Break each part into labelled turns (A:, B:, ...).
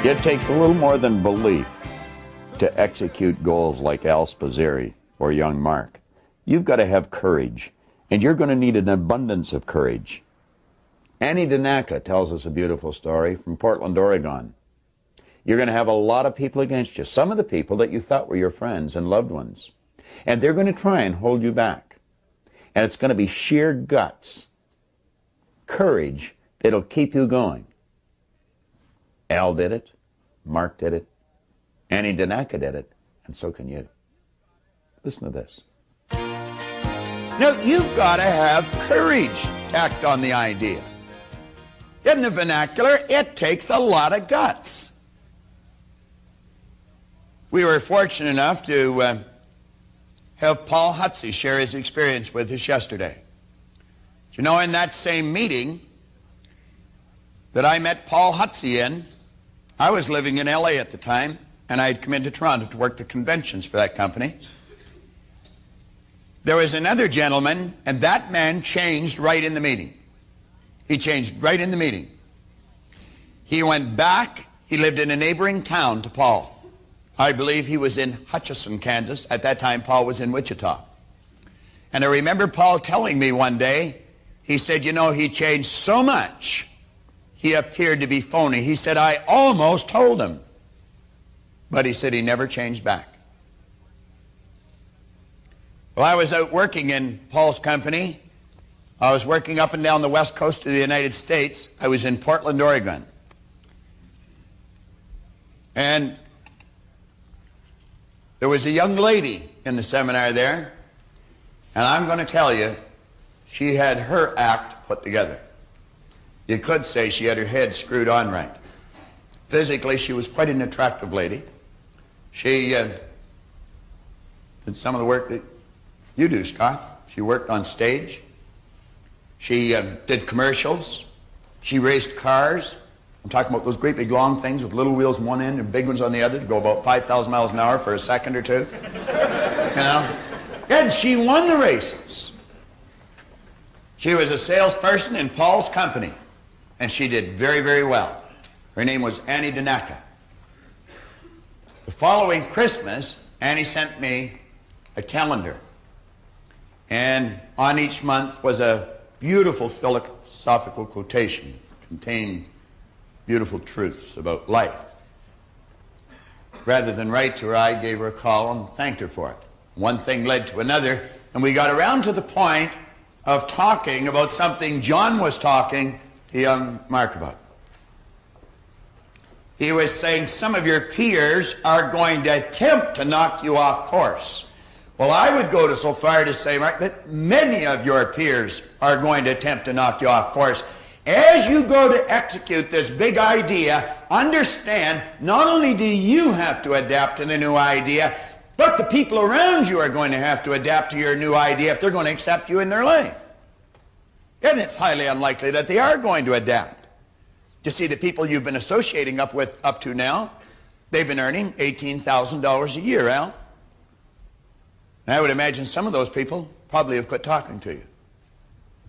A: It takes a little more than belief to execute goals like Al Spazzeri or young Mark. You've got to have courage, and you're going to need an abundance of courage. Annie Danaka tells us a beautiful story from Portland, Oregon. You're going to have a lot of people against you, some of the people that you thought were your friends and loved ones, and they're going to try and hold you back. And it's going to be sheer guts, courage that'll keep you going. Al did it. Mark did it. Annie Danaka did it. And so can you. Listen to this.
B: Now, you've got to have courage to act on the idea. In the vernacular, it takes a lot of guts. We were fortunate enough to have Paul Hutsey share his experience with us yesterday. You know, in that same meeting that I met Paul Hutsey in, I was living in LA at the time, and I had come into Toronto to work the conventions for that company. There was another gentleman, and that man changed right in the meeting. He changed right in the meeting. He went back. He lived in a neighboring town to Paul. I believe he was in Hutchinson, Kansas. At that time, Paul was in Wichita. And I remember Paul telling me one day, he said, you know, he changed so much, he appeared to be phony. He said, I almost told him. But he said he never changed back. Well, I was out working in Paul's company. I was working up and down the west coast of the United States. I was in Portland, Oregon. And there was a young lady in the seminar there, and I'm going to tell you, she had her act put together. You could say she had her head screwed on right. Physically, she was quite an attractive lady. She did some of the work that you do, Scott. She worked on stage. She did commercials. She raced cars. I'm talking about those great big long things with little wheels on one end and big ones on the other to go about 5,000 miles an hour for a second or two. You know? And she won the races. She was a salesperson in Paul's company, and she did very, very well. Her name was Annie Danaka. The following Christmas, Annie sent me a calendar. And on each month was a beautiful philosophical quotation, contained beautiful truths about life. Rather than write to her, I gave her a call and thanked her for it. One thing led to another, and we got around to the point of talking about something John was talking to young Mark about. He was saying some of your peers are going to attempt to knock you off course. Well, I would go so far to say, Mark, that many of your peers are going to attempt to knock you off course. As you go to execute this big idea, understand not only do you have to adapt to the new idea, but the people around you are going to have to adapt to your new idea if they're going to accept you in their life. And it's highly unlikely that they are going to adapt. You see, the people you've been associating with up to now, they've been earning $18,000 a year, Al. And I would imagine some of those people probably have quit talking to you.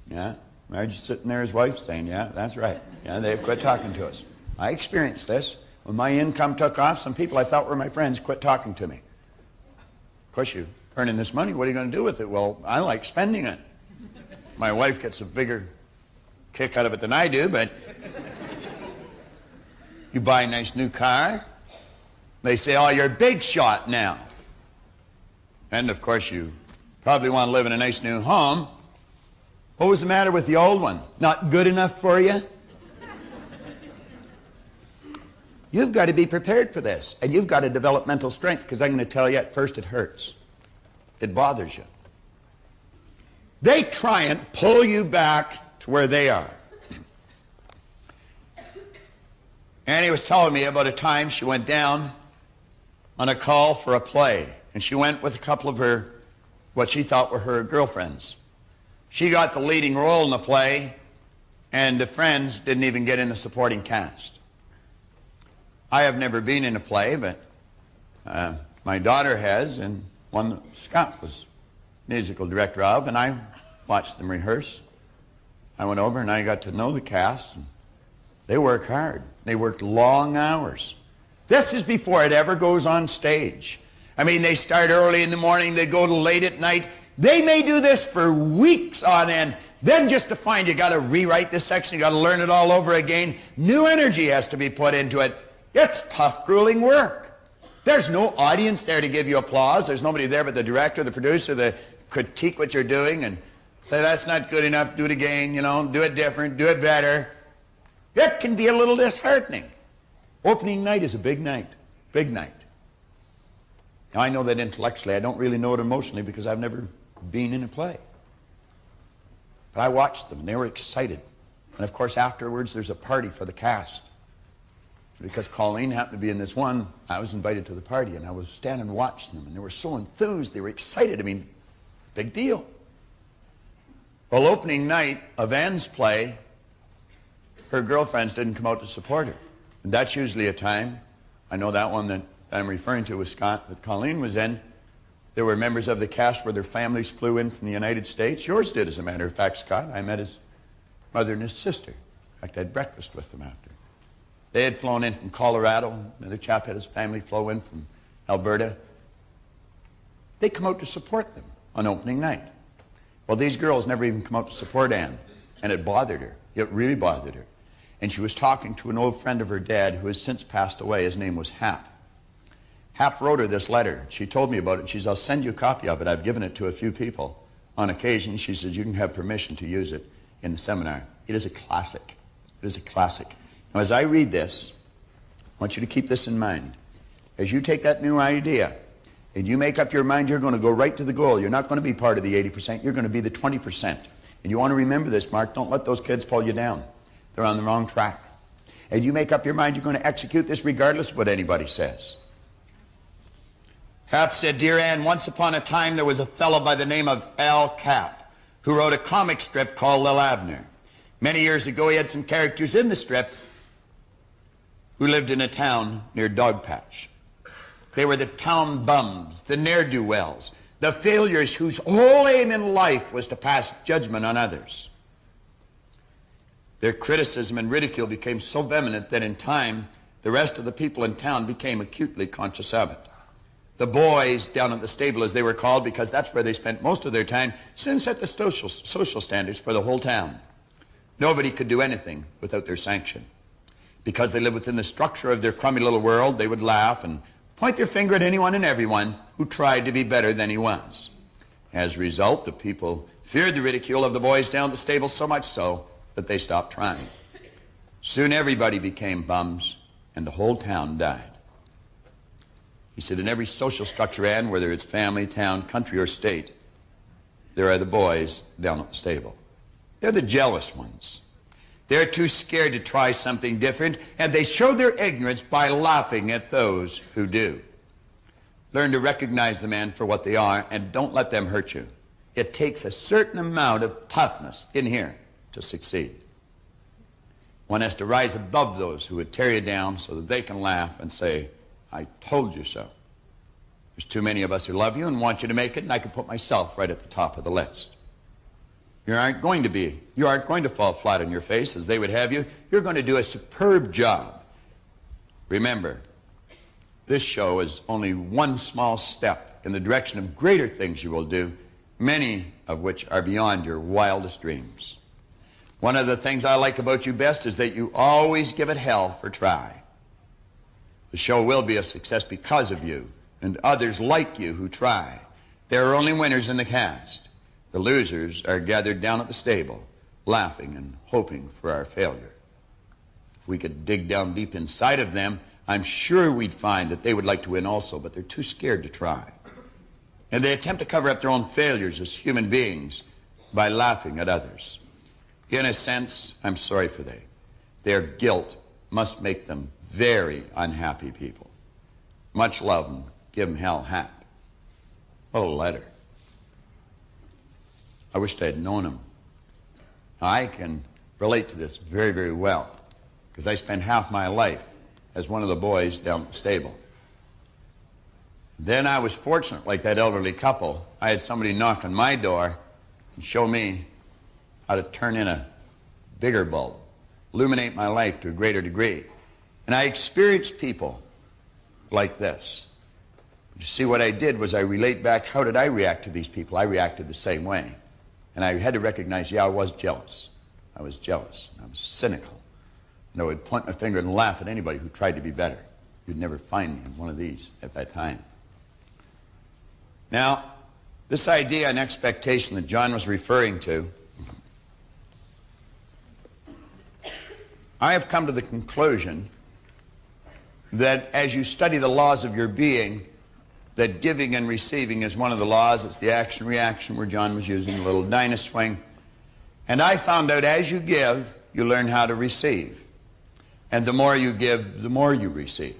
B: Yeah, Marge's sitting there, his wife, saying, yeah, that's right. Yeah, they've quit talking to us. I experienced this. When my income took off, some people I thought were my friends quit talking to me. Of course, you're earning this money. What are you going to do with it? Well, I like spending it. My wife gets a bigger kick out of it than I do, but you buy a nice new car. They say, oh, you're a big shot now. And, of course, you probably want to live in a nice new home. What was the matter with the old one? Not good enough for you? You've got to be prepared for this, and you've got to develop mental strength, because I'm going to tell you, at first it hurts. It bothers you. They try and pull you back to where they are. Annie was telling me about a time she went down on a call for a play, and she went with a couple of her, what she thought were her girlfriends. She got the leading role in the play, and the friends didn't even get in the supporting cast. I have never been in a play, but my daughter has, and one that Scott was musical director of, and I watched them rehearse. I went over and I got to know the cast. And they work hard. They worked long hours. This is before it ever goes on stage. I mean, they start early in the morning, they go to late at night. They may do this for weeks on end. Then just to find you got to rewrite this section, you got to learn it all over again. New energy has to be put into it. It's tough, grueling work. There's no audience there to give you applause. There's nobody there but the director, the producer, to critique what you're doing and say, that's not good enough, do it again, you know, do it different, do it better. It can be a little disheartening. Opening night is a big night, big night. Now, I know that intellectually. I don't really know it emotionally because I've never been in a play. But I watched them, and they were excited. And, of course, afterwards, there's a party for the cast. Because Colleen happened to be in this one, I was invited to the party, and I was standing watching them, and they were so enthused. They were excited. I mean, big deal. Well, opening night of Anne's play, her girlfriends didn't come out to support her. And that's usually a time, I know that one that I'm referring to with Scott, that Colleen was in. There were members of the cast where their families flew in from the United States. Yours did, as a matter of fact, Scott. I met his mother and his sister. In fact, I had breakfast with them after. They had flown in from Colorado. Another chap had his family flow in from Alberta. They come out to support them on opening night. Well, these girls never even come out to support Anne, and it bothered her. It really bothered her. And she was talking to an old friend of her dad who has since passed away. His name was Hap. Hap wrote her this letter. She told me about it. She said, I'll send you a copy of it. I've given it to a few people on occasion. She said, you can have permission to use it in the seminar. It is a classic. It is a classic. Now, as I read this, I want you to keep this in mind. As you take that new idea and you make up your mind you're going to go right to the goal, you're not going to be part of the 80%. You're going to be the 20%. And you want to remember this, Mark. Don't let those kids pull you down. They're on the wrong track. And you make up your mind you're going to execute this regardless of what anybody says. Hap said, Dear Anne, once upon a time there was a fellow by the name of Al Cap who wrote a comic strip called Lil Abner. Many years ago he had some characters in the strip who lived in a town near Dogpatch. They were the town bums, the ne'er-do-wells, the failures whose whole aim in life was to pass judgment on others. Their criticism and ridicule became so vehement that in time, the rest of the people in town became acutely conscious of it. The boys down at the stable, as they were called, because that's where they spent most of their time, soon set the social standards for the whole town. Nobody could do anything without their sanction. Because they lived within the structure of their crummy little world, they would laugh and point their finger at anyone and everyone who tried to be better than he was. As a result, the people feared the ridicule of the boys down at the stable so much so that they stopped trying. Soon everybody became bums, and the whole town died. He said, in every social structure, Anne, whether it's family, town, country, or state, there are the boys down at the stable. They're the jealous ones. They're too scared to try something different, and they show their ignorance by laughing at those who do. Learn to recognize the men for what they are, and don't let them hurt you. It takes a certain amount of toughness in here to succeed. One has to rise above those who would tear you down so that they can laugh and say, I told you so. There's too many of us who love you and want you to make it, and I can put myself right at the top of the list. You aren't going to fall flat on your face as they would have you. You're going to do a superb job. Remember, this show is only one small step in the direction of greater things you will do, many of which are beyond your wildest dreams. One of the things I like about you best is that you always give it hell for try. The show will be a success because of you and others like you who try. There are only winners in the cast. The losers are gathered down at the stable, laughing and hoping for our failure. If we could dig down deep inside of them, I'm sure we'd find that they would like to win also, but they're too scared to try. And they attempt to cover up their own failures as human beings by laughing at others. In a sense, I'm sorry for they. Their guilt must make them very unhappy people. Much love and give them hell, Hap. What a letter. I wished I had known him. I can relate to this very, very well because I spent half my life as one of the boys down at the stable. Then I was fortunate, like that elderly couple. I had somebody knock on my door and show me how to turn in a bigger bulb, illuminate my life to a greater degree. And I experienced people like this. You see, what I did was I relate back, how did I react to these people? I reacted the same way. And I had to recognize, yeah, I was jealous. I was jealous. I was cynical. And I would point my finger and laugh at anybody who tried to be better. You'd never find me in one of these at that time. Now, this idea and expectation that John was referring to, I have come to the conclusion that as you study the laws of your being, that giving and receiving is one of the laws. It's the action-reaction where John was using a little dynaswing. And I found out as you give, you learn how to receive. And the more you give, the more you receive.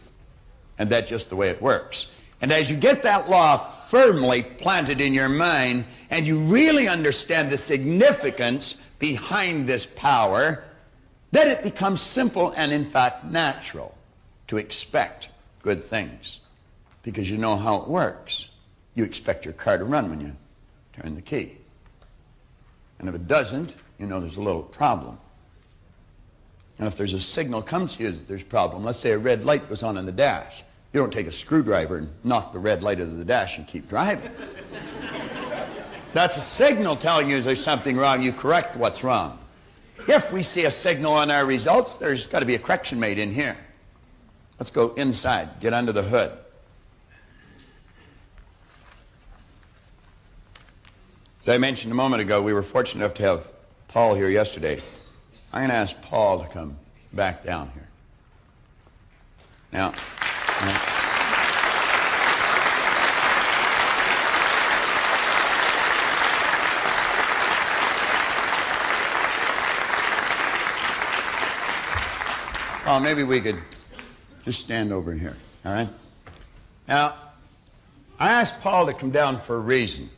B: And that's just the way it works. And as you get that law firmly planted in your mind, and you really understand the significance behind this power, then it becomes simple and in fact natural to expect good things. Because you know how it works. You expect your car to run when you turn the key. And if it doesn't, you know there's a little problem. And if there's a signal comes to you that there's a problem, let's say a red light goes on in the dash, you don't take a screwdriver and knock the red light out of the dash and keep driving. That's a signal telling you there's something wrong. You correct what's wrong. If we see a signal on our results, there's got to be a correction made in here. Let's go inside, get under the hood. As I mentioned a moment ago, we were fortunate enough to have Paul here yesterday. I'm going to ask Paul to come back down here. Now, Paul, maybe we could just stand over here, all right? Now, I asked Paul to come down for a reason.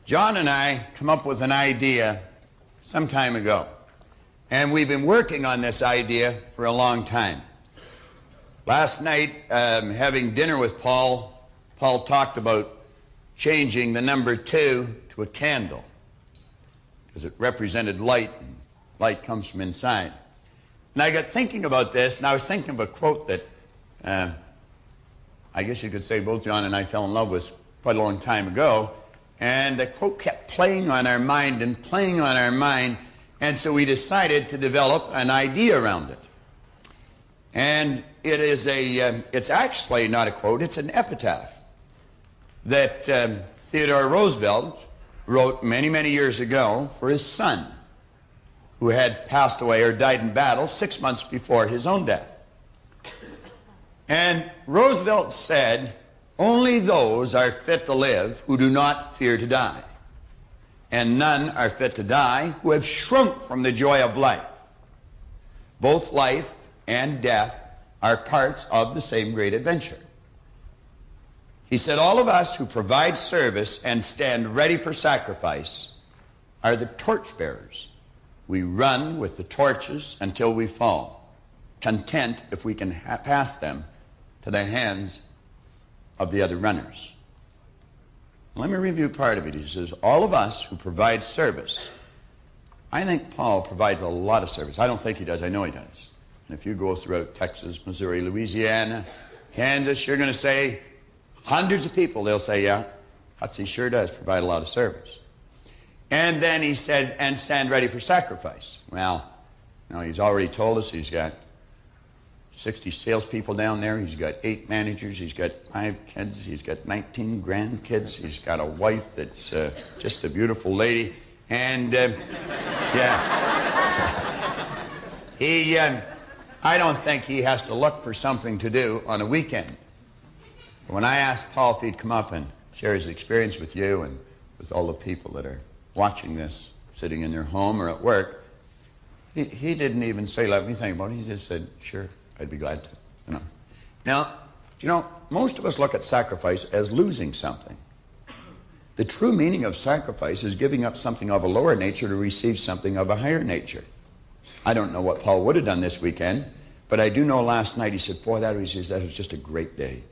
B: John and I come up with an idea some time ago, and we've been working on this idea for a long time. Last night, having dinner with Paul, Paul talked about changing the number 2 to a candle, because it represented light, and light comes from inside. And I got thinking about this, and I was thinking of a quote that I guess you could say both John and I fell in love with quite a long time ago. And the quote kept playing on our mind and playing on our mind, and so we decided to develop an idea around it. And it is it's actually not a quote, it's an epitaph that Theodore Roosevelt wrote many, many years ago for his son, who had passed away or died in battle 6 months before his own death. And Roosevelt said, "Only those are fit to live who do not fear to die, and none are fit to die who have shrunk from the joy of life. Both life and death are parts of the same great adventure." He said, "All of us who provide service and stand ready for sacrifice are the torchbearers. We run with the torches until we fall, content if we can pass them to the hands of the other runners." Let me review part of it. He says, all of us who provide service. I think Paul provides a lot of service. I don't think he does. I know he does. And if you go throughout Texas, Missouri, Louisiana, Kansas, you're going to say, hundreds of people, they'll say, yeah, Hutsy sure does provide a lot of service. And then he said, and stand ready for sacrifice. Well, you know, he's already told us he's got 60 salespeople down there. He's got 8 managers. He's got 5 kids. He's got 19 grandkids. He's got a wife that's just a beautiful lady. And, yeah. I don't think he has to look for something to do on a weekend. When I asked Paul if he'd come up and share his experience with you and with all the people that are watching this, sitting in their home or at work, he didn't even say, let me think about it. He just said, sure, I'd be glad to, you know. Now, you know, most of us look at sacrifice as losing something. The true meaning of sacrifice is giving up something of a lower nature to receive something of a higher nature. I don't know what Paul would have done this weekend, but I do know last night he said, boy, that was just a great day.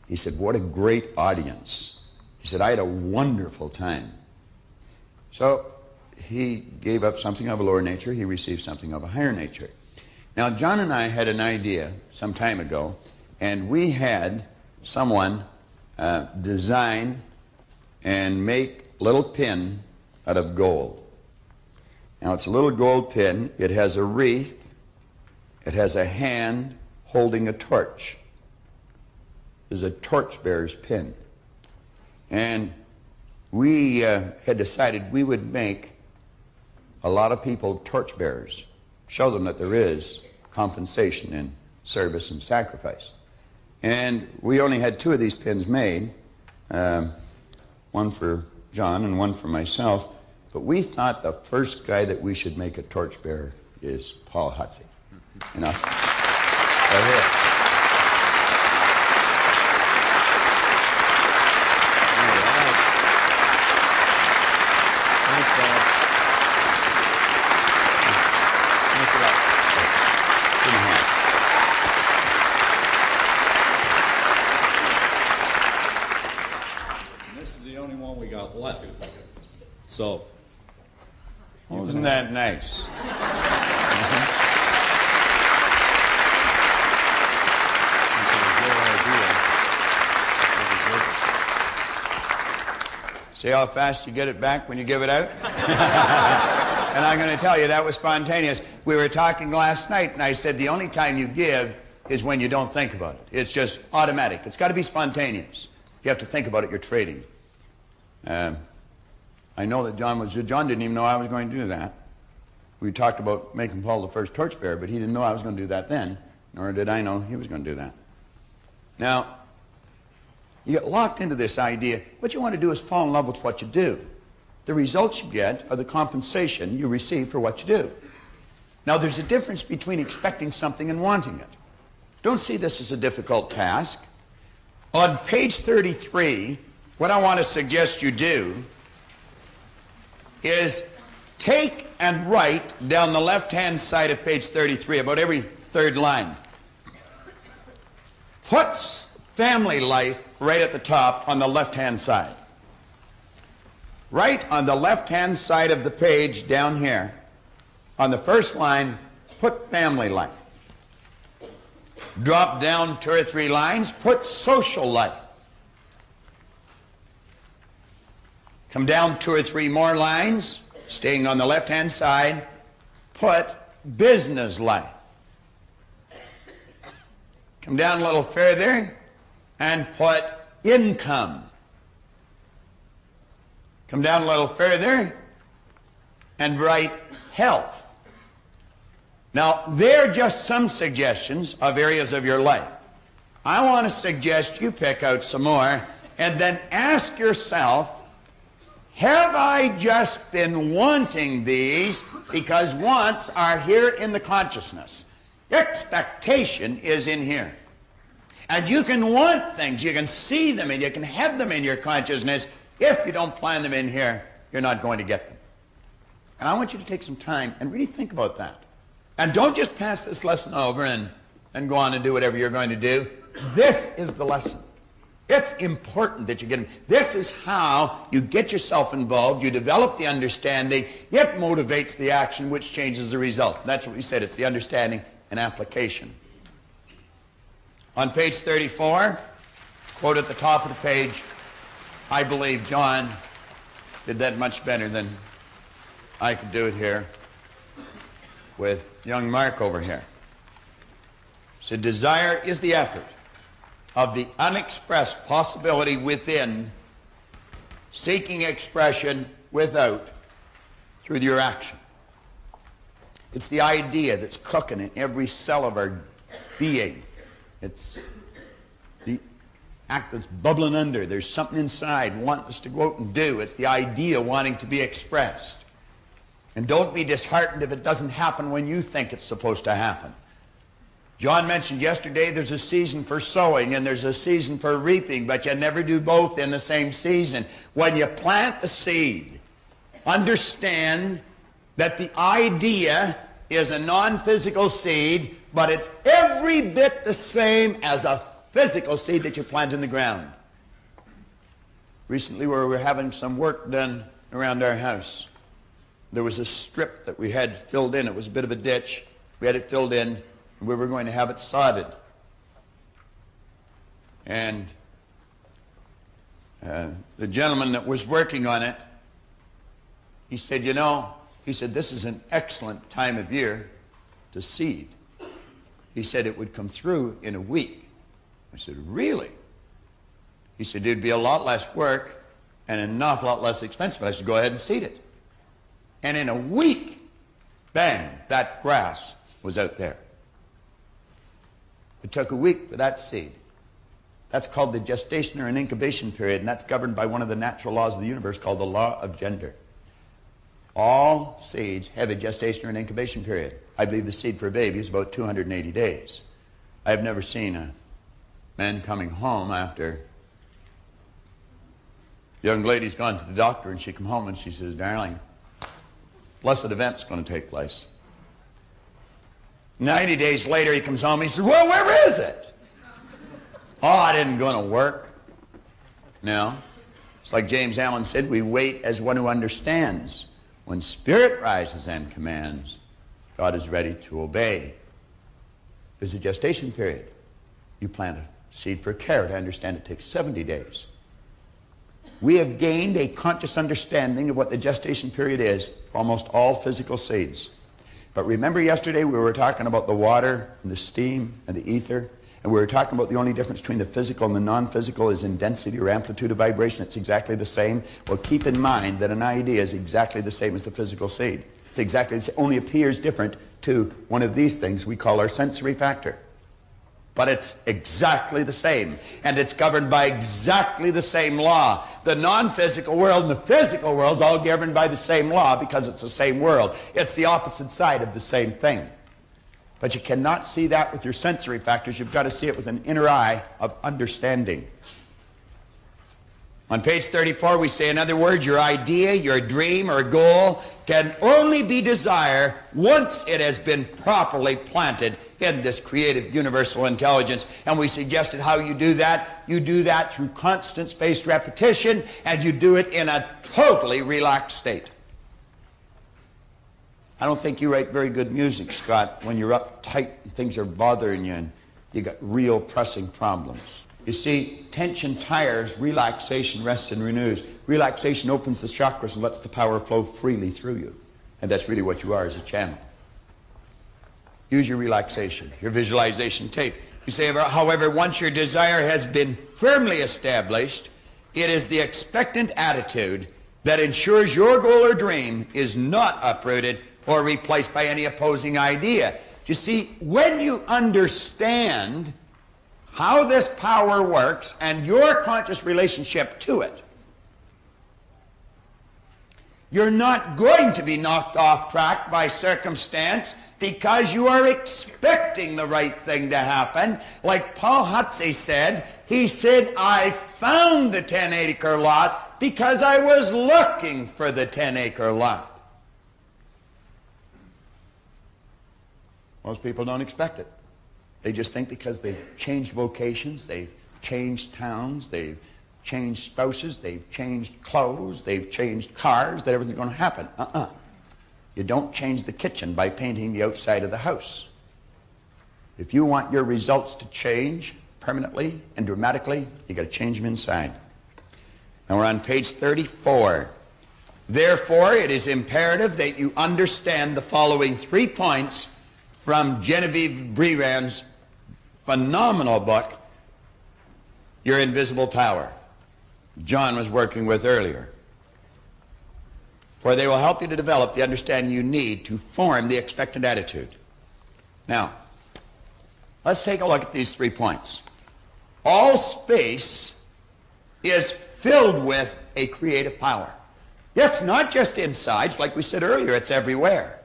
B: He said, what a great audience. He said, I had a wonderful time. So he gave up something of a lower nature. He received something of a higher nature. Now, John and I had an idea some time ago, And we had someone design and make a little pin out of gold. Now it's a little gold pin. It has a wreath. It has a hand holding a torch. It's a torchbearer's pin. And we had decided we would make a lot of people torchbearers, show them that there is compensation in service and sacrifice. And we only had 2 of these pins made, one for John and one for myself, but we thought the first guy that we should make a torchbearer is Paul Hutsey. You know? Right here.
C: So,
B: well, isn't that nice? See how fast you get it back when you give it out? And I'm going to tell you, that was spontaneous. We were talking last night, and I said the only time you give is when you don't think about it. It's just automatic. It's got to be spontaneous. If you have to think about it, you're trading. I know that John didn't even know I was going to do that. We talked about making Paul the first torchbearer, but he didn't know I was going to do that then, nor did I know he was going to do that. Now, you get locked into this idea. What you want to do is fall in love with what you do. The results you get are the compensation you receive for what you do. Now, there's a difference between expecting something and wanting it. Don't see this as a difficult task. On page 33, what I want to suggest you do is take and write down the left-hand side of page 33, about every 3rd line. Put family life right at the top on the left-hand side. Right on the left-hand side of the page down here, on the first line, put family life. Drop down 2 or 3 lines, put social life. Come down 2 or 3 more lines, staying on the left-hand side, put business life. Come down a little further and put income. Come down a little further and write health. Now, they're just some suggestions of areas of your life. I want to suggest you pick out some more and then ask yourself, have I just been wanting these because wants are here in the consciousness? Expectation is in here. And you can want things, you can see them, and you can have them in your consciousness. If you don't plan them in here, you're not going to get them. And I want you to take some time and really think about that. And don't just pass this lesson over and go on and do whatever you're going to do. This is the lesson. It's important that you get in. This is how you get yourself involved. You develop the understanding. It motivates the action, which changes the results. And that's what we said. It's the understanding and application. On page 34, quote at the top of the page, I believe John did that much better than I could do it here with young Mark over here. So desire is the effort of the unexpressed possibility within, seeking expression without, through your action. It's the idea that's cooking in every cell of our being. It's the act that's bubbling under. There's something inside wanting us to go out and do. It's the idea wanting to be expressed. And don't be disheartened if it doesn't happen when you think it's supposed to happen. John mentioned yesterday there's a season for sowing and there's a season for reaping, but you never do both in the same season. When you plant the seed, understand that the idea is a non-physical seed, but it's every bit the same as a physical seed that you plant in the ground. Recently we were having some work done around our house. There was a strip that we had filled in. It was a bit of a ditch. We had it filled in. We were going to have it sodded. And the gentleman that was working on it, he said, you know, he said, this is an excellent time of year to seed. He said it would come through in a week. I said, really? He said, it'd be a lot less work and an awful lot less expensive. I said, go ahead and seed it. And in a week, bang, that grass was out there. It took a week for that seed. That's called the gestation or an incubation period, and that's governed by one of the natural laws of the universe called the law of gender. All seeds have a gestation or an incubation period. I believe the seed for a baby is about 280 days. I've never seen a man coming home after a young lady's gone to the doctor and she come home and she says, darling, blessed event's going to take place. 90 days later he comes home and he says, well, where is it? Oh, it isn't going to work. No. It's like James Allen said, we wait as one who understands. When spirit rises and commands, God is ready to obey. There's a gestation period. You plant a seed for a carrot. I understand it takes 70 days. We have gained a conscious understanding of what the gestation period is for almost all physical seeds. But remember yesterday we were talking about the water and the steam and the ether, and we were talking about the only difference between the physical and the non-physical is in density or amplitude of vibration. It's exactly the same. Well, keep in mind that an idea is exactly the same as the physical seed. It's exactly the same, only appears different to one of these things we call our sensory factor. But it's exactly the same, and it's governed by exactly the same law. The non-physical world and the physical world is all governed by the same law because it's the same world. It's the opposite side of the same thing. But you cannot see that with your sensory factors. You've got to see it with an inner eye of understanding. On page 34, we say, in other words, your idea, your dream, or goal can only be desired once it has been properly planted in this creative universal intelligence. And we suggested how you do that. You do that through constant spaced repetition, and you do it in a totally relaxed state. I don't think you write very good music, Scott, when you're uptight and things are bothering you and you got real pressing problems. You see, tension tires, relaxation rests and renews. Relaxation opens the chakras and lets the power flow freely through you. And that's really what you are as a channel. Use your relaxation, your visualization tape. You say, however, once your desire has been firmly established, it is the expectant attitude that ensures your goal or dream is not uprooted or replaced by any opposing idea. You see, when you understand how this power works and your conscious relationship to it, you're not going to be knocked off track by circumstance because you are expecting the right thing to happen. Like Paul Hutsey said, he said, I found the 10-acre lot because I was looking for the 10-acre lot. Most people don't expect it. They just think because they've changed vocations, they've changed towns, they've changed spouses, they've changed clothes, they've changed cars, that everything's going to happen. You don't change the kitchen by painting the outside of the house. If you want your results to change permanently and dramatically, you've got to change them inside. Now we're on page 34. Therefore, it is imperative that you understand the following 3 points from Genevieve Brevan's phenomenal book, Your Invisible Power, John was working with earlier. For they will help you to develop the understanding you need to form the expectant attitude. Now, let's take a look at these 3 points. All space is filled with a creative power. It's not just inside, it's like we said earlier, it's everywhere.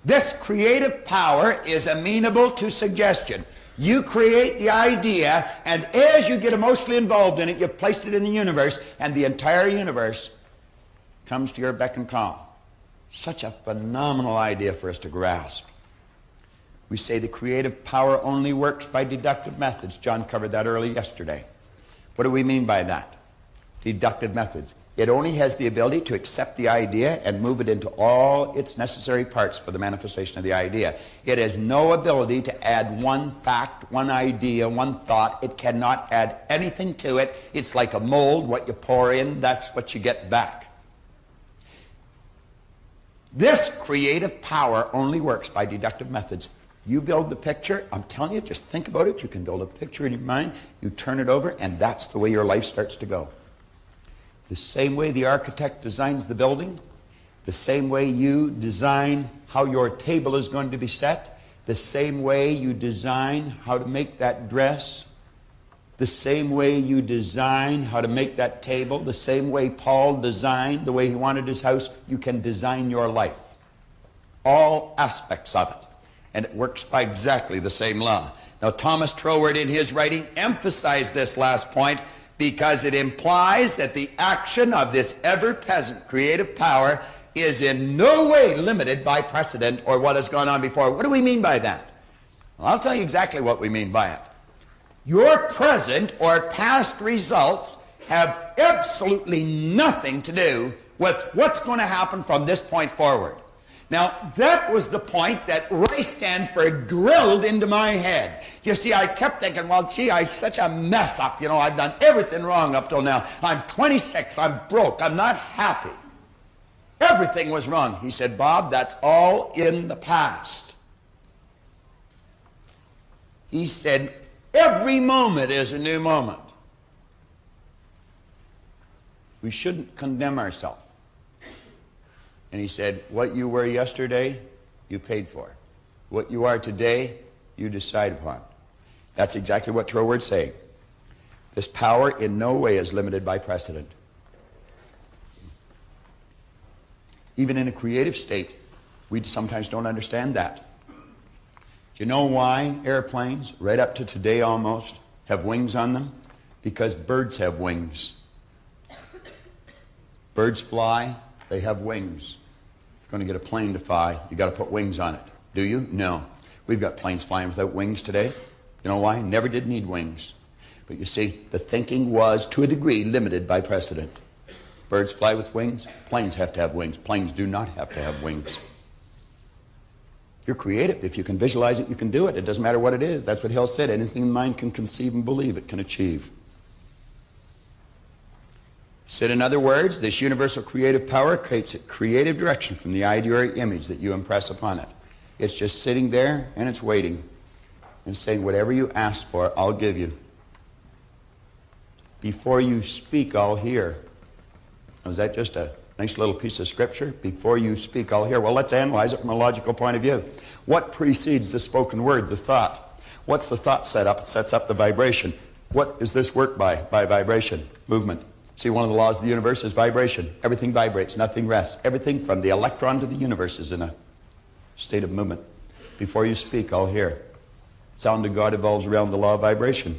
B: This creative power is amenable to suggestion. You create the idea, and as you get emotionally involved in it, you've placed it in the universe, and the entire universe comes to your beck and call. Such a phenomenal idea for us to grasp. We say the creative power only works by deductive methods. John covered that early yesterday. What do we mean by that? Deductive methods. It only has the ability to accept the idea and move it into all its necessary parts for the manifestation of the idea. It has no ability to add one fact, one idea, one thought. It cannot add anything to it. It's like a mold. What you pour in, that's what you get back. This creative power only works by deductive methods. You build the picture, I'm telling you, just think about it. You can build a picture in your mind, you turn it over, and that's the way your life starts to go. The same way the architect designs the building, the same way you design how your table is going to be set, the same way you design how to make that dress, the same way you design how to make that table, the same way Paul designed the way he wanted his house, you can design your life. All aspects of it. And it works by exactly the same law. Now, Thomas Troward in his writing emphasized this last point because it implies that the action of this ever-present creative power is in no way limited by precedent or what has gone on before. What do we mean by that? Well, I'll tell you exactly what we mean by it. Your present or past results have absolutely nothing to do with what's going to happen from this point forward. Now, that was the point that Roy Stanford drilled into my head. You see, I kept thinking, well, gee, I'm such a mess up. You know, I've done everything wrong up till now. I'm 26. I'm broke. I'm not happy. Everything was wrong. He said, Bob, that's all in the past. He said, every moment is a new moment. We shouldn't condemn ourselves. And he said, what you were yesterday, you paid for. What you are today, you decide upon. That's exactly what Troward's saying. This power in no way is limited by precedent. Even in a creative state, we sometimes don't understand that. Do you know why airplanes, right up to today almost, have wings on them? Because birds have wings. Birds fly, they have wings. If you're going to get a plane to fly, you've got to put wings on it. Do you? No. We've got planes flying without wings today. You know why? Never did need wings. But you see, the thinking was, to a degree, limited by precedent. Birds fly with wings. Planes have to have wings. Planes do not have to have wings. You're creative. If you can visualize it, you can do it. It doesn't matter what it is. That's what Hill said. Anything the mind can conceive and believe, it can achieve. Said in other words, this universal creative power creates a creative direction from the idea or image that you impress upon it. It's just sitting there and it's waiting and saying, whatever you ask for, I'll give you. Before you speak, I'll hear. Was that just a nice little piece of scripture? Before you speak, I'll hear. Well, let's analyze it from a logical point of view. What precedes the spoken word, the thought? What's the thought set up? It sets up the vibration. What is this work by? By vibration, movement. See, one of the laws of the universe is vibration. Everything vibrates, nothing rests. Everything from the electron to the universe is in a state of movement. Before you speak, I'll hear. Sound of God evolves around the law of vibration.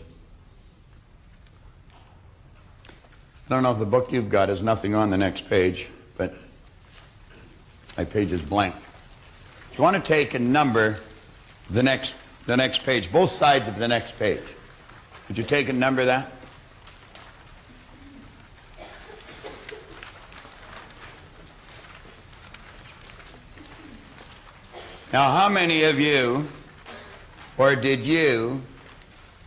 B: I don't know if the book you've got has nothing on the next page, but my page is blank. If you want to take and number the next page, both sides of the next page, would you take and number that? Now, how many of you, or did you,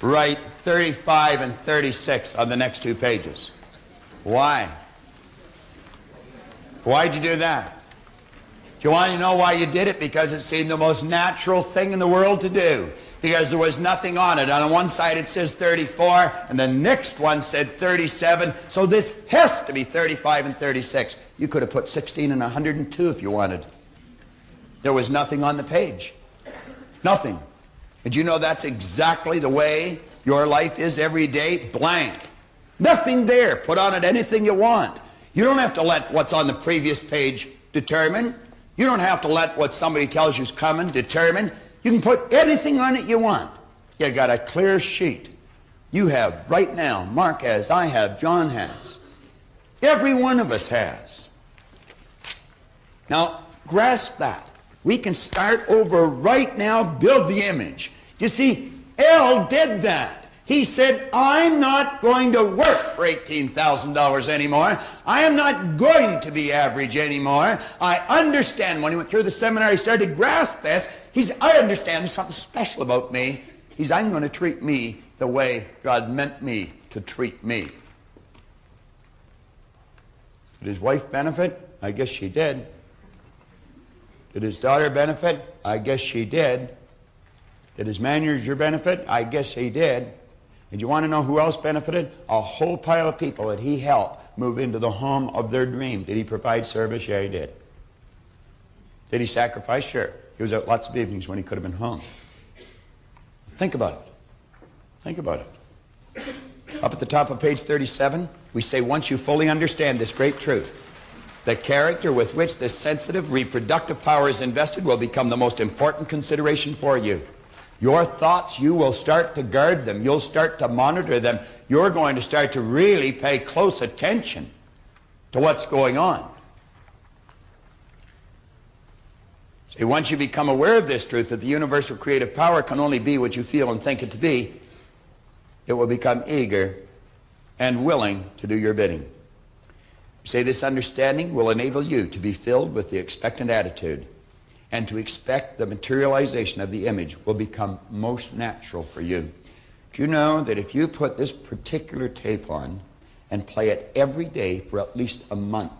B: write 35 and 36 on the next two pages? Why? Why'd you do that? Do you want to know why you did it? Because it seemed the most natural thing in the world to do. Because there was nothing on it. On one side it says 34, and the next one said 37. So this has to be 35 and 36. You could have put 16 and 102 if you wanted. There was nothing on the page. Nothing. And you know that's exactly the way your life is every day? Blank. Nothing there. Put on it anything you want. You don't have to let what's on the previous page determine. You don't have to let what somebody tells you's coming determine. You can put anything on it you want. You got a clear sheet. You have right now, Mark has, I have, John has. Every one of us has. Now, grasp that. We can start over right now, build the image. You see, L did that. He said, I'm not going to work for $18,000 anymore. I am not going to be average anymore. I understand. When he went through the seminar, he started to grasp this. He said, I understand there's something special about me. He said, I'm going to treat me the way God meant me to treat me. Did his wife benefit? I guess she did. Did his daughter benefit? I guess she did. Did his manager benefit? I guess he did. And you want to know who else benefited? A whole pile of people that he helped move into the home of their dream. Did he provide service? Yeah, he did. Did he sacrifice? Sure. He was out lots of evenings when he could have been home. Think about it. Think about it. Up at the top of page 37, we say, once you fully understand this great truth, the character with which this sensitive reproductive power is invested will become the most important consideration for you. Your thoughts, you will start to guard them. You'll start to monitor them. You're going to start to really pay close attention to what's going on. See, once you become aware of this truth, that the universal creative power can only be what you feel and think it to be, it will become eager and willing to do your bidding. You say this understanding will enable you to be filled with the expectant attitude, and to expect the materialization of the image will become most natural for you. Do you know that if you put this particular tape on and play it every day for at least a month,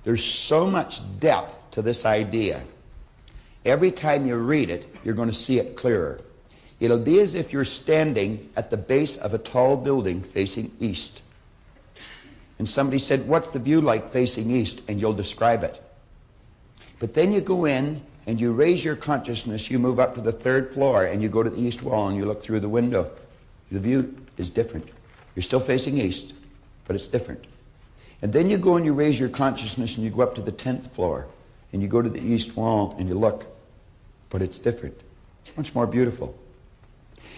B: there's so much depth to this idea. Every time you read it, you're going to see it clearer. It'll be as if you're standing at the base of a tall building facing east. And somebody said, what's the view like facing east? And you'll describe it. But then you go in and you raise your consciousness, you move up to the 3rd floor and you go to the east wall and you look through the window. The view is different. You're still facing east, but it's different. And then you go and you raise your consciousness and you go up to the 10th floor and you go to the east wall and you look, but it's different. It's much more beautiful.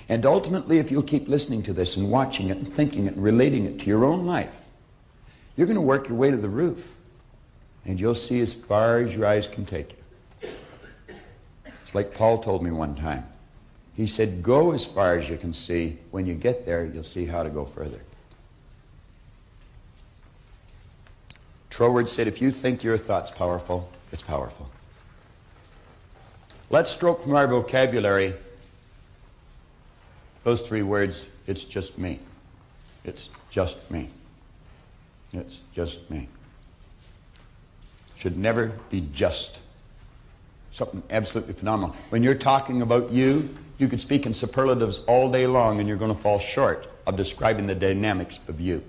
B: And ultimately, if you'll keep listening to this and watching it and thinking it and relating it to your own life, you're going to work your way to the roof. And you'll see as far as your eyes can take you. It's like Paul told me one time. He said, go as far as you can see. When you get there, you'll see how to go further. Troward said, if you think your thought's powerful, it's powerful. Let's stroke from our vocabulary those 3 words, it's just me. It's just me. It's just me. Should never be just. Something absolutely phenomenal. When you're talking about you, you could speak in superlatives all day long and you're going to fall short of describing the dynamics of you.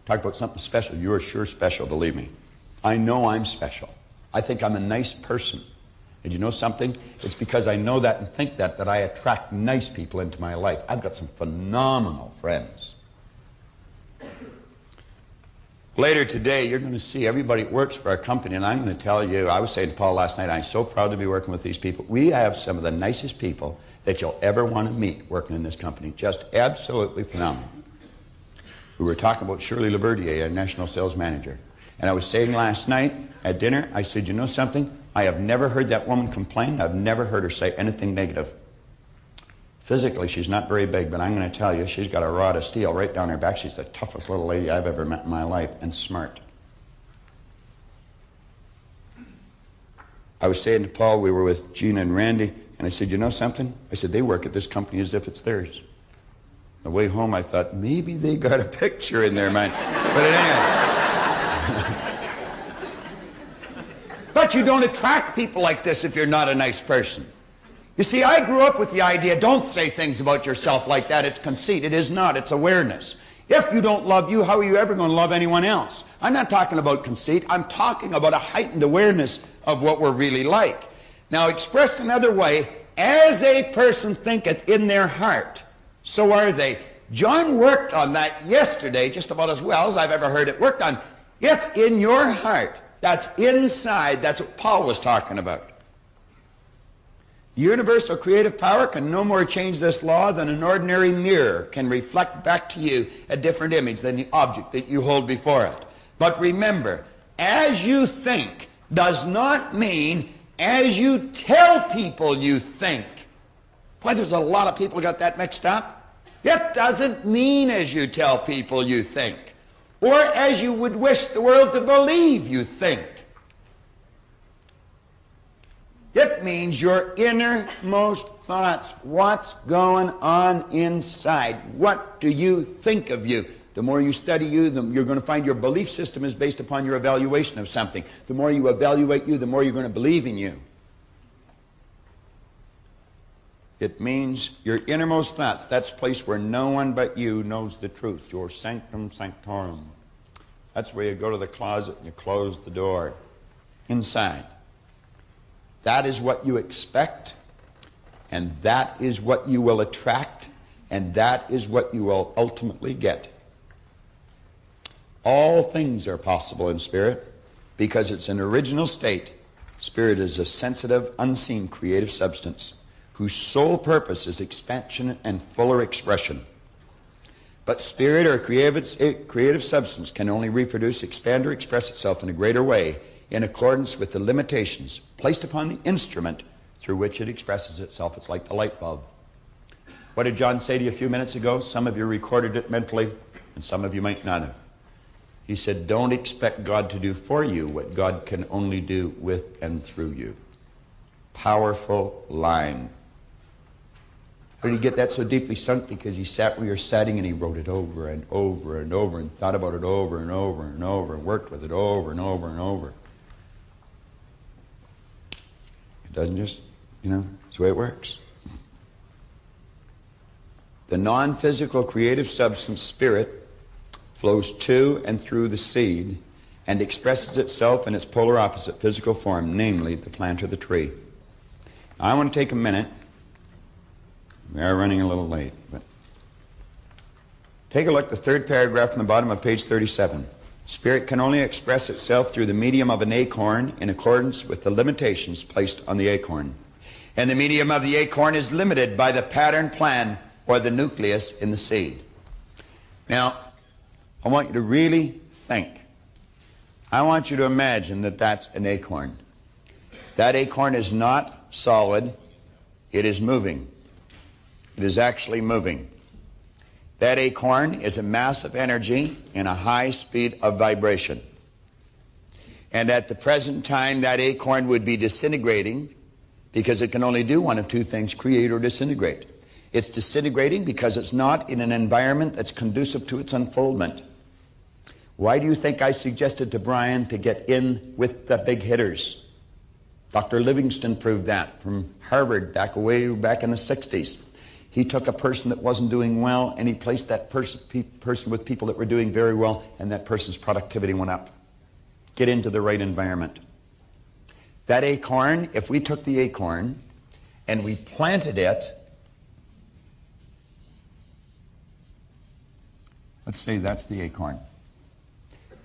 B: Talk about something special. You're sure special, believe me. I know I'm special. I think I'm a nice person. And you know something? It's because I know that and think that I attract nice people into my life. I've got some phenomenal friends. Later today, you're going to see everybody that works for our company, and I'm going to tell you, I was saying to Paul last night, I'm so proud to be working with these people. We have some of the nicest people that you'll ever want to meet working in this company. Just absolutely phenomenal. We were talking about Shirley Laverdier, our national sales manager. And I was saying last night at dinner, I said, you know something? I have never heard that woman complain. I've never heard her say anything negative. Physically, she's not very big, but I'm going to tell you, she's got a rod of steel right down her back. She's the toughest little lady I've ever met in my life, and smart. I was saying to Paul, we were with Gina and Randy, and I said, you know something? I said, they work at this company as if it's theirs. On the way home, I thought, maybe they got a picture in their mind. But anyway. But you don't attract people like this if you're not a nice person. You see, I grew up with the idea, don't say things about yourself like that. It's conceit. It is not. It's awareness. If you don't love you, how are you ever going to love anyone else? I'm not talking about conceit. I'm talking about a heightened awareness of what we're really like. Now, expressed another way, as a person thinketh in their heart, so are they. John worked on that yesterday just about as well as I've ever heard it worked on. It's in your heart. That's inside. That's what Paul was talking about. Universal creative power can no more change this law than an ordinary mirror can reflect back to you a different image than the object that you hold before it. But remember, as you think does not mean as you tell people you think. Boy, there's a lot of people got that mixed up. It doesn't mean as you tell people you think, or as you would wish the world to believe you think. It means your innermost thoughts. What's going on inside? What do you think of you? The more you study you, you're going to find your belief system is based upon your evaluation of something. The more you evaluate you, the more you're going to believe in you. It means your innermost thoughts. That's a place where no one but you knows the truth. Your sanctum sanctorum. That's where you go to the closet and you close the door. Inside. That is what you expect, and that is what you will attract, and that is what you will ultimately get. All things are possible in spirit because it's an original state. Spirit is a sensitive, unseen, creative substance whose sole purpose is expansion and fuller expression. But spirit or creative substance can only reproduce, expand, or express itself in a greater way in accordance with the limitations placed upon the instrument through which it expresses itself. It's like the light bulb. What did John say to you a few minutes ago? Some of you recorded it mentally, and some of you might not have. He said, don't expect God to do for you what God can only do with and through you. Powerful line. How did he get that so deeply sunk? Because he sat where you're sitting and he wrote it over and over and over and thought about it over and over and over and worked with it over and over and over. It doesn't just, it's the way it works. The non-physical creative substance, spirit, flows to and through the seed and expresses itself in its polar opposite physical form, namely the plant or the tree. Now, I want to take a minute. We are running a little late, but take a look at the third paragraph from the bottom of page 37. Spirit can only express itself through the medium of an acorn in accordance with the limitations placed on the acorn. And the medium of the acorn is limited by the pattern plan or the nucleus in the seed. Now, I want you to really think. I want you to imagine that that's an acorn. That acorn is not solid. It is moving. It is actually moving. That acorn is a mass of energy in a high speed of vibration. And at the present time, that acorn would be disintegrating because it can only do one of two things, create or disintegrate. It's disintegrating because it's not in an environment that's conducive to its unfoldment. Why do you think I suggested to Brian to get in with the big hitters? Dr. Livingston proved that from Harvard back in the 60s. He took a person that wasn't doing well and he placed that person with people that were doing very well, and that person's productivity went up. Get into the right environment. That acorn, if we took the acorn and we planted it, let's say that's the acorn,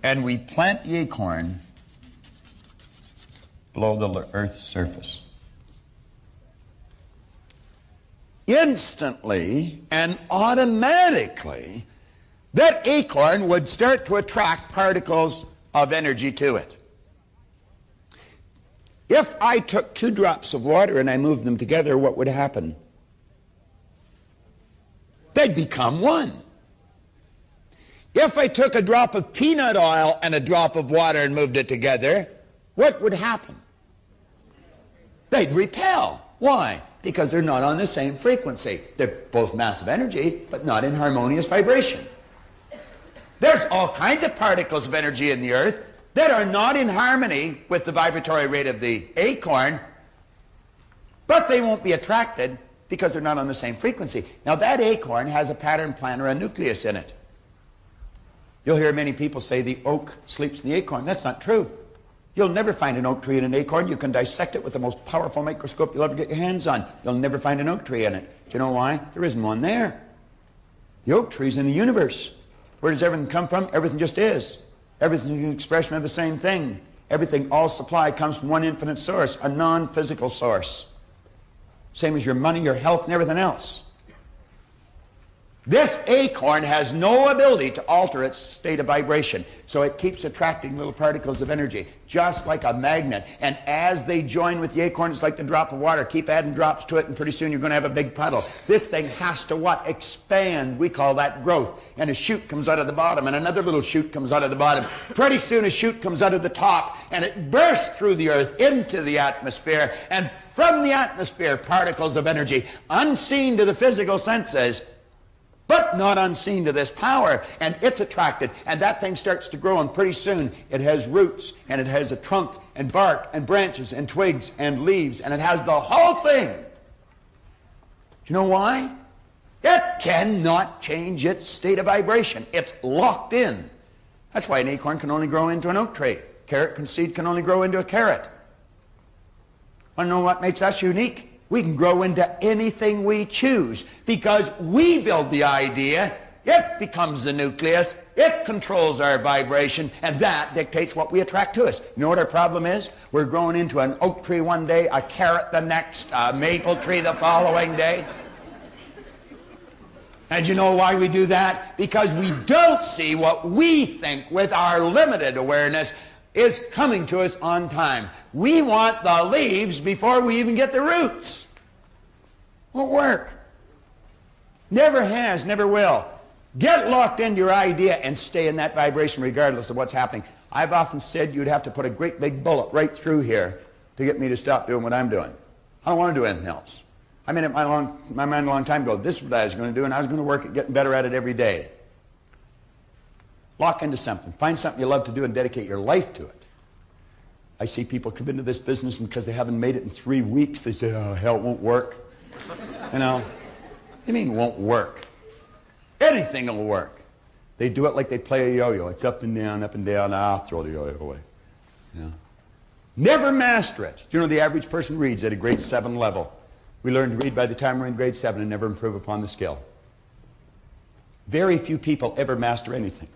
B: and we plant the acorn below the earth's surface. Instantly and automatically, that acorn would start to attract particles of energy to it. If I took 2 drops of water and I moved them together, what would happen? They'd become one. If I took a drop of peanut oil and a drop of water and moved it together, what would happen? They'd repel. Why? Because they're not on the same frequency. They're both massive energy, but not in harmonious vibration. There's all kinds of particles of energy in the earth that are not in harmony with the vibratory rate of the acorn, but they won't be attracted because they're not on the same frequency. Now, that acorn has a pattern plan or a nucleus in it. You'll hear many people say the oak sleeps in the acorn. That's not true. You'll never find an oak tree in an acorn. You can dissect it with the most powerful microscope you'll ever get your hands on. You'll never find an oak tree in it. Do you know why? There isn't one there. The oak tree's in the universe. Where does everything come from? Everything just is. Everything is an expression of the same thing. Everything, all supply comes from one infinite source, a non-physical source. Same as your money, your health, and everything else. This acorn has no ability to alter its state of vibration, so it keeps attracting little particles of energy, just like a magnet. And as they join with the acorn, it's like the drop of water. Keep adding drops to it, and pretty soon you're going to have a big puddle. This thing has to what? Expand. We call that growth. And a shoot comes out of the bottom, and another little shoot comes out of the bottom. Pretty soon a shoot comes out of the top, and it bursts through the earth into the atmosphere. And from the atmosphere, particles of energy, unseen to the physical senses, but not unseen to this power, and it's attracted, and that thing starts to grow, and pretty soon it has roots, and it has a trunk, and bark, and branches, and twigs, and leaves, and it has the whole thing. Do you know why? It cannot change its state of vibration. It's locked in. That's why an acorn can only grow into an oak tree. Carrot seed can only grow into a carrot. Want to know what makes us unique? We can grow into anything we choose because we build the idea, it becomes the nucleus, it controls our vibration, and that dictates what we attract to us. You know what our problem is? We're growing into an oak tree one day, a carrot the next, a maple tree the following day. And you know why we do that? Because we don't see what we think with our limited awareness is coming to us on time. We want the leaves before we even get the roots. Won't work. Never has, never will. Get locked into your idea and stay in that vibration regardless of what's happening. I've often said you'd have to put a great big bullet right through here to get me to stop doing what I'm doing. I don't want to do anything else. I made up my mind a long time ago. This is what I was going to do, and I was going to work at getting better at it every day. Lock into something. Find something you love to do and dedicate your life to it. I see people come into this business, and because they haven't made it in 3 weeks, they say, oh, hell, it won't work. You know, what do you mean won't work? Anything will work. They do it like they play a yo-yo. It's up and down, I'll throw the yo-yo away. You know? Never master it. Do you know the average person reads at a grade 7 level? We learn to read by the time we're in grade 7 and never improve upon the skill. Very few people ever master anything.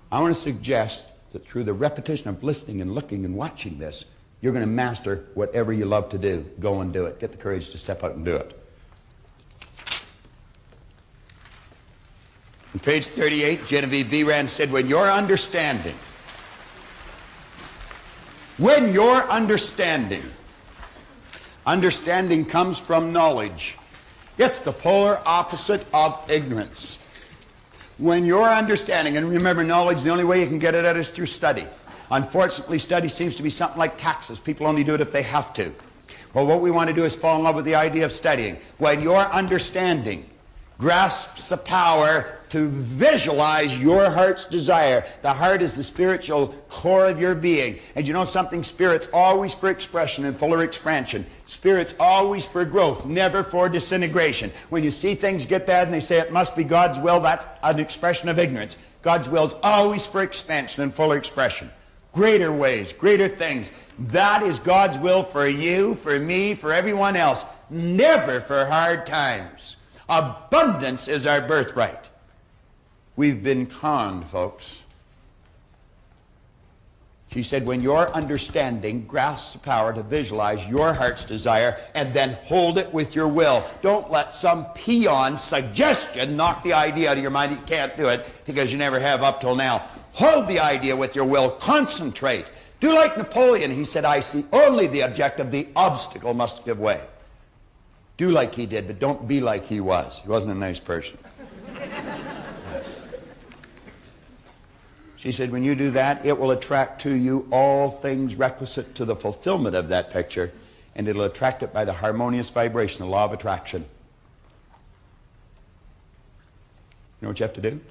B: I want to suggest that through the repetition of listening and looking and watching this, you're going to master whatever you love to do. Go and do it. Get the courage to step out and do it. On page 38, Genevieve V. Rand said, when your understanding comes from knowledge, it's the polar opposite of ignorance. When your understanding, and remember knowledge, the only way you can get it at is through study. Unfortunately, study seems to be something like taxes. People only do it if they have to. Well, what we want to do is fall in love with the idea of studying. When your understanding grasps the power to visualize your heart's desire. The heart is the spiritual core of your being. And you know something? Spirit's always for expression and fuller expansion. Spirit's always for growth, never for disintegration. When you see things get bad and they say it must be God's will, that's an expression of ignorance. God's will is always for expansion and fuller expression. Greater ways, greater things. That is God's will for you, for me, for everyone else. Never for hard times. Abundance is our birthright. We've been conned, folks. She said, when your understanding grasps the power to visualize your heart's desire and then hold it with your will. Don't let some peon suggestion knock the idea out of your mind. You can't do it because you never have up till now. Hold the idea with your will. Concentrate. Do like Napoleon. He said, I see only the objective. The obstacle must give way. Do like he did, but don't be like he was. He wasn't a nice person. She said, when you do that, it will attract to you all things requisite to the fulfillment of that picture, and it'll attract it by the harmonious vibration, the law of attraction. You know what you have to do?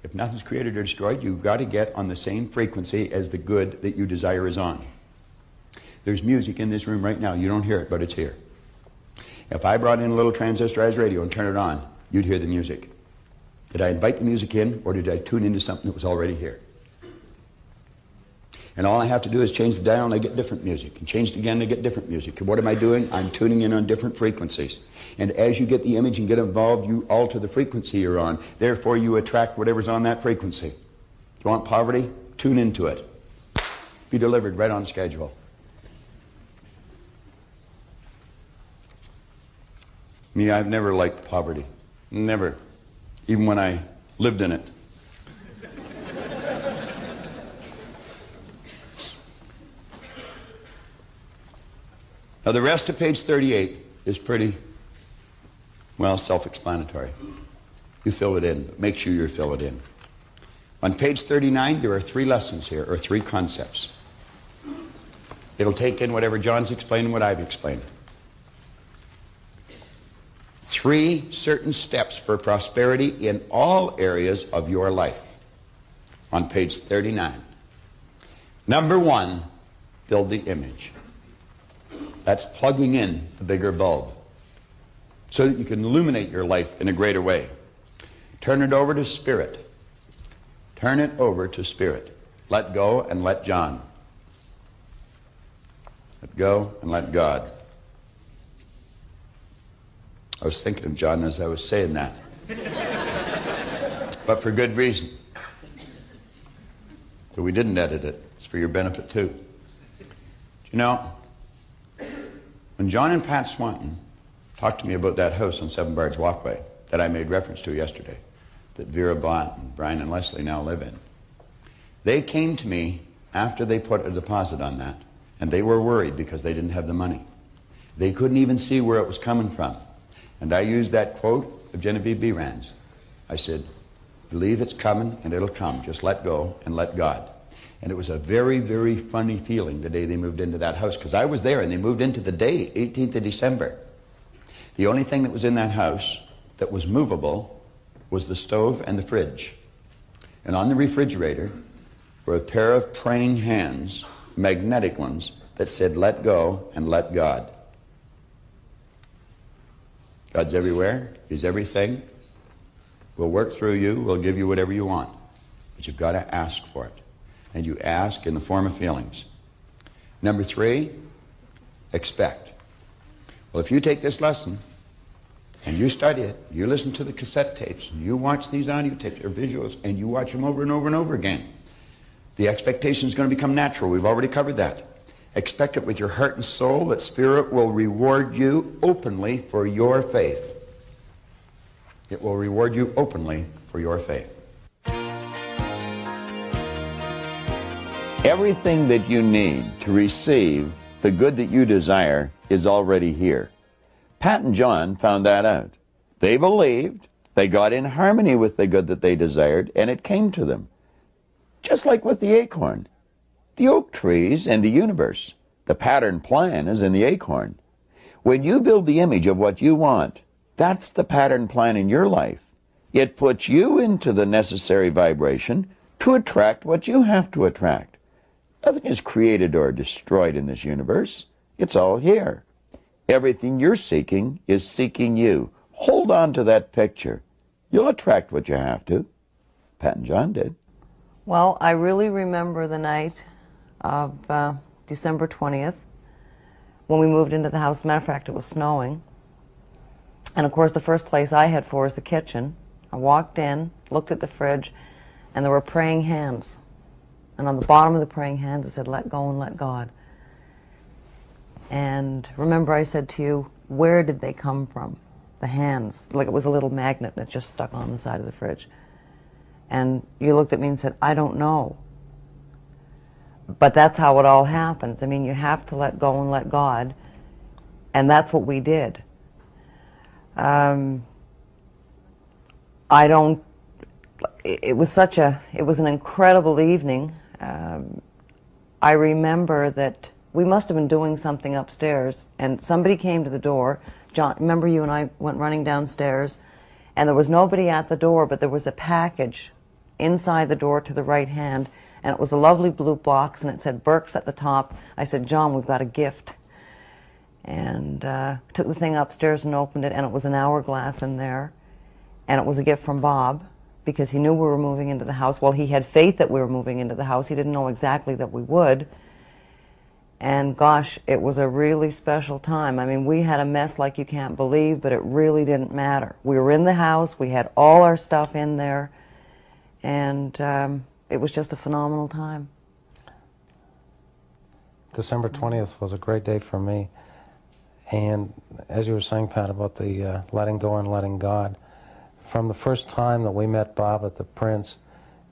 B: If nothing's created or destroyed, you've got to get on the same frequency as the good that you desire is on. There's music in this room right now. You don't hear it, but it's here. If I brought in a little transistorized radio and turned it on, you'd hear the music. Did I invite the music in, or did I tune into something that was already here? And all I have to do is change the dial and I get different music, and change it again and I get different music. And what am I doing? I'm tuning in on different frequencies. And as you get the image and get involved, you alter the frequency you're on. Therefore, you attract whatever's on that frequency. You want poverty? Tune into it. Be delivered right on schedule. Me, I've never liked poverty. Never. even when I lived in it. Now, the rest of page 38 is pretty, well, self-explanatory. You fill it in, but make sure you fill it in. On page 39, there are 3 lessons here, or 3 concepts. It'll take in whatever John's explained and what I've explained. 3 certain steps for prosperity in all areas of your life. On page 39. Number 1, build the image. That's plugging in the bigger bulb so that you can illuminate your life in a greater way. Turn it over to Spirit. Turn it over to Spirit. Let go and let John. Let go and let God. I was thinking of John as I was saying that. But for good reason. So we didn't edit it. It's for your benefit too. You know, when John and Pat Swanton talked to me about that house on Seven Barge Walkway that I made reference to yesterday, that Vera bought and Brian and Leslie now live in, they came to me after they put a deposit on that, and they were worried because they didn't have the money. They couldn't even see where it was coming from. And I used that quote of Genevieve B. Rand's. I said, believe it's coming and it'll come. Just let go and let God. And it was a very, very funny feeling the day they moved into that house, because I was there and they moved into the day, 18th of December. The only thing that was in that house that was movable was the stove and the fridge. And on the refrigerator were a pair of praying hands, magnetic ones, that said, let go and let God. God's everywhere. He's everything. We'll work through you. We'll give you whatever you want. But you've got to ask for it. And you ask in the form of feelings. Number 3, expect. Well, if you take this lesson and you study it, you listen to the cassette tapes, and you watch these audio tapes or visuals, and you watch them over and over and over again, the expectation is going to become natural. We've already covered that. Expect it with your heart and soul that Spirit will reward you openly for your faith. It will reward you openly for your faith.
A: Everything that you need to receive the good that you desire is already here. Pat and John found that out. They believed, they got in harmony with the good that they desired, and it came to them. Just like with the acorn, the oak trees, and the universe. The pattern plan is in the acorn. When you build the image of what you want, that's the pattern plan in your life. It puts you into the necessary vibration to attract what you have to attract. Nothing is created or destroyed in this universe. It's all here. Everything you're seeking is seeking you. Hold on to that picture. You'll attract what you have to. Pat and John did.
C: Well, I really remember the night of December 20th when we moved into the house. As a matter of fact, it was snowing. And of course, the first place I had for was the kitchen. I walked in, looked at the fridge, and there were praying hands. And on the bottom of the praying hands, it said, let go and let God. And remember I said to you, where did they come from? The hands. Like it was a little magnet that just stuck on the side of the fridge. And you looked at me and said, I don't know. But that's how it all happens. I mean, you have to let go and let God. And that's what we did. It was an incredible evening. I remember that we must have been doing something upstairs, and somebody came to the door. John, remember you and I went running downstairs, and there was nobody at the door, but there was a package inside the door to the right hand, and it was a lovely blue box, and it said Burke's at the top. I said, John, we've got a gift. And took the thing upstairs and opened it, and it was an hourglass in there, and it was a gift from Bob, because he knew we were moving into the house. Well, he had faith that we were moving into the house. He didn't know exactly that we would. And gosh, it was a really special time. I mean, we had a mess like you can't believe, but it really didn't matter. We were in the house. We had all our stuff in there. And it was just a phenomenal time.
D: December 20th was a great day for me. And as you were saying, Pat, about the letting go and letting God, from the first time that we met Bob at the Prince,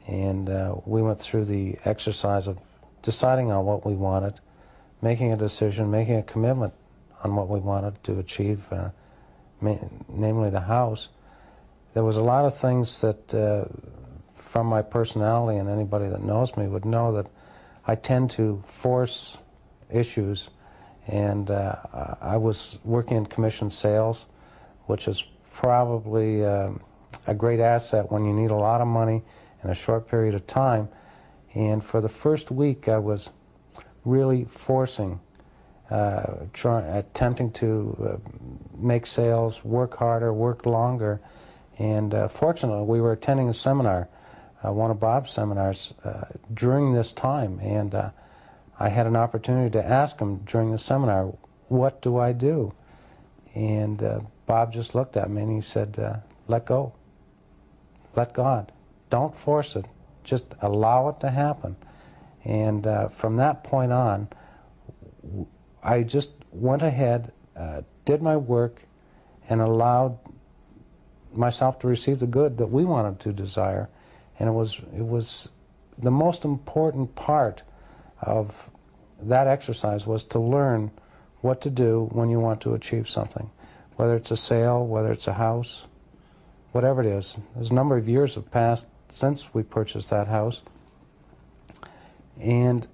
D: and we went through the exercise of deciding on what we wanted, making a decision, making a commitment on what we wanted to achieve, namely the house. There was a lot of things that, from my personality, and anybody that knows me would know that I tend to force issues, and I was working in commission sales, which is probably a great asset when you need a lot of money in a short period of time. And for the first week I was really forcing, attempting to make sales, work harder, work longer. And fortunately we were attending a seminar, one of Bob's seminars, during this time, and I had an opportunity to ask him during the seminar, what do I do? And Bob just looked at me and he said, let go. Let God. Don't force it. Just allow it to happen. And from that point on, I just went ahead, did my work, and allowed myself to receive the good that we wanted to desire. And it was the most important part of that exercise was to learn what to do when you want to achieve something. Whether it's a sale, whether it's a house, whatever it is. There's a number of years have passed since we purchased that house. And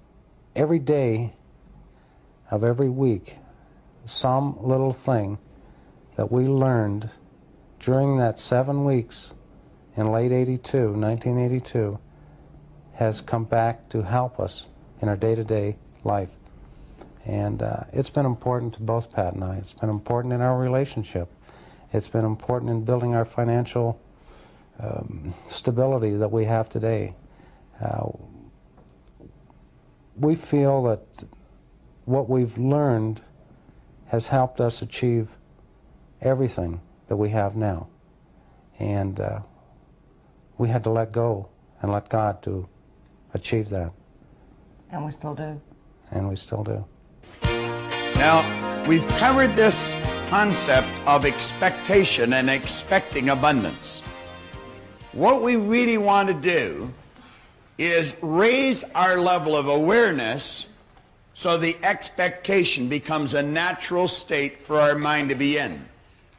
D: every day of every week, some little thing that we learned during that 7 weeks in late 1982, has come back to help us in our day-to-day life. And it's been important to both Pat and I. It's been important in our relationship. It's been important in building our financial stability that we have today. We feel that what we've learned has helped us achieve everything that we have now. And we had to let go and let God to achieve that.
C: And we still do.
D: And we still do.
B: Now, we've covered this concept of expectation and expecting abundance. What we really want to do is raise our level of awareness so the expectation becomes a natural state for our mind to be in.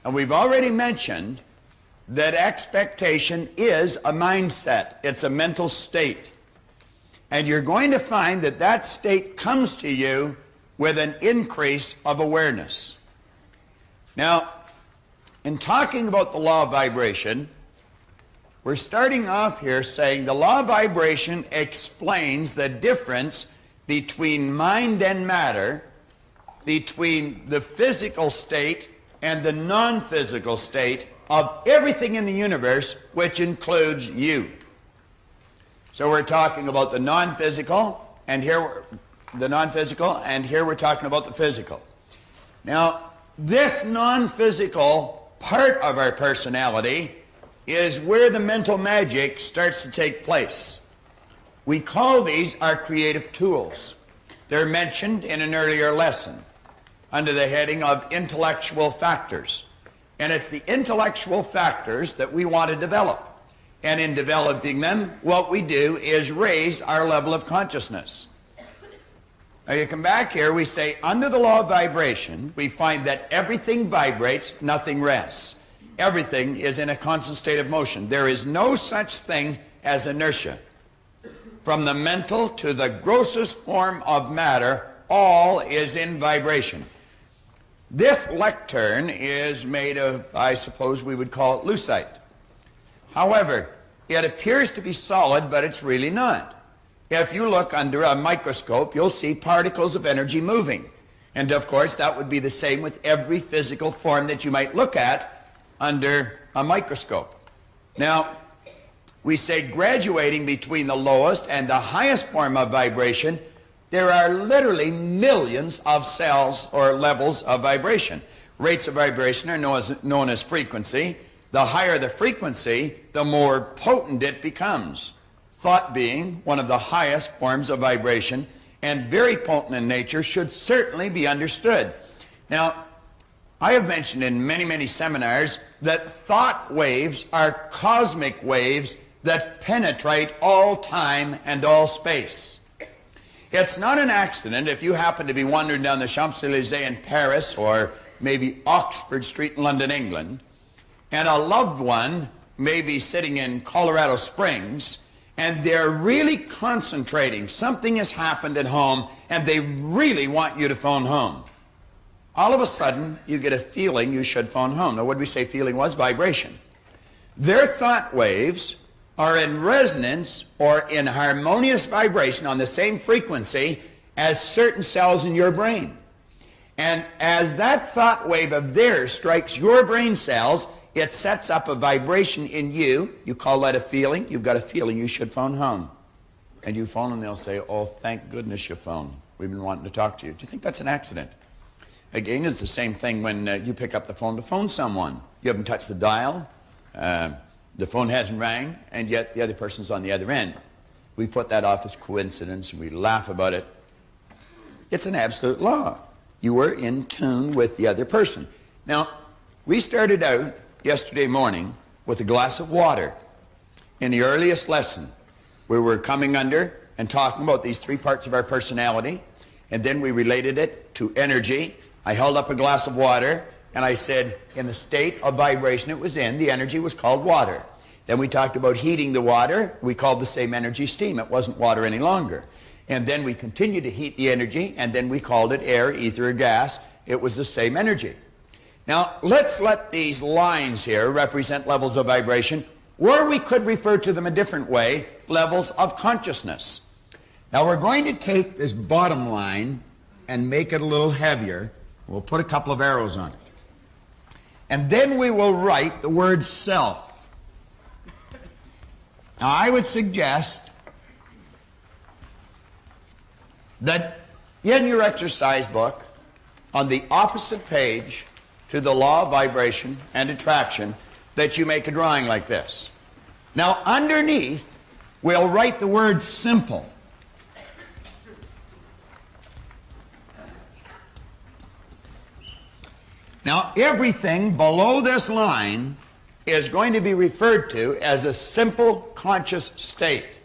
B: And we've already mentioned that expectation is a mindset. It's a mental state. And you're going to find that that state comes to you with an increase of awareness. Now, in talking about the law of vibration, we're starting off here saying the law of vibration explains the difference between mind and matter, between the physical state and the non-physical state of everything in the universe, which includes you. So we're talking about the non-physical, and here we're talking about the physical. Now, this non-physical part of our personality is where the mental magic starts to take place. We call these our creative tools. They're mentioned in an earlier lesson under the heading of intellectual factors. And it's the intellectual factors that we want to develop. And in developing them, what we do is raise our level of consciousness. Now you come back here, we say under the law of vibration, we find that everything vibrates, nothing rests. Everything is in a constant state of motion. There is no such thing as inertia. From the mental to the grossest form of matter, all is in vibration. This lectern is made of, I suppose we would call it lucite. However, it appears to be solid, but it's really not. If you look under a microscope, you'll see particles of energy moving. And of course, that would be the same with every physical form that you might look at under a microscope. Now, we say graduating between the lowest and the highest form of vibration, there are literally millions of cells or levels of vibration. Rates of vibration are known as frequency. The higher the frequency, the more potent it becomes. Thought being one of the highest forms of vibration and very potent in nature should certainly be understood. Now, I have mentioned in many, many seminars that thought waves are cosmic waves that penetrate all time and all space. It's not an accident if you happen to be wandering down the Champs-Élysées in Paris or maybe Oxford Street in London, England, and a loved one may be sitting in Colorado Springs, and they're really concentrating. Something has happened at home, and they really want you to phone home. All of a sudden, you get a feeling you should phone home. Now, what did we say feeling was? Vibration. Their thought waves are in resonance or in harmonious vibration on the same frequency as certain cells in your brain. And as that thought wave of theirs strikes your brain cells, it sets up a vibration in you. You call that a feeling. You've got a feeling you should phone home. And you phone and they'll say, oh, thank goodness you phoned. We've been wanting to talk to you. Do you think that's an accident? Again, it's the same thing when you pick up the phone to phone someone. You haven't touched the dial. The phone hasn't rang, and yet the other person's on the other end. We put that off as coincidence, and we laugh about it. It's an absolute law. You were in tune with the other person. Now, we started out yesterday morning with a glass of water. In the earliest lesson, we were coming under and talking about these three parts of our personality, and then we related it to energy. I held up a glass of water, and I said, in the state of vibration it was in, the energy was called water. Then we talked about heating the water. We called the same energy steam. It wasn't water any longer. And then we continued to heat the energy, and then we called it air, ether, or gas. It was the same energy. Now, let's let these lines here represent levels of vibration, or we could refer to them a different way, levels of consciousness. Now, we're going to take this bottom line and make it a little heavier. We'll put a couple of arrows on it. And then we will write the word self. Now, I would suggest that in your exercise book, on the opposite page to the law of vibration and attraction, that you make a drawing like this. Now, underneath, we'll write the word simple. Now, everything below this line is going to be referred to as a simple conscious state.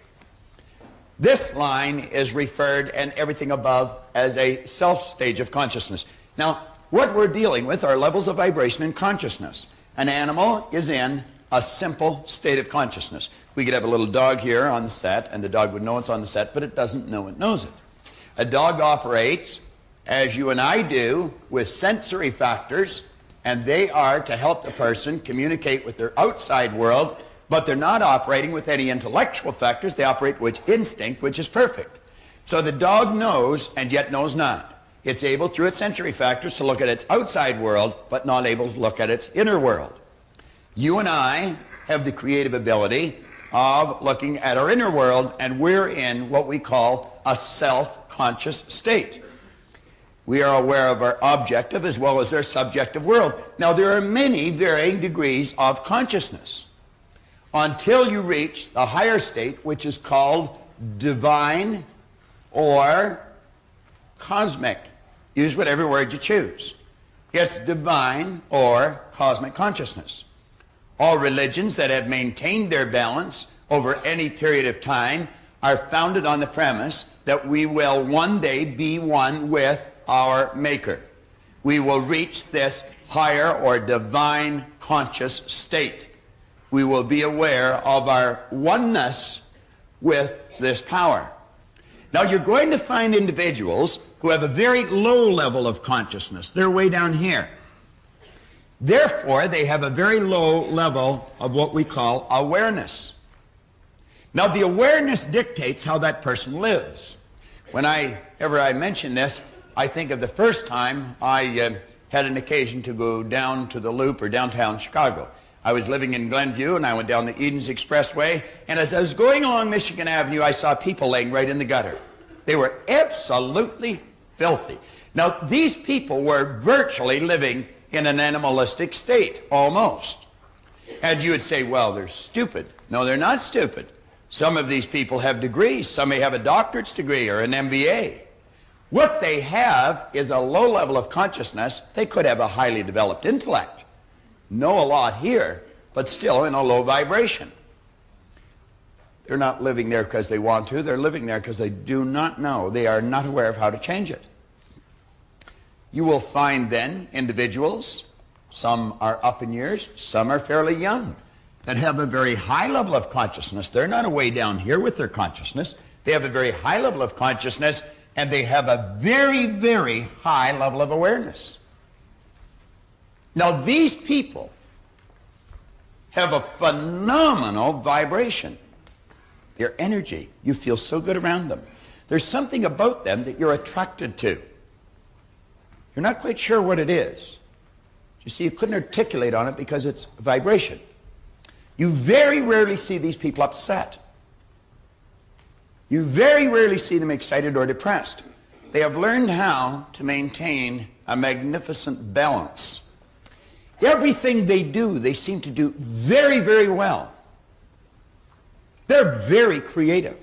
B: This line is referred, and everything above, as a self stage of consciousness. Now, what we're dealing with are levels of vibration in consciousness. An animal is in a simple state of consciousness. We could have a little dog here on the set, and the dog would know it's on the set, but it doesn't know it knows it. A dog operates, as you and I do, with sensory factors, and they are to help the person communicate with their outside world, but they're not operating with any intellectual factors. They operate with instinct, which is perfect. So the dog knows and yet knows not. It's able through its sensory factors to look at its outside world, but not able to look at its inner world. You and I have the creative ability of looking at our inner world, and we're in what we call a self-conscious state. We are aware of our objective as well as our subjective world. Now, there are many varying degrees of consciousness until you reach the higher state, which is called divine or cosmic. Use whatever word you choose. It's divine or cosmic consciousness. All religions that have maintained their balance over any period of time are founded on the premise that we will one day be one with our Maker. We will reach this higher or divine conscious state. We will be aware of our oneness with this power. Now, you're going to find individuals who have a very low level of consciousness. They're way down here. Therefore, they have a very low level of what we call awareness. Now, the awareness dictates how that person lives. Whenever I mention this, I think of the first time I had an occasion to go down to the Loop or downtown Chicago. I was living in Glenview, and I went down the Edens Expressway, and as I was going along Michigan Avenue, I saw people laying right in the gutter. They were absolutely filthy. Now, these people were virtually living in an animalistic state, almost. And you would say, well, they're stupid. No, they're not stupid. Some of these people have degrees. Some may have a doctorate's degree or an MBA. What they have is a low level of consciousness. They could have a highly developed intellect, know a lot here, but still in a low vibration. They're not living there because they want to. They're living there because they do not know. They are not aware of how to change it. You will find then individuals, some are up in years, some are fairly young, that have a very high level of consciousness. They're not way down here with their consciousness. They have a very high level of consciousness, and they have a very, very high level of awareness. Now, these people have a phenomenal vibration. Their energy, you feel so good around them. There's something about them that you're attracted to. You're not quite sure what it is. You see, you couldn't articulate on it because it's vibration. You very rarely see these people upset. You very rarely see them excited or depressed. They have learned how to maintain a magnificent balance. Everything they do, they seem to do very, very well. They're very creative.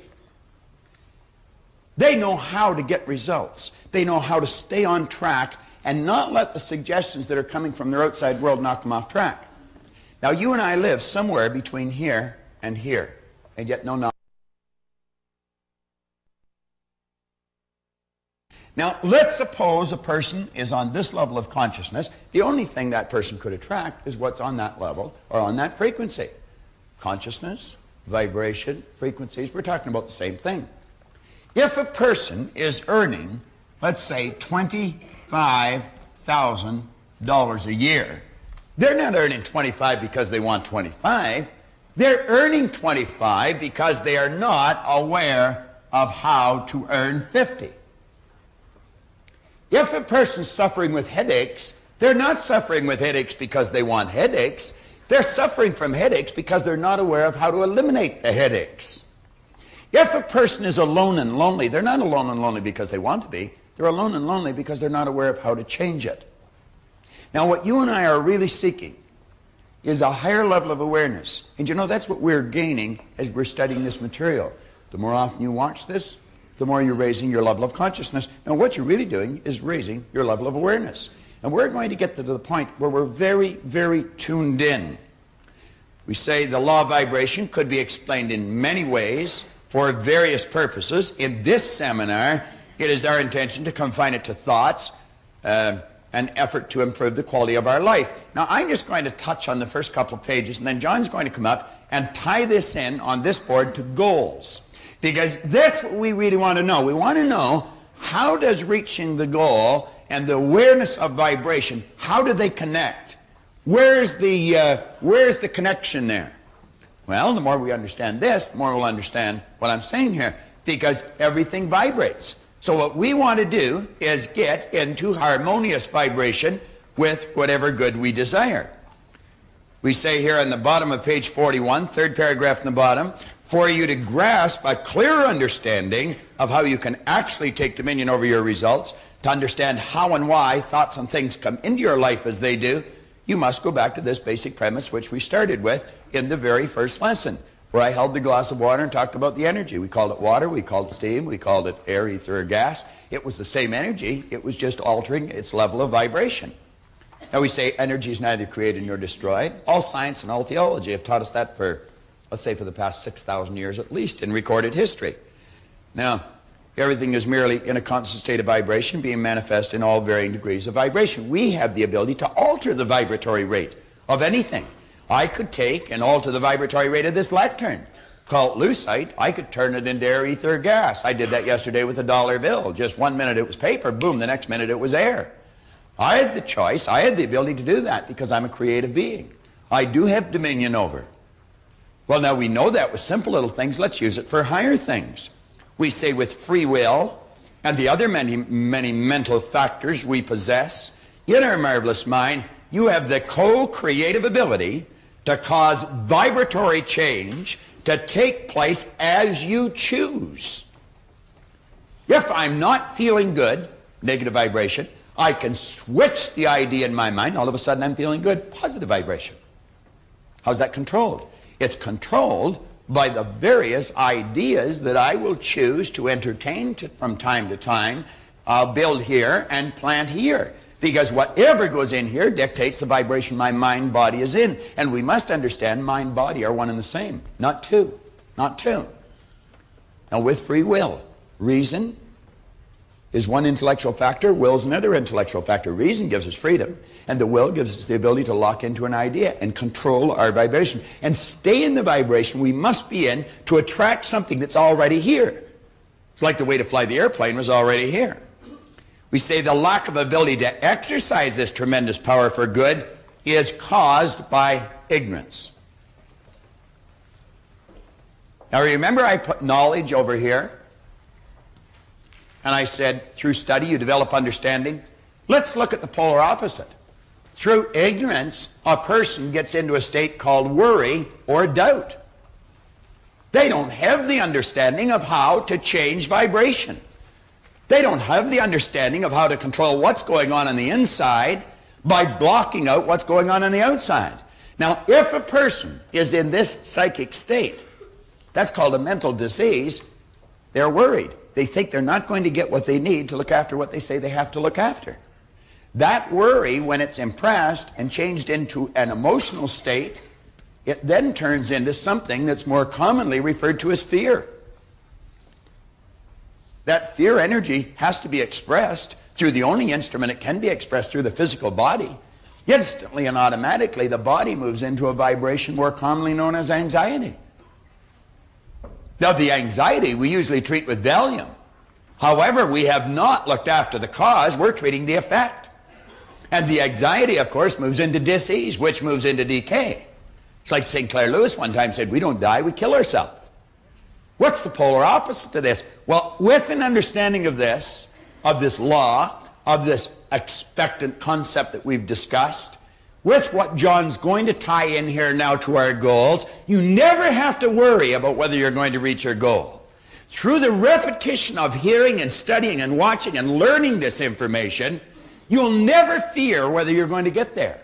B: They know how to get results. They know how to stay on track and not let the suggestions that are coming from their outside world knock them off track. Now, you and I live somewhere between here, and yet no knowledge. Now, let's suppose a person is on this level of consciousness. The only thing that person could attract is what's on that level or on that frequency. Consciousness, vibration, frequencies, we're talking about the same thing. If a person is earning, let's say, $25,000 a year, they're not earning 25 because they want 25. They're earning 25 because they are not aware of how to earn 50. If a person's suffering with headaches, they're not suffering with headaches because they want headaches. They're suffering from headaches because they're not aware of how to eliminate the headaches. If a person is alone and lonely, they're not alone and lonely because they want to be. They're alone and lonely because they're not aware of how to change it. Now, what you and I are really seeking is a higher level of awareness. And you know, that's what we're gaining as we're studying this material. The more often you watch this, the more you're raising your level of consciousness. Now, what you're really doing is raising your level of awareness. And we're going to get to the point where we're very, very tuned in. We say the law of vibration could be explained in many ways for various purposes. In this seminar, it is our intention to confine it to thoughts, an effort to improve the quality of our life. Now, I'm just going to touch on the first couple of pages, and then John's going to come up and tie this in on this board to goals. Because that's what we really want to know. We want to know, how does reaching the goal and the awareness of vibration, how do they connect? Where's the connection there? Well, the more we understand this, the more we'll understand what I'm saying here, because everything vibrates. So what we want to do is get into harmonious vibration with whatever good we desire. We say here on the bottom of page 41, third paragraph in the bottom, for you to grasp a clear understanding of how you can actually take dominion over your results, to understand how and why thoughts and things come into your life as they do, you must go back to this basic premise which we started with in the very first lesson, where I held the glass of water and talked about the energy. We called it water, we called it steam, we called it air, ether, or gas. It was the same energy, it was just altering its level of vibration. Now we say energy is neither created nor destroyed. All science and all theology have taught us that for, let's say, for the past 6,000 years at least in recorded history. Now, everything is merely in a constant state of vibration, being manifest in all varying degrees of vibration. We have the ability to alter the vibratory rate of anything. I could take and alter the vibratory rate of this lectern. Call it lucite. I could turn it into air, ether, gas. I did that yesterday with a dollar bill. Just 1 minute it was paper, boom, the next minute it was air. I had the choice, I had the ability to do that because I'm a creative being. I do have dominion over. Well, now we know that with simple little things. Let's use it for higher things. We say with free will and the other many mental factors we possess, in our marvelous mind, you have the co-creative ability to cause vibratory change to take place as you choose. If I'm not feeling good, negative vibration, I can switch the idea in my mind. All of a sudden I'm feeling good, positive vibration. How's that controlled? It's controlled by the various ideas that I will choose to entertain from time to time I'll build here and plant here. Because whatever goes in here dictates the vibration my mind body is in. And we must understand mind body are one and the same, not two. Not two. Now with free will, reason is one intellectual factor, will is another intellectual factor. Reason gives us freedom, and the will gives us the ability to lock into an idea and control our vibration. And stay in the vibration we must be in to attract something that's already here. It's like the way to fly the airplane was already here. We say the lack of ability to exercise this tremendous power for good is caused by ignorance. Now remember I put knowledge over here, and I said through study you develop understanding. Let's look at the polar opposite. Through ignorance, a person gets into a state called worry or doubt. They don't have the understanding of how to change vibration. They don't have the understanding of how to control what's going on the inside by blocking out what's going on the outside. Now, if a person is in this psychic state, that's called a mental disease, they're worried. They think they're not going to get what they need to look after what they say they have to look after. That worry, when it's impressed and changed into an emotional state, it then turns into something that's more commonly referred to as fear. That fear energy has to be expressed through the only instrument it can be expressed through, the physical body. Instantly and automatically, the body moves into a vibration more commonly known as anxiety. Now, the anxiety we usually treat with Valium. However, we have not looked after the cause. We're treating the effect. And the anxiety, of course, moves into disease, which moves into decay. It's like St. Clair Lewis one time said, we don't die, we kill ourselves. What's the polar opposite to this? Well, with an understanding of this law, of this expectant concept that we've discussed, with what John's going to tie in here now to our goals, you never have to worry about whether you're going to reach your goal. Through the repetition of hearing and studying and watching and learning this information, you'll never fear whether you're going to get there.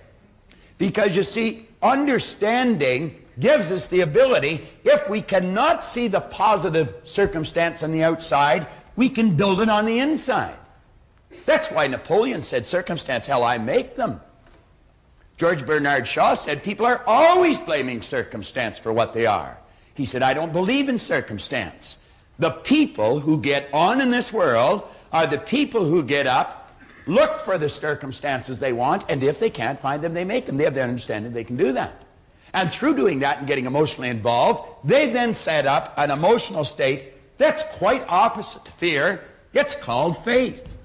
B: Because you see, understanding gives us the ability, if we cannot see the positive circumstance on the outside, we can build it on the inside. That's why Napoleon said, circumstance, hell, I make them. George Bernard Shaw said, people are always blaming circumstance for what they are. He said, I don't believe in circumstance. The people who get on in this world are the people who get up, look for the circumstances they want, and if they can't find them, they make them. They have the understanding they can do that. And through doing that and getting emotionally involved, they then set up an emotional state that's quite opposite to fear. It's called faith.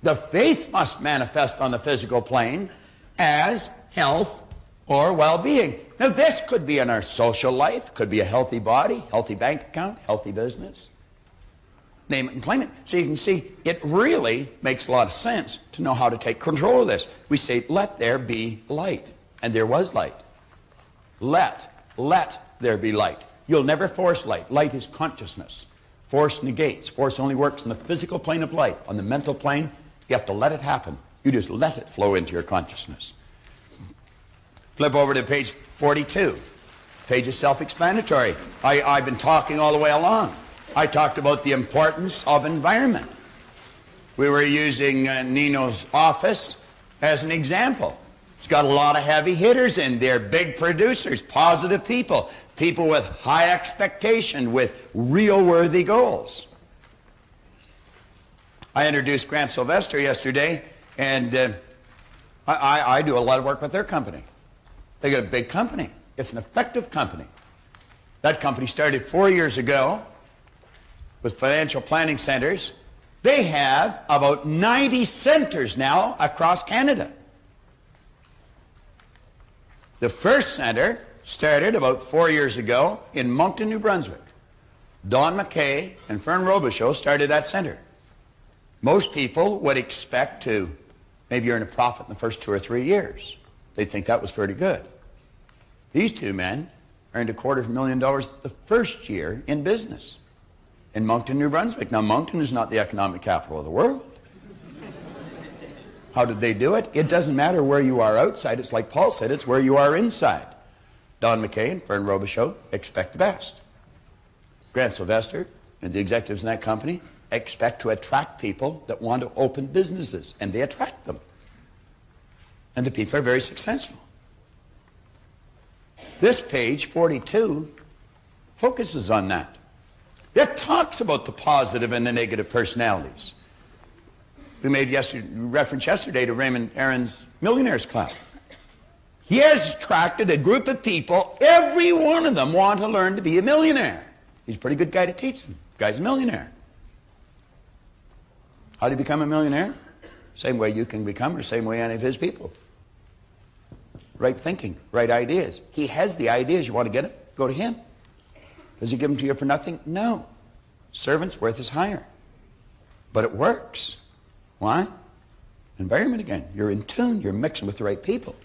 B: The faith must manifest on the physical plane as health or well-being. Now, this could be in our social life, could be a healthy body, healthy bank account, healthy business. Name it and claim it. So you can see, it really makes a lot of sense to know how to take control of this. We say, let there be light. And there was light. Let there be light. You'll never force light. Light is consciousness. Force negates. Force only works in the physical plane of light. On the mental plane, you have to let it happen. You just let it flow into your consciousness. Flip over to page 42. Page is self-explanatory. I've been talking all the way along. I talked about the importance of environment. We were using Nino's office as an example. It's got a lot of heavy hitters in there, big producers, positive people, people with high expectation, with real worthy goals. I introduced Grant Sylvester yesterday, and I do a lot of work with their company. They got a big company. It's an effective company. That company started 4 years ago with financial planning centers. They have about 90 centers now across Canada. The first center started about 4 years ago in Moncton, New Brunswick. Don McKay and Fern Robichaud started that center. Most people would expect to maybe earn a profit in the first 2 or 3 years. They think that was pretty good. These two men earned $250,000 the first year in business in Moncton, New Brunswick. Now, Moncton is not the economic capital of the world. How did they do it? It doesn't matter where you are outside. It's like Paul said, it's where you are inside. Don McKay and Fern Robichaud expect the best. Grant Sylvester and the executives in that company expect to attract people that want to open businesses, and they attract them. And the people are very successful. This page, 42, focuses on that. It talks about the positive and the negative personalities. We made reference yesterday to Raymond Aaron's Millionaires Club. He has attracted a group of people, every one of them want to learn to be a millionaire. He's a pretty good guy to teach them. The guy's a millionaire. How do you become a millionaire? Same way you can become, or same way any of his people. Right thinking, right ideas. He has the ideas. You want to get it? Go to him. Does he give them to you for nothing? No. Servant's worth is higher. But it works. Why? Environment again. You're in tune. You're mixing with the right people.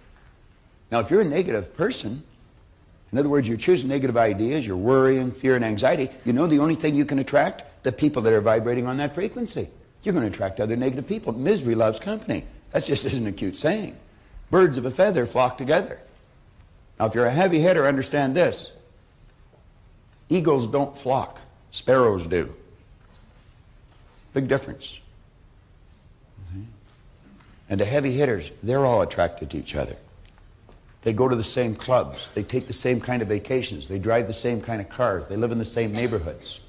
B: Now, if you're a negative person, in other words, you're choosing negative ideas, you're worrying, fear, and anxiety, you know the only thing you can attract? The people that are vibrating on that frequency. You're going to attract other negative people. Misery loves company. That just isn't a cute saying. Birds of a feather flock together. Now, if you're a heavy hitter, understand this. Eagles don't flock. Sparrows do. Big difference. And the heavy hitters, they're all attracted to each other. They go to the same clubs. They take the same kind of vacations. They drive the same kind of cars. They live in the same neighborhoods.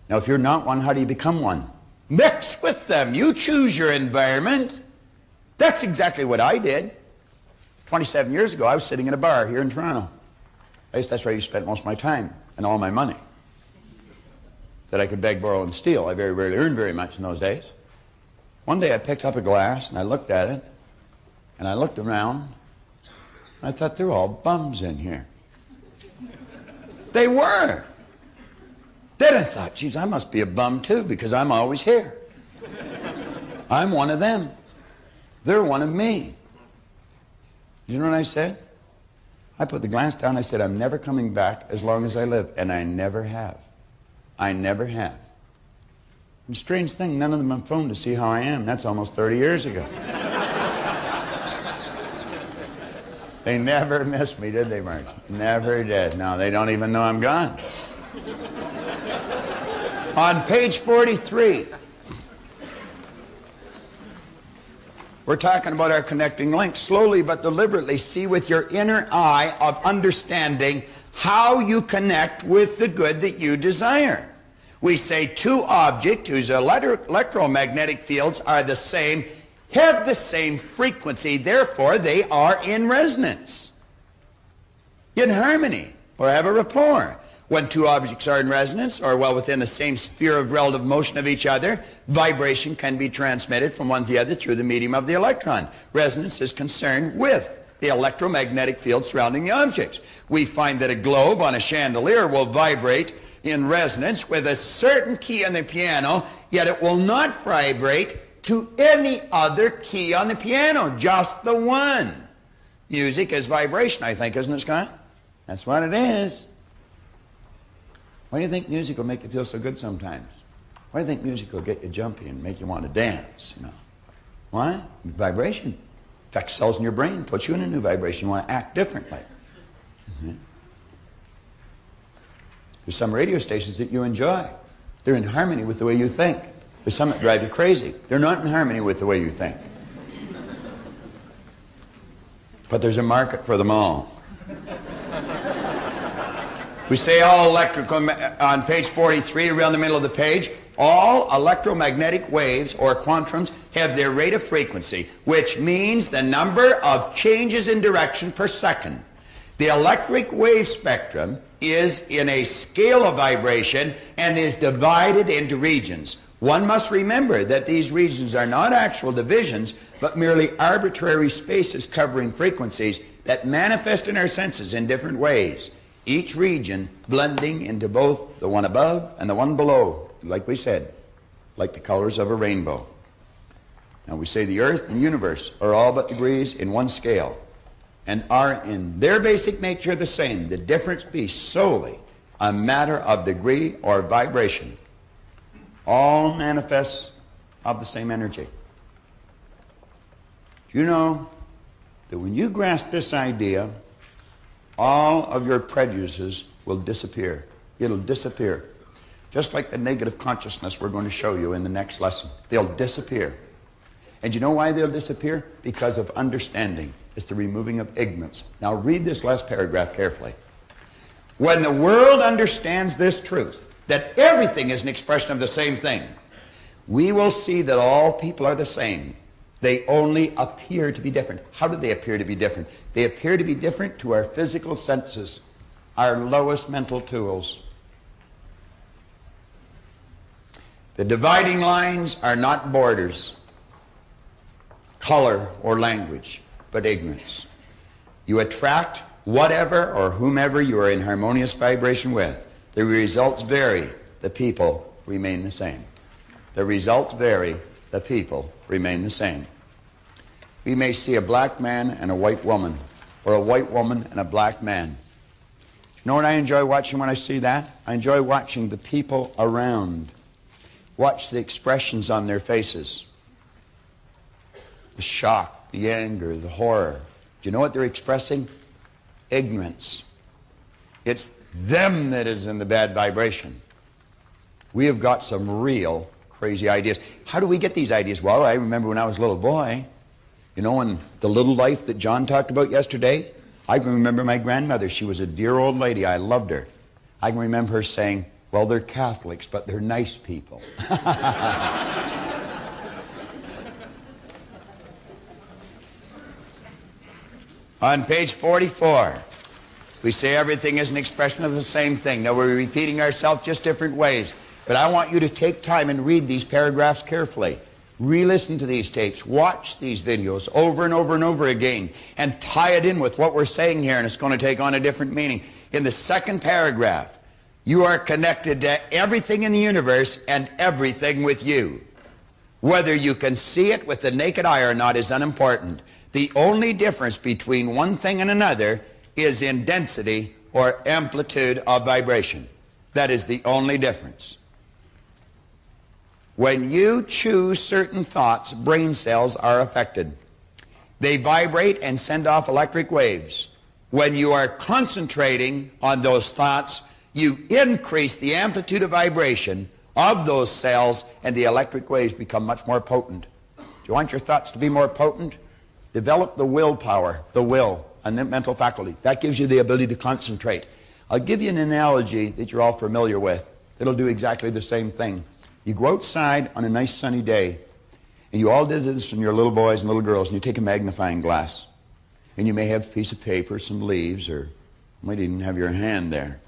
B: Now, if you're not one, how do you become one? Mix with them. You choose your environment. That's exactly what I did. 27 years ago, I was sitting in a bar here in Toronto. That's where I spent most of my time and all my money that I could beg, borrow, and steal. I very rarely earned very much in those days. One day I picked up a glass and I looked at it and I looked around and I thought, they're all bums in here. They were. Then I thought, geez, I must be a bum too because I'm always here. I'm one of them. They're one of me. You know what I said? I put the glass down. I said, I'm never coming back as long as I live. And I never have. I never have. And strange thing, none of them have phoned to see how I am. That's almost 30 years ago. They never missed me, did they, Mark? Never did. No, they don't even know I'm gone. On page 43, we're talking about our connecting links. Slowly but deliberately see with your inner eye of understanding how you connect with the good that you desire. We say two objects whose electromagnetic fields are the same, have the same frequency, therefore they are in resonance, in harmony, or have a rapport. When two objects are in resonance, or well within the same sphere of relative motion of each other, vibration can be transmitted from one to the other through the medium of the electron. Resonance is concerned with the electromagnetic field surrounding the objects. We find that a globe on a chandelier will vibrate in resonance with a certain key on the piano, yet it will not vibrate to any other key on the piano, just the one. Music is vibration, I think, isn't it, Scott? That's what it is. Why do you think music will make you feel so good sometimes? Why do you think music will get you jumpy and make you want to dance, you know? Why? Vibration. Affects cells in your brain, puts you in a new vibration. You want to act differently. There's some radio stations that you enjoy. They're in harmony with the way you think. There's some that drive you crazy. They're not in harmony with the way you think. But there's a market for them all. We say all electrical, on page 43, around the middle of the page, all electromagnetic waves or quantums have their rate of frequency, which means the number of changes in direction per second. The electric wave spectrum is in a scale of vibration and is divided into regions. One must remember that these regions are not actual divisions, but merely arbitrary spaces covering frequencies that manifest in our senses in different ways. Each region blending into both the one above and the one below, like we said, like the colors of a rainbow. Now we say the earth and the universe are all but degrees in one scale and are in their basic nature the same. The difference be solely a matter of degree or vibration. All manifests of the same energy. Do you know that when you grasp this idea, all of your prejudices will disappear. It'll disappear. just like the negative consciousness we're going to show you in the next lesson. They'll disappear. And you know why they'll disappear? Because of understanding. It's the removing of ignorance. Now read this last paragraph carefully. When the world understands this truth, that everything is an expression of the same thing, we will see that all people are the same. They only appear to be different. How do they appear to be different? They appear to be different to our physical senses, our lowest mental tools. The dividing lines are not borders, color, or language, but ignorance. You attract whatever or whomever you are in harmonious vibration with. The results vary. The people remain the same. The results vary. The people remain the same. We may see a black man and a white woman, or a white woman and a black man. You know what I enjoy watching when I see that? I enjoy watching the people around. Watch the expressions on their faces. The shock, the anger, the horror. Do you know what they're expressing? Ignorance. It's them that is in the bad vibration. We have got some real crazy ideas. How do we get these ideas? Well, I remember when I was a little boy, you know, in the little life that John talked about yesterday, I can remember my grandmother. She was a dear old lady. I loved her. I can remember her saying, well, they're Catholics, but they're nice people. On page 44, we say everything is an expression of the same thing. Now, we're repeating ourselves just different ways. But I want you to take time and read these paragraphs carefully. Re-listen to these tapes. Watch these videos over and over and over again. And tie it in with what we're saying here, and it's going to take on a different meaning. In the second paragraph, you are connected to everything in the universe and everything with you. Whether you can see it with the naked eye or not is unimportant. The only difference between one thing and another is in density or amplitude of vibration. That is the only difference. When you choose certain thoughts, brain cells are affected. They vibrate and send off electric waves. When you are concentrating on those thoughts, you increase the amplitude of vibration of those cells, and the electric waves become much more potent. Do you want your thoughts to be more potent? Develop the willpower, the will, and the mental faculty. That gives you the ability to concentrate. I'll give you an analogy that you're all familiar with. It'll do exactly the same thing. You go outside on a nice sunny day, and you all did this from your little boys and little girls, and you take a magnifying glass, and you may have a piece of paper, some leaves, or you might even have your hand there.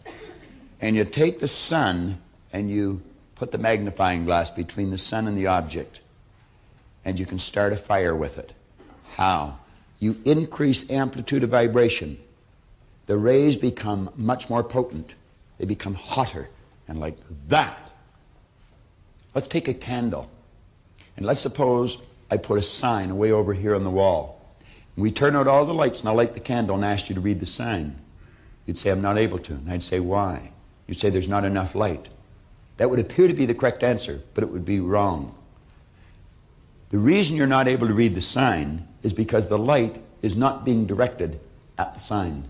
B: And you take the sun, and you put the magnifying glass between the sun and the object, and you can start a fire with it. How? You increase amplitude of vibration. The rays become much more potent. They become hotter, and like that. Let's take a candle, and let's suppose I put a sign way over here on the wall. We turn out all the lights, and I'll light the candle and ask you to read the sign. You'd say, I'm not able to. And I'd say, why? You'd say, there's not enough light. That would appear to be the correct answer, but it would be wrong. The reason you're not able to read the sign is because the light is not being directed at the sign.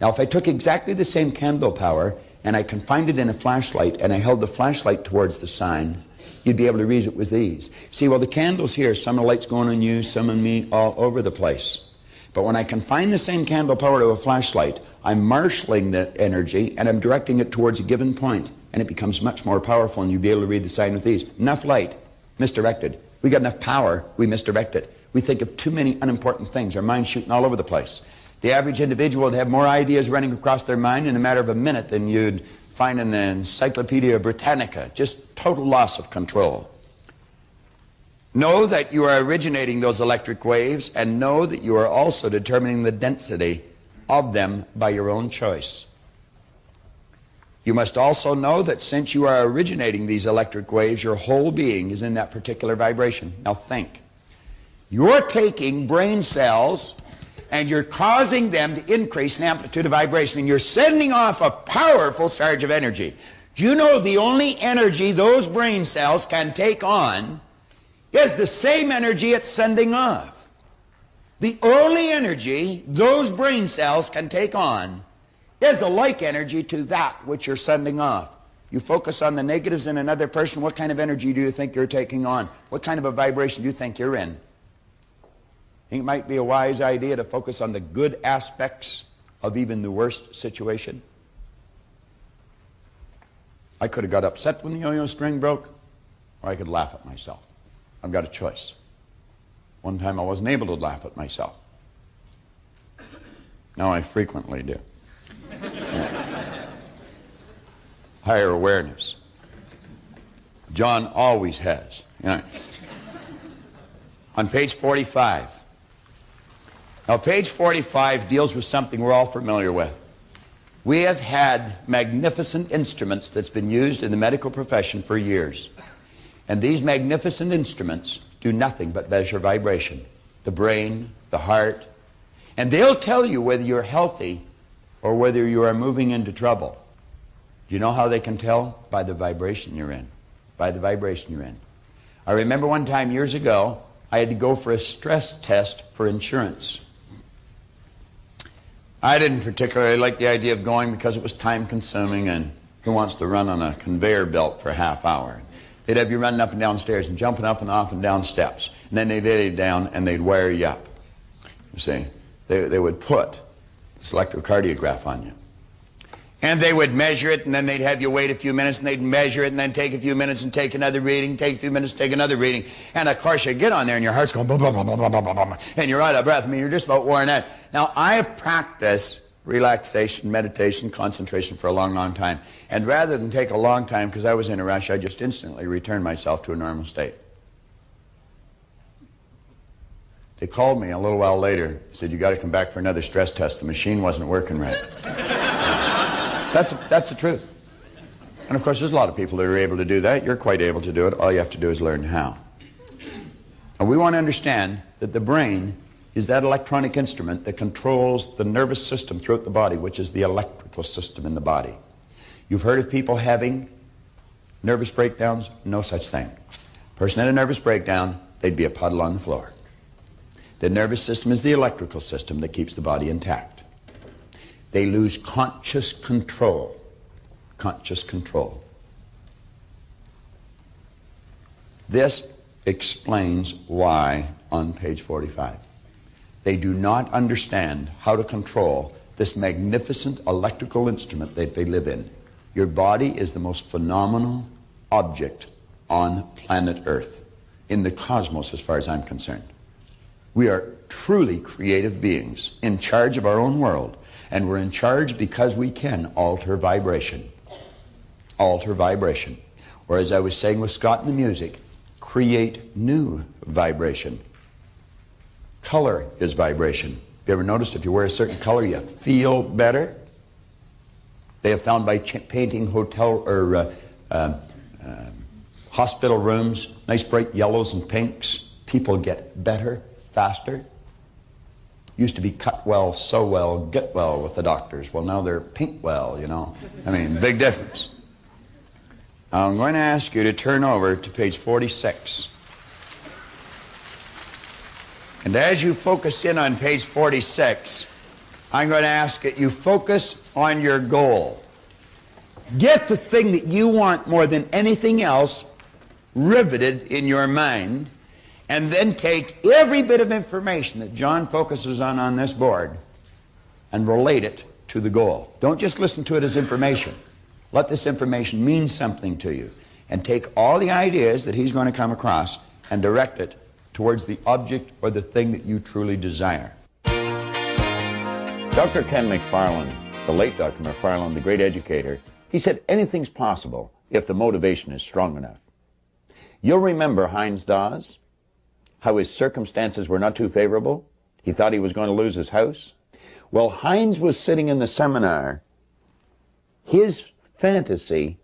B: Now, if I took exactly the same candle power and I confined it in a flashlight and I held the flashlight towards the sign, you'd be able to read it with ease. See, well, the candle's here. Some of the light's going on you, some on me, all over the place. But when I confine the same candle power to a flashlight, I'm marshalling the energy and I'm directing it towards a given point, and it becomes much more powerful, and you'll be able to read the sign with ease. Enough light, misdirected. We got enough power, we misdirect it. We think of too many unimportant things. Our mind's shooting all over the place. The average individual would have more ideas running across their mind in a matter of a minute than you'd find in the Encyclopedia Britannica. Just total loss of control. Know that you are originating those electric waves, and know that you are also determining the density of them by your own choice. You must also know that since you are originating these electric waves, your whole being is in that particular vibration. Now think. You're taking brain cells and you're causing them to increase in amplitude of vibration, and you're sending off a powerful surge of energy. Do you know the only energy those brain cells can take on is the same energy it's sending off? The only energy those brain cells can take on is a like energy to that which you're sending off. You focus on the negatives in another person, what kind of energy do you think you're taking on? What kind of a vibration do you think you're in? I think it might be a wise idea to focus on the good aspects of even the worst situation. I could have got upset when the yo-yo string broke, or I could laugh at myself. I've got a choice. One time I wasn't able to laugh at myself. Now I frequently do. Higher awareness. John always has. You know. On page 45. Now page 45 deals with something we're all familiar with. We have had magnificent instruments that's been used in the medical profession for years. And these magnificent instruments do nothing but measure vibration. The brain, the heart. And they'll tell you whether you're healthy or whether you are moving into trouble. Do you know how they can tell? By the vibration you're in. By the vibration you're in. I remember one time years ago, I had to go for a stress test for insurance. I didn't particularly like the idea of going because it was time consuming, and who wants to run on a conveyor belt for a half hour? They'd have you running up and down stairs and jumping up and off and down steps. And then they'd lay you down and they'd wire you up. You see, they would put this electrocardiograph on you. And they would measure it, and then they'd have you wait a few minutes, and they'd measure it, and then take a few minutes and take another reading, take a few minutes, take another reading. And of course you get on there and your heart's going blah, blah, blah, blah, blah, blah, blah, and you're out of breath. I mean, you're just about worn out. Now, I have practiced relaxation, meditation, concentration for a long, long time. And rather than take a long time, because I was in a rush, I just instantly returned myself to a normal state. They called me a little while later, said, you got to come back for another stress test. The machine wasn't working right. That's the truth. And of course, there's a lot of people that are able to do that. You're quite able to do it. All you have to do is learn how. And we want to understand that the brain is that electronic instrument that controls the nervous system throughout the body, which is the electrical system in the body. You've heard of people having nervous breakdowns? No such thing. A person had a nervous breakdown, they'd be a puddle on the floor. The nervous system is the electrical system that keeps the body intact. They lose conscious control. Conscious control. This explains why on page 45 they do not understand how to control this magnificent electrical instrument that they live in. Your body is the most phenomenal object on planet Earth, in the cosmos as far as I'm concerned. We are truly creative beings in charge of our own world. And we're in charge because we can alter vibration. Alter vibration. Or as I was saying with Scott in the music, create new vibration. Color is vibration. Have you ever noticed if you wear a certain color, you feel better? They have found by painting hotel or hospital rooms, nice bright yellows and pinks, people get better faster. Used to be cut well, sew well, get well with the doctors. Well, now they're paint well, you know. I mean, big difference. Now, I'm going to ask you to turn over to page 46. And as you focus in on page 46, I'm going to ask that you focus on your goal. Get the thing that you want more than anything else riveted in your mind. And then take every bit of information that John focuses on this board and relate it to the goal. Don't just listen to it as information. Let this information mean something to you. And take all the ideas that he's going to come across and direct it towards the object or the thing that you truly desire.
A: Dr. Ken McFarland, the late Dr. McFarland, the great educator, he said anything's possible if the motivation is strong enough. You'll remember Heinz Dawes, how his circumstances were not too favorable. He thought he was going to lose his house. Well, Heinz was sitting in the seminar. His fantasy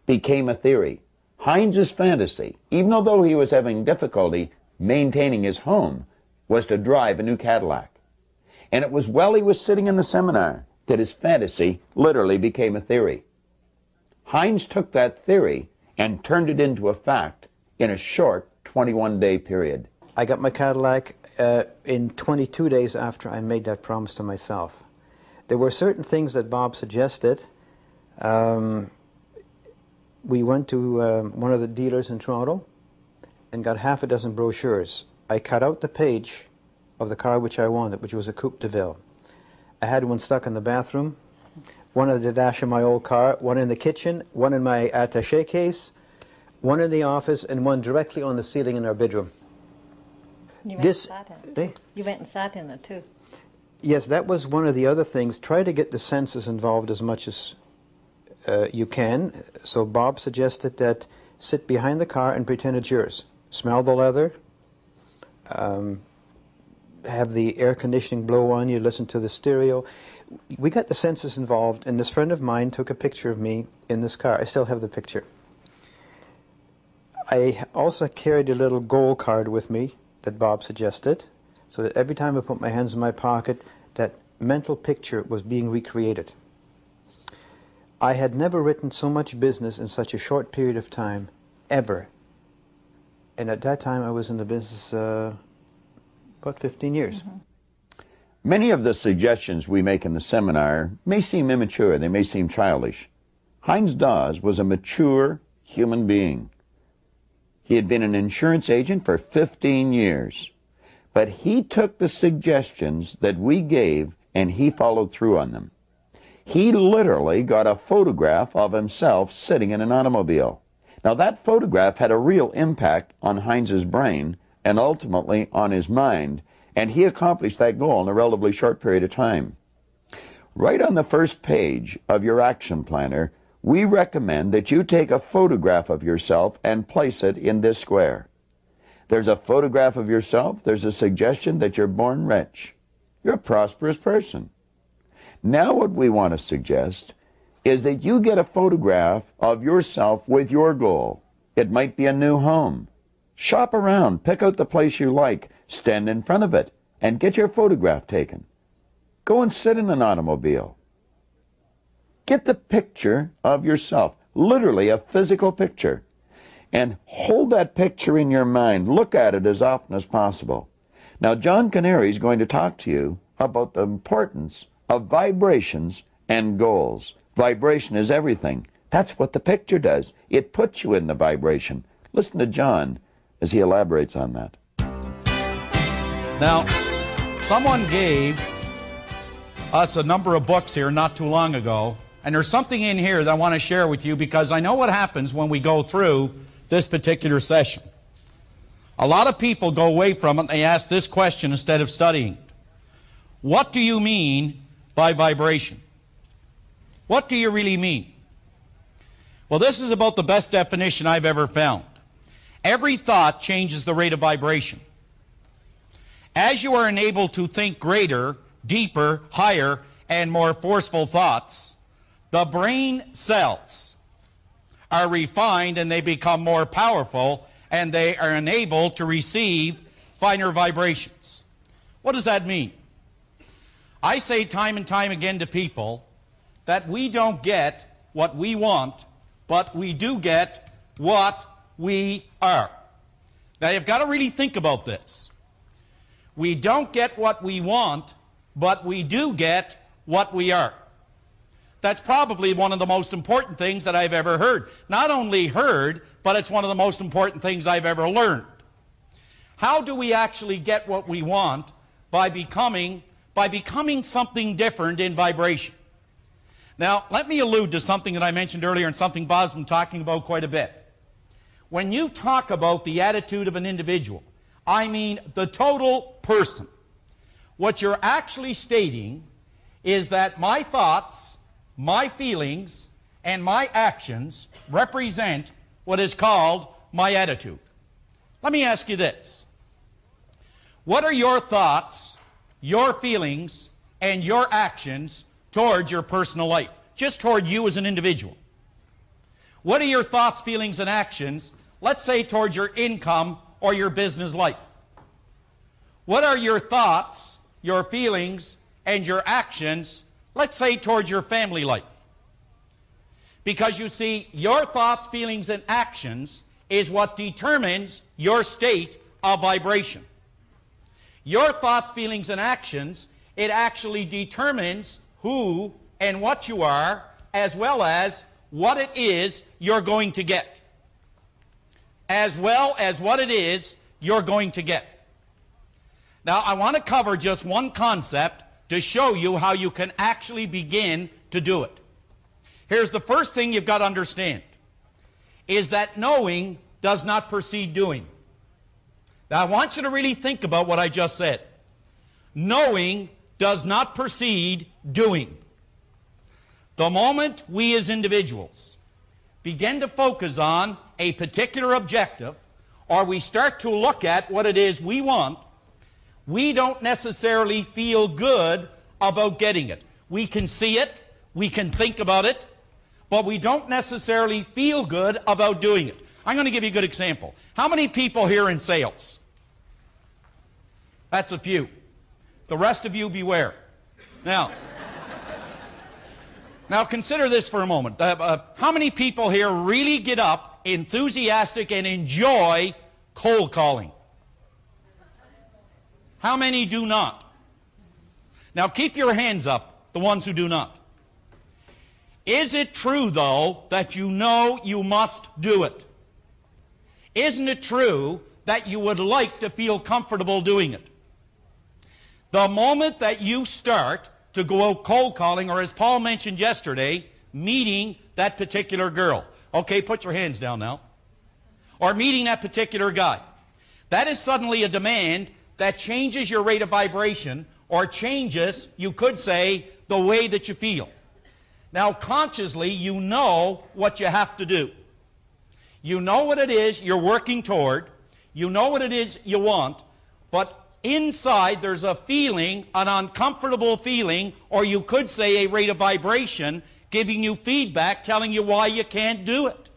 A: became a theory. Heinz's fantasy, even although he was having difficulty maintaining his home, was to drive a new Cadillac. And it was while he was sitting in the seminar that his fantasy literally became a theory. Heinz took that theory and turned it into a fact in a short 21-day period.
E: I got my Cadillac in 22 days after I made that promise to myself. There were certain things that Bob suggested we went to one of the dealers in Toronto and got half a dozen brochures. I cut out the page of the car which I wanted, which was a Coupe de Ville. I had one stuck in the bathroom, one in the dash of my old car, one in the kitchen, one in my attaché case, one in the office, and one directly on the ceiling in our bedroom.
F: You went and sat in it. You went and sat in it too.
E: Yes, that was one of the other things. Try to get the senses involved as much as you can. So Bob suggested that sit behind the car and pretend it's yours. Smell the leather. Have the air conditioning blow on you, listen to the stereo. We got the senses involved, and this friend of mine took a picture of me in this car. I still have the picture. I also carried a little goal card with me that Bob suggested, so that every time I put my hands in my pocket, that mental picture was being recreated. I had never written so much business in such a short period of time, ever. And at that time I was in the business about 15 years.
F: Mm-hmm.
A: Many of the suggestions we make in the seminar may seem immature, they may seem childish. Heinz Dawes was a mature human being. He had been an insurance agent for 15 years. But he took the suggestions that we gave and he followed through on them. He literally got a photograph of himself sitting in an automobile. Now that photograph had a real impact on Heinz's brain and ultimately on his mind, and he accomplished that goal in a relatively short period of time. Right on the first page of your action planner, we recommend that you take a photograph of yourself and place it in this square. There's a photograph of yourself, there's a suggestion that you're born rich. You're a prosperous person. Now what we want to suggest is that you get a photograph of yourself with your goal. It might be a new home. Shop around, pick out the place you like, stand in front of it, and get your photograph taken. Go and sit in an automobile. Get the picture of yourself, literally a physical picture, and hold that picture in your mind. Look at it as often as possible. Now, John Canary is going to talk to you about the importance of vibrations and goals. Vibration is everything. That's what the picture does. It puts you in the vibration. Listen to John as he elaborates on that.
G: Now, someone gave us a number of books here not too long ago, and there's something in here that I want to share with you because I know what happens when we go through this particular session. A lot of people go away from it and they ask this question instead of studying it. What do you mean by vibration? What do you really mean? Well, this is about the best definition I've ever found. Every thought changes the rate of vibration. As you are enabled to think greater, deeper, higher, and more forceful thoughts, the brain cells are refined and they become more powerful and they are enabled to receive finer vibrations. What does that mean? I say time and time again to people that we don't get what we want, but we do get what we are. Now you've got to really think about this. We don't get what we want, but we do get what we are. That's probably one of the most important things that I've ever heard. Not only heard, but it's one of the most important things I've ever learned. How do we actually get what we want? By becoming something different in vibration. Now, let me allude to something that I mentioned earlier and something Bob's been talking about quite a bit. When you talk about the attitude of an individual, I mean the total person. What you're actually stating is that my thoughts, my feelings, and my actions represent what is called my attitude. Let me ask you this. What are your thoughts, your feelings, and your actions towards your personal life? Just toward you as an individual. What are your thoughts, feelings, and actions, let's say, towards your income or your business life? What are your thoughts, your feelings, and your actions, let's say, towards your family life? Because you see, your thoughts, feelings, and actions is what determines your state of vibration. Your thoughts, feelings, and actions, it actually determines who and what you are, as well as what it is you're going to get, as well as what it is you're going to get. Now, I want to cover just one concept to show you how you can actually begin to do it. Here's the first thing you've got to understand, is that knowing does not precede doing. Now, I want you to really think about what I just said. Knowing does not precede doing. The moment we as individuals begin to focus on a particular objective, or we start to look at what it is we want, we don't necessarily feel good about getting it. We can see it, we can think about it, but we don't necessarily feel good about doing it. I'm going to give you a good example. How many people here in sales? That's a few. The rest of you beware. Now consider this for a moment. How many people here really get up, enthusiastic, and enjoy cold calling? How many do not? Now keep your hands up, the ones who do not. Is it true, though, that you know you must do it? Isn't it true that you would like to feel comfortable doing it? The moment that you start to go out cold calling, or as Paul mentioned yesterday, meeting that particular girl. Okay, put your hands down now. Or meeting that particular guy. That is suddenly a demand that changes your rate of vibration, or changes, you could say, the way that you feel. Now, consciously, you know what you have to do. You know what it is you're working toward. You know what it is you want. But inside, there's a feeling, an uncomfortable feeling, or you could say a rate of vibration, giving you feedback, telling you why you can't do it.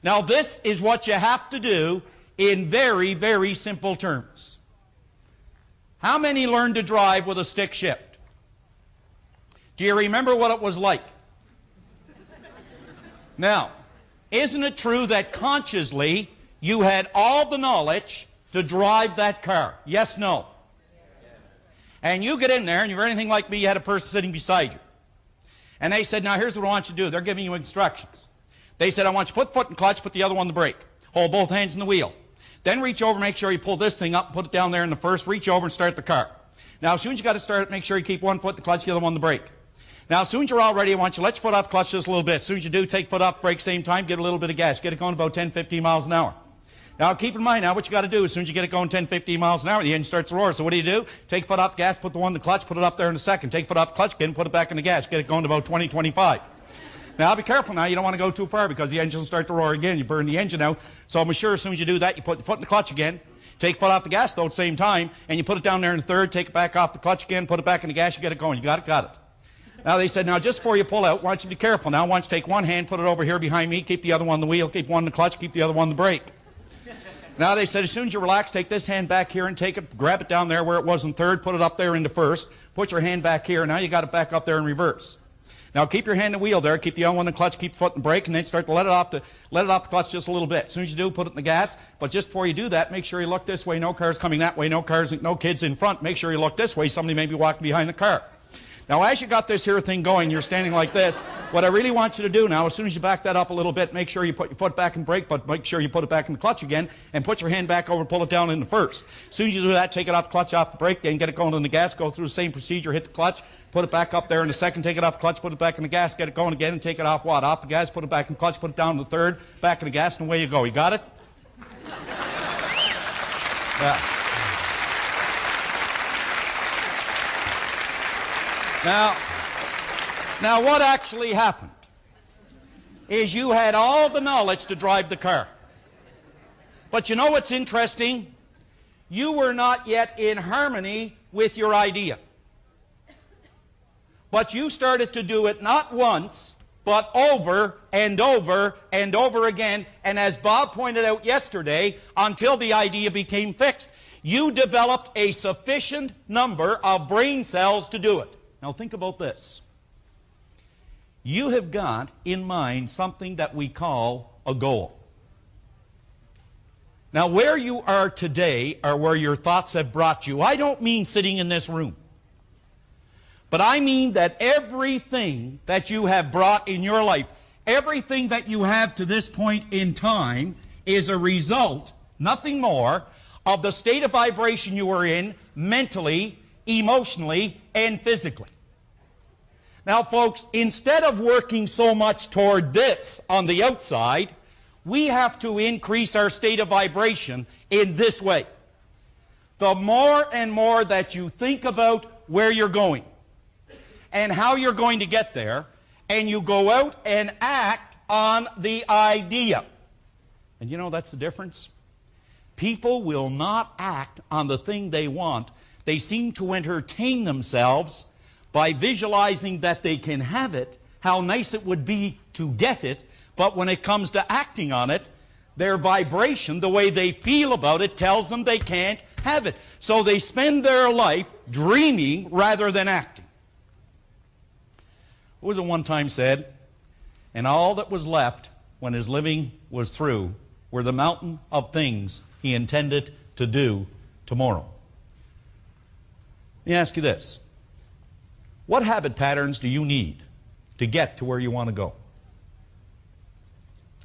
G: Now, this is what you have to do in very, very simple terms. How many learned to drive with a stick shift? Do you remember what it was like? Now, isn't it true that consciously you had all the knowledge to drive that car? Yes, no? And you get in there, and you're anything like me, you had a person sitting beside you. And they said, now here's what I want you to do. They're giving you instructions. They said, I want you to put the foot in the clutch, put the other one in the brake. Hold both hands in the wheel. Then reach over, make sure you pull this thing up, put it down there in the first, reach over and start the car. Now, as soon as you got to start it, make sure you keep one foot in the clutch, the other one in the brake. Now, as soon as you're all ready, I want you to let your foot off clutch just a little bit. As soon as you do, take foot off brake, same time, get a little bit of gas. Get it going about 10, 15 miles an hour. Now, keep in mind now what you got to do. As soon as you get it going 10, 15 miles an hour, the engine starts to roar. So what do? Take foot off the gas, put the one in the clutch, put it up there in a second. Take foot off the clutch again, put it back in the gas. Get it going to about 20, 25. Now, be careful now. You don't want to go too far because the engine will start to roar again. You burn the engine out. So I'm sure as soon as you do that, you put the foot in the clutch again. Take foot off the gas, though, at the same time, and you put it down there in third, take it back off the clutch again, put it back in the gas, you get it going. You got it? Got it. Now, they said, now, just before you pull out, I want you to be careful. Now, I want you to take one hand, put it over here behind me, keep the other one on the wheel, keep one in the clutch, keep the other one on the brake. Now, they said, as soon as you relax, take this hand back here and take it, grab it down there where it was in third, put it up there into first, put your hand back here, now you got it back up there in reverse. Now, keep your hand in the wheel there, keep the other one in the clutch, keep the foot in the brake, and then start to let it off the clutch just a little bit. As soon as you do, put it in the gas, but just before you do that, make sure you look this way. No cars coming that way, no kids in front. Make sure you look this way. Somebody may be walking behind the car. Now, as you got this here thing going, you're standing like this. What I really want you to do now, as soon as you back that up a little bit, make sure you put your foot back in brake, but make sure you put it back in the clutch again, and put your hand back over, pull it down in the first. As soon as you do that, take it off the clutch, off the brake, then get it going in the gas, go through the same procedure, hit the clutch, put it back up there in the second, take it off the clutch, put it back in the gas, get it going again, and take it off what? Off the gas, put it back in the clutch, put it down in the third, back in the gas, and away you go. You got it? Yeah. Now, what actually happened is you had all the knowledge to drive the car. But you know what's interesting? You were not yet in harmony with your idea. But you started to do it not once, but over and over and over again. And as Bob pointed out yesterday, until the idea became fixed. You developed a sufficient number of brain cells to do it. Now think about this. You have got in mind something that we call a goal. Now, where you are today, or where your thoughts have brought you, I don't mean sitting in this room. But I mean that everything that you have brought in your life, everything that you have to this point in time, is a result, nothing more, of the state of vibration you are in mentally, emotionally, and physically. Now, folks, instead of working so much toward this on the outside, we have to increase our state of vibration in this way. The more and more that you think about where you're going and how you're going to get there, and you go out and act on the idea. And you know, that's the difference. People will not act on the thing they want. They seem to entertain themselves by visualizing that they can have it, how nice it would be to get it, but when it comes to acting on it, their vibration, the way they feel about it, tells them they can't have it. So they spend their life dreaming rather than acting. What was it one time said? And all that was left when his living was through were the mountain of things he intended to do tomorrow. Let me ask you this. What habit patterns do you need to get to where you want to go?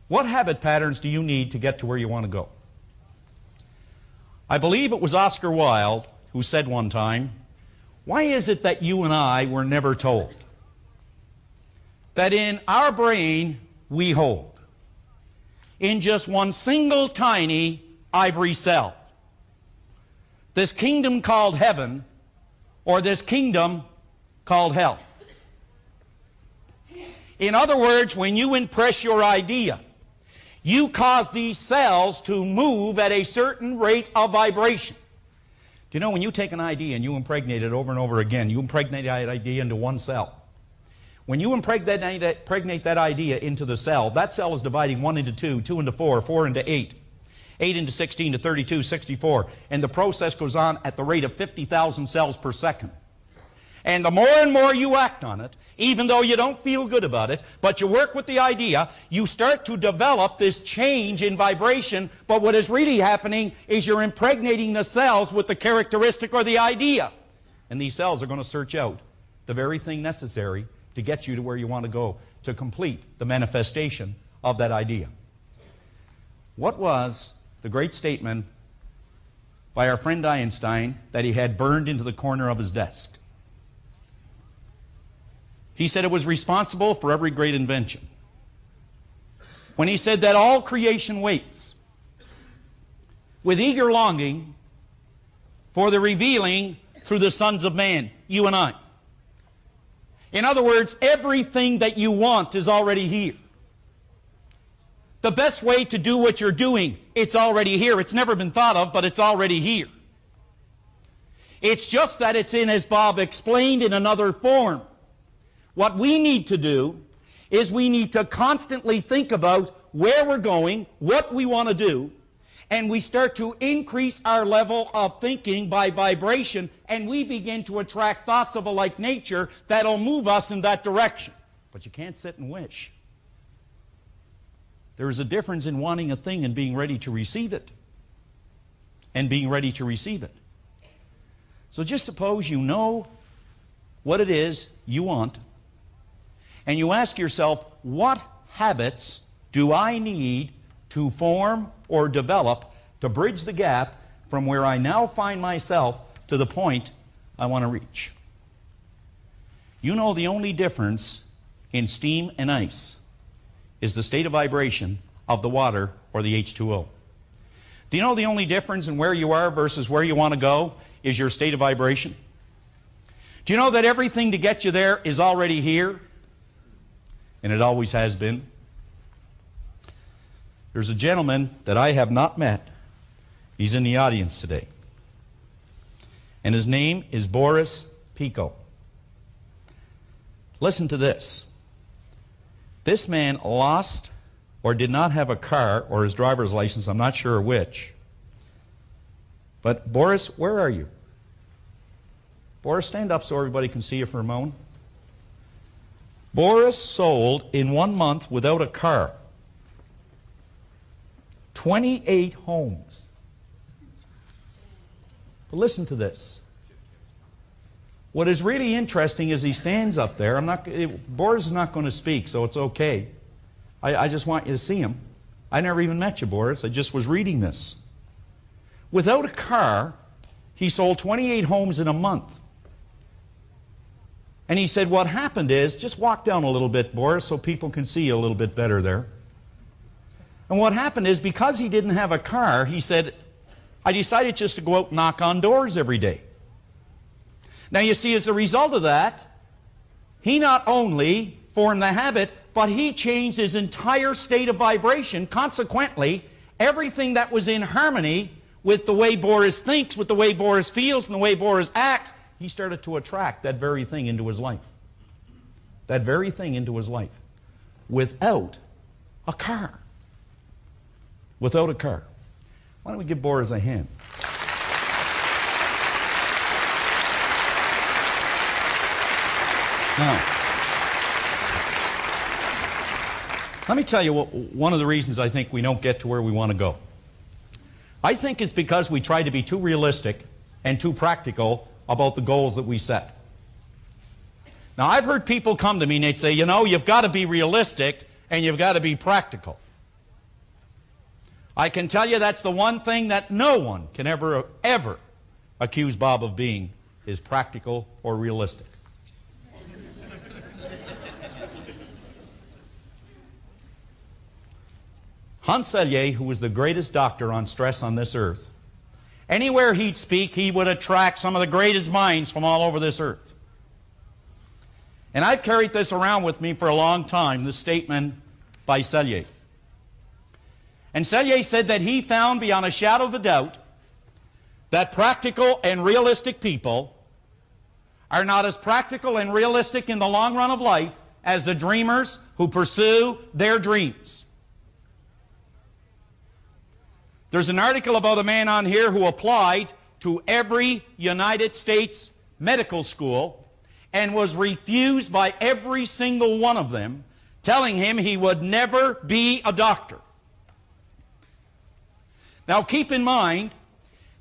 G: What habit patterns do you need to get to where you want to go? I believe it was Oscar Wilde who said one time, why is it that you and I were never told that in our brain we hold, in just one single tiny ivory cell, this kingdom called heaven or this kingdom called hell? In other words, when you impress your idea, you cause these cells to move at a certain rate of vibration. Do you know, when you take an idea and you impregnate it over and over again, you impregnate that idea into one cell. When you impregnate that idea into the cell, that cell is dividing 1 into 2, 2 into 4, 4 into 8, 8 into 16 to 32, 64. And the process goes on at the rate of 50,000 cells per second. And the more and more you act on it, even though you don't feel good about it, but you work with the idea, you start to develop this change in vibration. But what is really happening is you're impregnating the cells with the characteristic or the idea. And these cells are going to search out the very thing necessary to get you to where you want to go, to complete the manifestation of that idea. What was the great statement by our friend Einstein that he had burned into the corner of his desk? He said it was responsible for every great invention. When he said that all creation waits with eager longing for the revealing through the sons of man, you and I. In other words, everything that you want is already here. The best way to do what you're doing, it's already here. It's never been thought of, but it's already here. It's just that it's in, as Bob explained, in another form. What we need to do is we need to constantly think about where we're going, what we want to do, and we start to increase our level of thinking by vibration, and we begin to attract thoughts of a like nature that'll move us in that direction. But you can't sit and wish. There is a difference in wanting a thing and being ready to receive it. And being ready to receive it. So just suppose you know what it is you want, and you ask yourself, what habits do I need to form or develop to bridge the gap from where I now find myself to the point I want to reach? You know, the only difference in steam and ice is the state of vibration of the water or the H2O. Do you know the only difference in where you are versus where you want to go is your state of vibration? Do you know that everything to get you there is already here? And it always has been. There's a gentleman that I have not met. He's in the audience today. And his name is Boris Pico. Listen to this. This man lost or did not have a car or his driver's license, I'm not sure which. But Boris, where are you? Boris, stand up so everybody can see you for a moment. Boris sold in 1 month without a car 28 homes. But listen to this. What is really interesting is he stands up there. Boris is not going to speak, so it's okay. I just want you to see him. I never even met you, Boris. I just was reading this. Without a car, he sold 28 homes in a month. And he said what happened is, just walk down a little bit, Boris, so people can see you a little bit better there. And what happened is, because he didn't have a car, he said, I decided just to go out and knock on doors every day. Now you see, as a result of that, he not only formed the habit, but he changed his entire state of vibration. Consequently, everything that was in harmony with the way Boris thinks, with the way Boris feels, and the way Boris acts, he started to attract that very thing into his life. That very thing into his life. Without a car. Without a car. Why don't we give Boris a hand? Now, let me tell you one of the reasons I think we don't get to where we want to go. I think it's because we try to be too realistic and too practical about the goals that we set. Now, I've heard people come to me and they'd say, you know, you've got to be realistic and you've got to be practical. I can tell you that's the one thing that no one can ever accuse Bob of being, is practical or realistic. Hans Selye, who was the greatest doctor on stress on this earth, anywhere he'd speak, he would attract some of the greatest minds from all over this earth. And I've carried this around with me for a long time, this statement by Selye. And Selye said that he found beyond a shadow of a doubt that practical and realistic people are not as practical and realistic in the long run of life as the dreamers who pursue their dreams. There's an article about a man on here who applied to every United States medical school and was refused by every single one of them, telling him he would never be a doctor. Now keep in mind,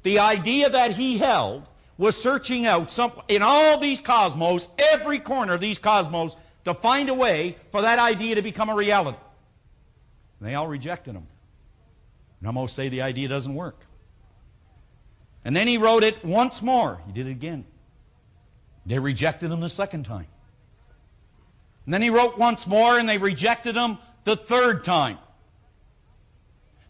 G: the idea that he held was searching out in all these cosmos, every corner of these cosmos, to find a way for that idea to become a reality. And they all rejected him. And almost say the idea doesn't work. And then he wrote it once more. He did it again. They rejected him the second time. And then he wrote once more and they rejected him the third time.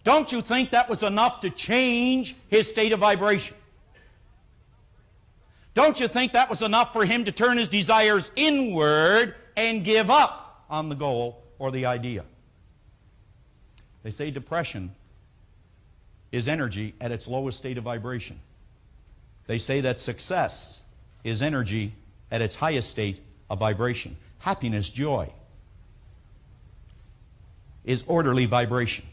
G: Don't you think that was enough to change his state of vibration? Don't you think that was enough for him to turn his desires inward and give up on the goal or the idea? They say depression is energy at its lowest state of vibration. They say that success is energy at its highest state of vibration. Happiness, joy, is orderly vibration.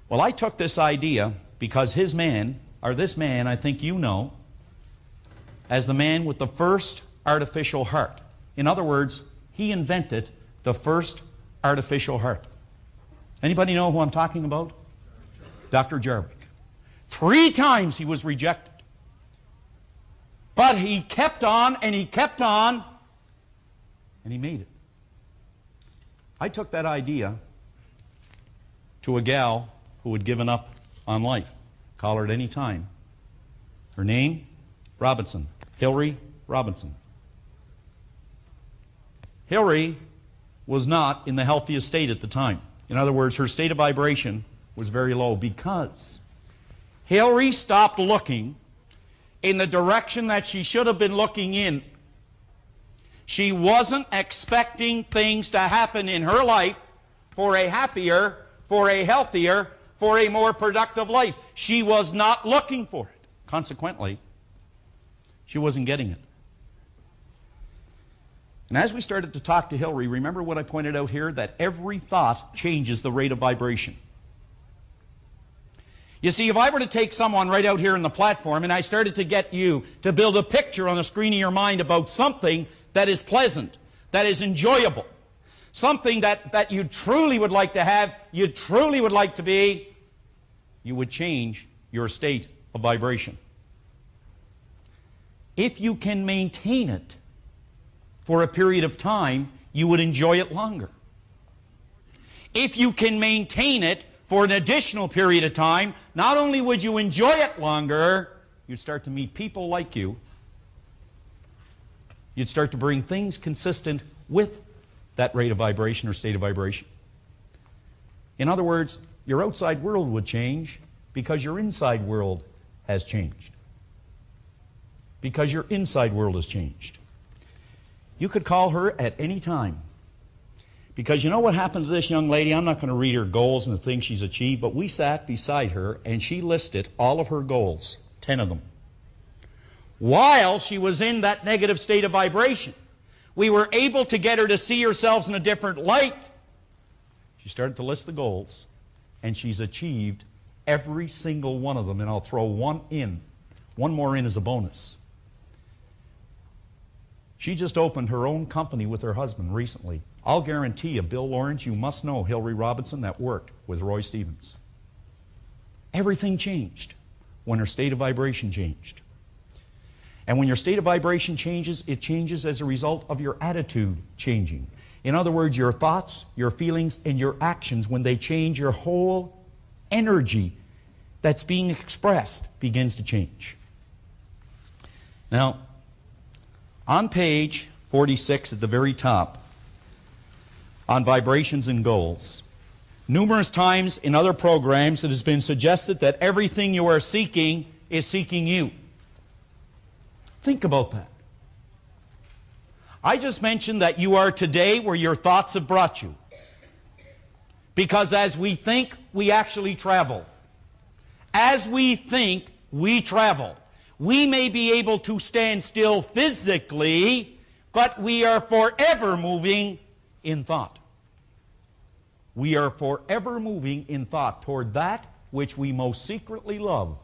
G: Well, I took this idea because this man, I think you know, as the man with the first artificial heart. In other words, he invented the first artificial heart. Anybody know who I'm talking about? Dr. Jarvik. 3 times he was rejected. But he kept on and he kept on and he made it. I took that idea to a gal who had given up on life. Call her at any time. Her name? Robinson. Hillary Robinson. Hillary was not in the healthiest state at the time. In other words, her state of vibration was very low because Hillary stopped looking in the direction that she should have been looking in. She wasn't expecting things to happen in her life for a happier, for a healthier, for a more productive life. She was not looking for it. Consequently, she wasn't getting it. And as we started to talk to Hillary, remember what I pointed out here? That every thought changes the rate of vibration. You see, if I were to take someone right out here on the platform and I started to get you to build a picture on the screen of your mind about something that is pleasant, that is enjoyable, something that you truly would like to have, you truly would like to be, you would change your state of vibration. if you can maintain it for a period of time, you would enjoy it longer. If you can maintain it for an additional period of time, not only would you enjoy it longer, you'd start to meet people like you. You'd start to bring things consistent with that rate of vibration or state of vibration. In other words, your outside world would change because your inside world has changed. Because your inside world has changed. You could call her at any time. Because you know what happened to this young lady? I'm not going to read her goals and the things she's achieved, but we sat beside her and she listed all of her goals, 10 of them. While she was in that negative state of vibration, we were able to get her to see herself in a different light. She started to list the goals, and she's achieved every single one of them, and I'll throw one more in as a bonus. She just opened her own company with her husband recently. I'll guarantee you, Bill Lawrence, you must know Hillary Robinson that worked with Roy Stevens. Everything changed when her state of vibration changed. And when your state of vibration changes, it changes as a result of your attitude changing. In other words, your thoughts, your feelings, and your actions, when they change, your whole energy that's being expressed begins to change. Now, on page 46 at the very top, on vibrations and goals, numerous times in other programs it has been suggested that everything you are seeking is seeking you. Think about that. I just mentioned that you are today where your thoughts have brought you. Because as we think, we actually travel. As we think, we travel. We may be able to stand still physically, but we are forever moving in thought. We are forever moving in thought toward that which we most secretly love,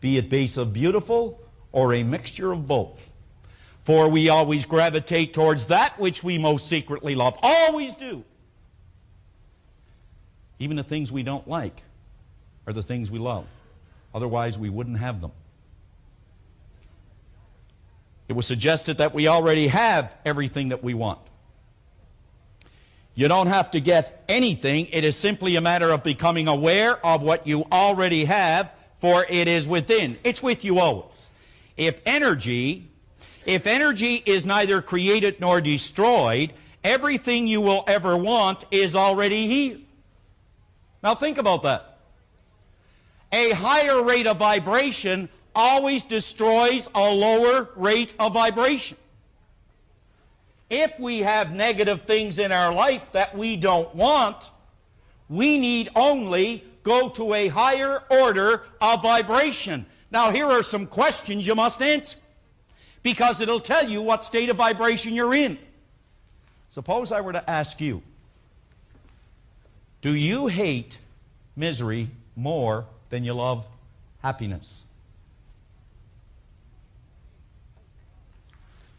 G: be it base of beautiful or a mixture of both. For we always gravitate towards that which we most secretly love. Always do. Even the things we don't like are the things we love. Otherwise, we wouldn't have them. It was suggested that we already have everything that we want. You don't have to get anything. It is simply a matter of becoming aware of what you already have, for it is within. It's with you always. If energy is neither created nor destroyed, everything you will ever want is already here. Now think about that. A higher rate of vibration always destroys a lower rate of vibration. If we have negative things in our life that we don't want, we need only go to a higher order of vibration. Now here are some questions you must answer, because it'll tell you what state of vibration you're in. Suppose I were to ask you, do you hate misery more than you love happiness?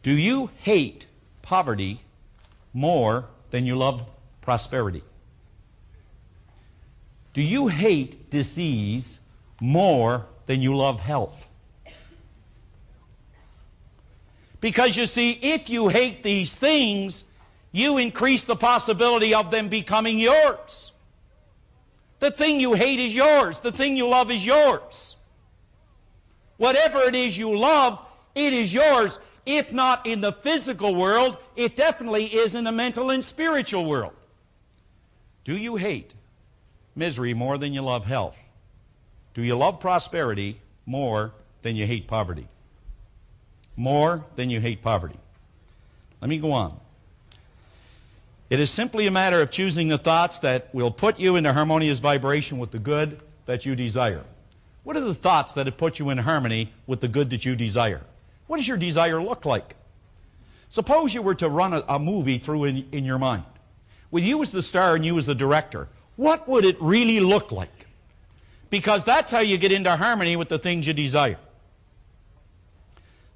G: Do you hate poverty more than you love prosperity? Do you hate disease more than you love health? Because you see, if you hate these things, you increase the possibility of them becoming yours. The thing you hate is yours. The thing you love is yours. Whatever it is you love, it is yours. If not in the physical world, it definitely is in the mental and spiritual world. Do you hate misery more than you love health? Do you love prosperity more than you hate poverty? More than you hate poverty. Let me go on. It is simply a matter of choosing the thoughts that will put you into harmonious vibration with the good that you desire. What are the thoughts that have put you in harmony with the good that you desire? What does your desire look like? Suppose you were to run a movie through in your mind, with you as the star and you as the director. What would it really look like? Because that's how you get into harmony with the things you desire.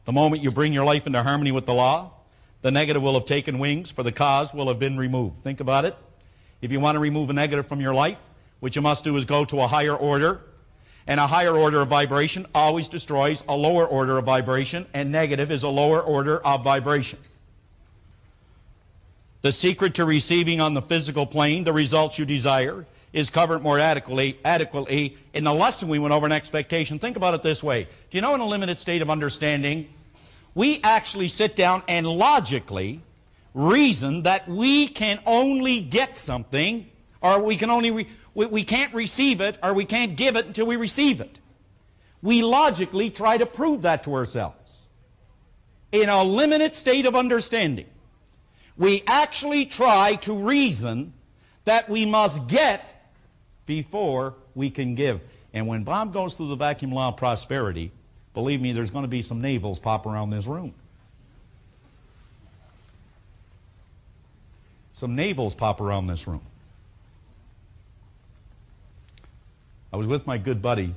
G: The moment you bring your life into harmony with the law, the negative will have taken wings, for the cause will have been removed. Think about it. If you want to remove a negative from your life, what you must do is go to a higher order, And a higher order of vibration always destroys a lower order of vibration, and negative is a lower order of vibration. The secret to receiving on the physical plane the results you desire is covered more adequately in the lesson we went over in expectation. Think about it this way. Do you know in a limited state of understanding, we actually sit down and logically reason that we can only get something, or we can only we can't receive it, or we can't give it until we receive it. We logically try to prove that to ourselves. In a limited state of understanding, we actually try to reason that we must get before we can give. And when Bob goes through the vacuum law of prosperity, believe me, there's going to be some navels pop around this room. Some navels pop around this room. I was with my good buddy,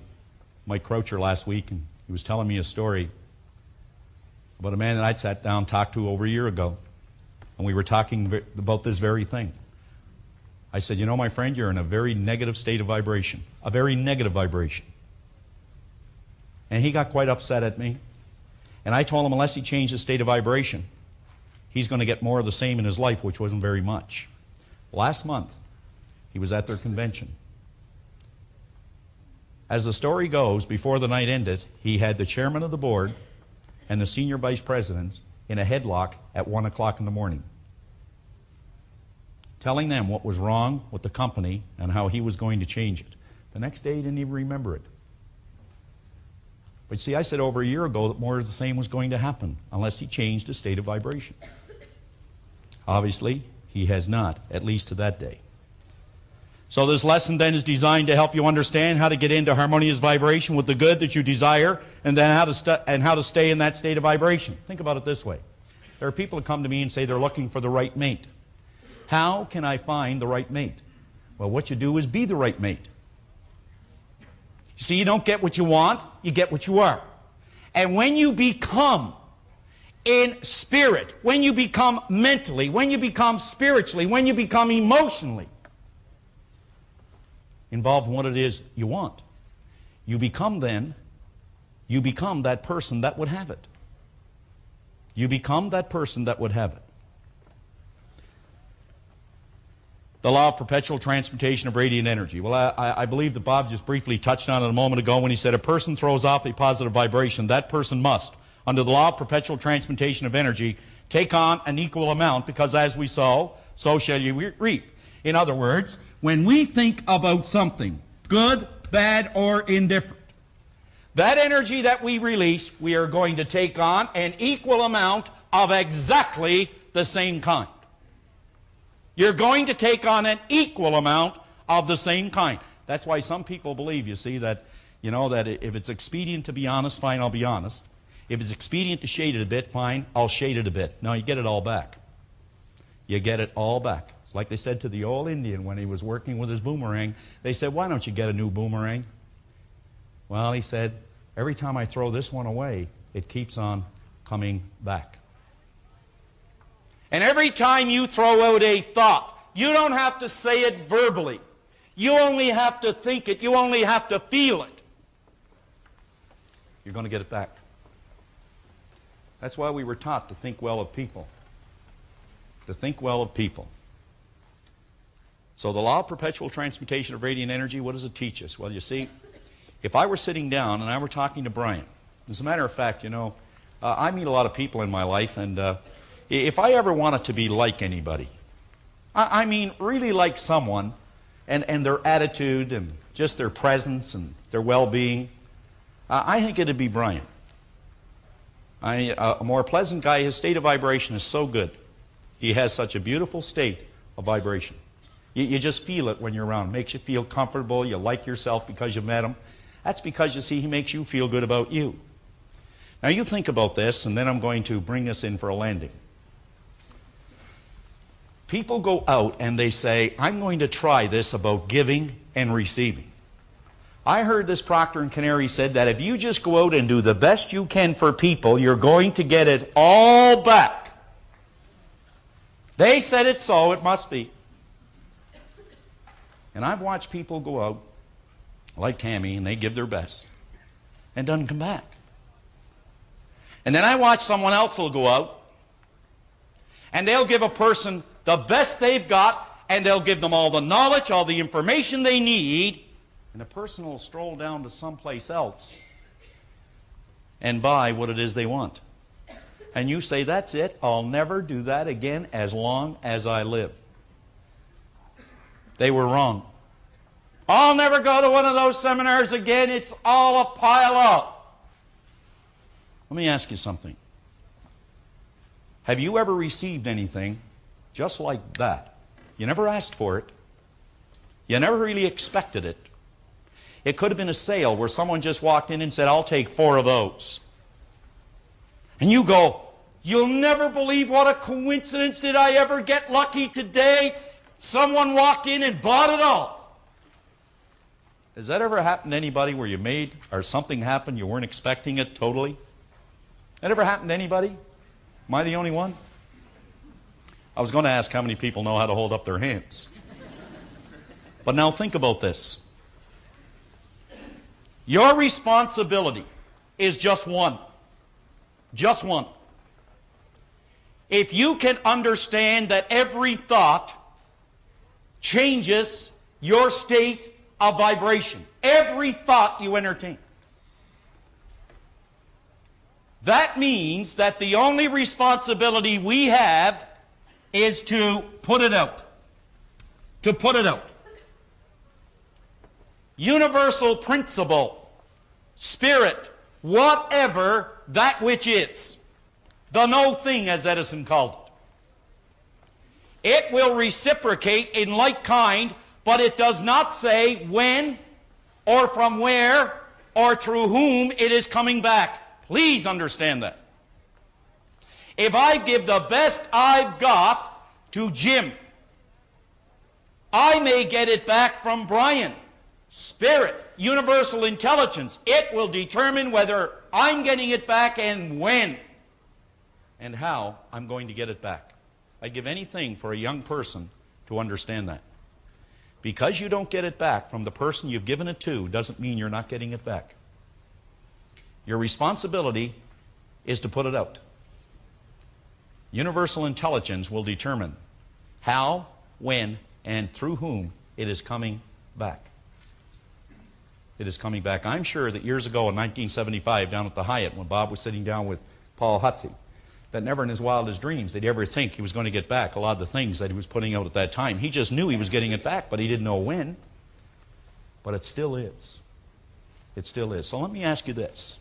G: Mike Proctor, last week, and he was telling me a story about a man that I'd sat down and talked to over a year ago. And we were talking about this very thing. I said, you know, my friend, you're in a very negative state of vibration. A very negative vibration. And he got quite upset at me. And I told him unless he changed his state of vibration, he's going to get more of the same in his life, which wasn't very much. Last month, he was at their convention. As the story goes, before the night ended, he had the chairman of the board and the senior vice president in a headlock at 1 o'clock in the morning, telling them what was wrong with the company and how he was going to change it. The next day, he didn't even remember it. But see, I said over a year ago that more of the same was going to happen unless he changed his state of vibration. Obviously, he has not, at least to that day. So this lesson then is designed to help you understand how to get into harmonious vibration with the good that you desire, and then how to stay in that state of vibration. Think about it this way. There are people that come to me and say they're looking for the right mate. How can I find the right mate? Well, what you do is be the right mate. You see, you don't get what you want, you get what you are. And when you become in spirit, when you become mentally, when you become spiritually, when you become emotionally involved in what it is you want, you become that person that would have it. You become that person that would have it. The law of perpetual transmutation of radiant energy. Well, I believe that Bob just briefly touched on it a moment ago when he said a person throws off a positive vibration. That person must, under the law of perpetual transmutation of energy, take on an equal amount, because as we sow, so shall you reap. In other words, when we think about something, good, bad, or indifferent, that energy that we release, we are going to take on an equal amount of exactly the same kind. You're going to take on an equal amount of the same kind. That's why some people believe, you see, that, you know, that if it's expedient to be honest, fine, I'll be honest. If it's expedient to shade it a bit, fine, I'll shade it a bit. No, you get it all back. You get it all back. It's like they said to the old Indian when he was working with his boomerang. They said, why don't you get a new boomerang? Well, he said, every time I throw this one away, it keeps on coming back. And every time you throw out a thought, you don't have to say it verbally. You only have to think it. You only have to feel it. You're going to get it back. That's why we were taught to think well of people. To think well of people. So the law of perpetual transmutation of radiant energy, what does it teach us? Well, you see, if I were sitting down and I were talking to Brian, as a matter of fact, you know, I meet a lot of people in my life, and if I ever wanted to be like anybody, I mean really like someone, and their attitude and just their presence and their well-being, I think it'd be Brian. A more pleasant guy, his state of vibration is so good. He has such a beautiful state of vibration. You just feel it when you're around him. It makes you feel comfortable. You like yourself because you met him. That's because, you see, he makes you feel good about you. Now you think about this, and then I'm going to bring this in for a landing. People go out and they say, I'm going to try this about giving and receiving. I heard this Proctor and Canary said that if you just go out and do the best you can for people, you're going to get it all back. They said it, so it must be. And I've watched people go out like Tammy, and they give their best, and doesn't come back. And then I watch someone else will go out, and they'll give a person the best they've got, and they'll give them all the knowledge, all the information they need, and the person will stroll down to someplace else and buy what it is they want. And you say, that's it, I'll never do that again as long as I live. They were wrong. I'll never go to one of those seminars again, it's all a pile of. Let me ask you something. Have you ever received anything just like that? You never asked for it. You never really expected it. It could have been a sale where someone just walked in and said, I'll take 4 of those. And you go, you'll never believe what a coincidence. Did I ever get lucky today? Someone walked in and bought it all. Has that ever happened to anybody where you made or something happened you weren't expecting it totally? That ever happened to anybody? Am I the only one? I was going to ask how many people know how to hold up their hands. But now think about this. Your responsibility is just one. Just one. If you can understand that every thought changes your state of vibration, every thought you entertain, that means that the only responsibility we have is to put it out. To put it out. Universal principle, spirit, whatever that which is. The no thing, as Edison called it. It will reciprocate in like kind, but it does not say when or from where or through whom it is coming back. Please understand that. If I give the best I've got to Jim, I may get it back from Brian. Spirit, universal intelligence, it will determine whether I'm getting it back and when and how I'm going to get it back. I'd give anything for a young person to understand that. Because you don't get it back from the person you've given it to doesn't mean you're not getting it back. Your responsibility is to put it out. Universal intelligence will determine how, when, and through whom it is coming back. It is coming back. I'm sure that years ago in 1975 down at the Hyatt when Bob was sitting down with Paul Hutsey, that never in his wildest dreams did he ever think he was going to get back a lot of the things that he was putting out at that time. He just knew he was getting it back, but he didn't know when. But it still is. It still is. So let me ask you this.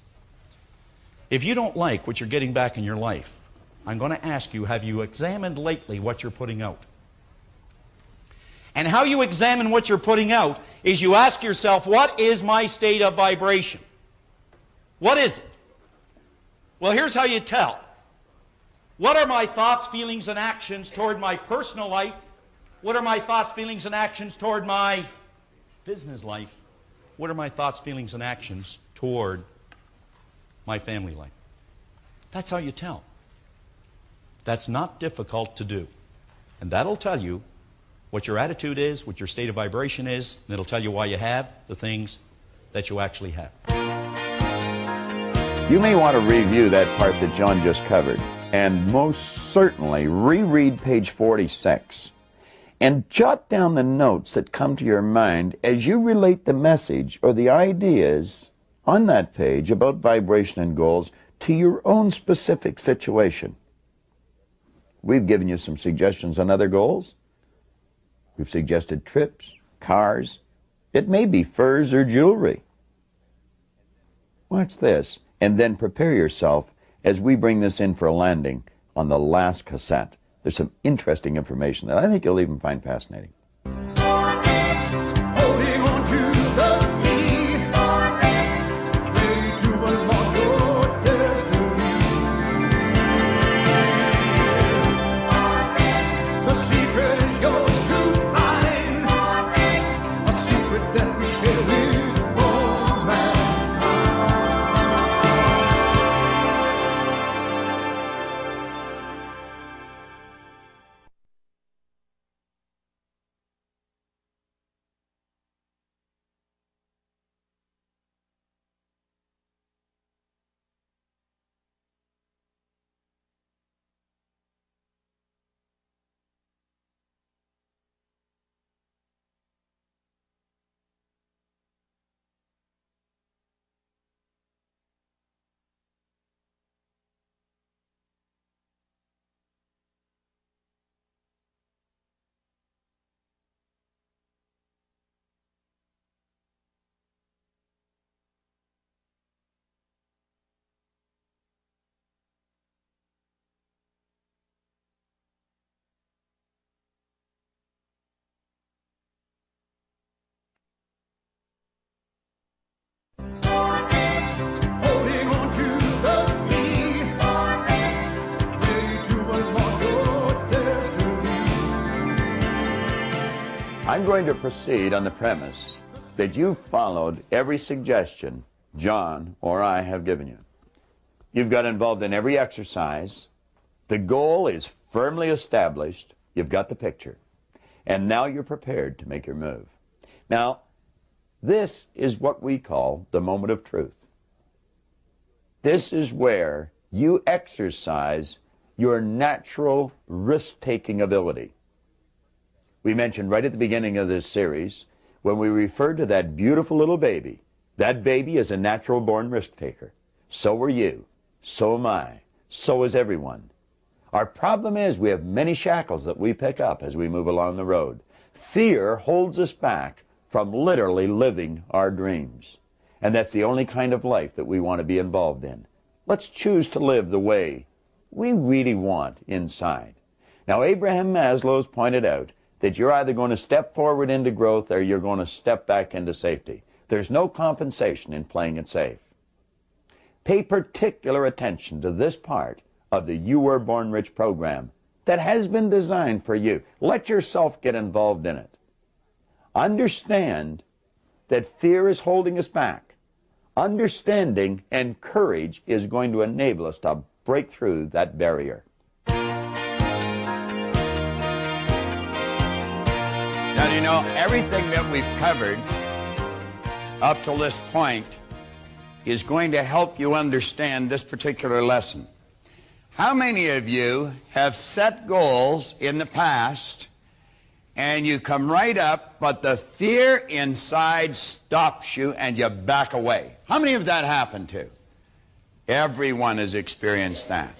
G: If you don't like what you're getting back in your life, I'm going to ask you, have you examined lately what you're putting out? And how you examine what you're putting out is you ask yourself, what is my state of vibration? What is it? Well, here's how you tell. What are my thoughts, feelings, and actions toward my personal life? What are my thoughts, feelings, and actions toward my business life? What are my thoughts, feelings, and actions toward my family life? That's how you tell. That's not difficult to do. And that'll tell you what your attitude is, what your state of vibration is, and it'll tell you why you have the things that you actually have.
A: You may want to review that part that John just covered, and most certainly reread page 46, and jot down the notes that come to your mind as you relate the message or the ideas on that page about vibration and goals to your own specific situation. We've given you some suggestions on other goals. We've suggested trips, cars. It may be furs or jewelry. Watch this, and then prepare yourself as we bring this in for a landing on the last cassette. There's some interesting information that I think you'll even find fascinating. I'm going to proceed on the premise that you've followed every suggestion John or I have given you. You've got involved in every exercise. The goal is firmly established. You've got the picture. And now you're prepared to make your move. Now, this is what we call the moment of truth. This is where you exercise your natural risk-taking ability. We mentioned right at the beginning of this series, when we referred to that beautiful little baby, that baby is a natural-born risk-taker. So are you. So am I. So is everyone. Our problem is we have many shackles that we pick up as we move along the road. Fear holds us back from literally living our dreams. And that's the only kind of life that we want to be involved in. Let's choose to live the way we really want inside. Now, Abraham Maslow's pointed out that you're either going to step forward into growth or you're going to step back into safety. There's no compensation in playing it safe. Pay particular attention to this part of the You Were Born Rich program that has been designed for you. Let yourself get involved in it. Understand that fear is holding us back. Understanding and courage is going to enable us to break through that barrier.
B: Now, you know, everything that we've covered up till this point is going to help you understand this particular lesson. How many of you have set goals in the past and you come right up, but the fear inside stops you and you back away? How many of that happened to? Everyone has experienced that.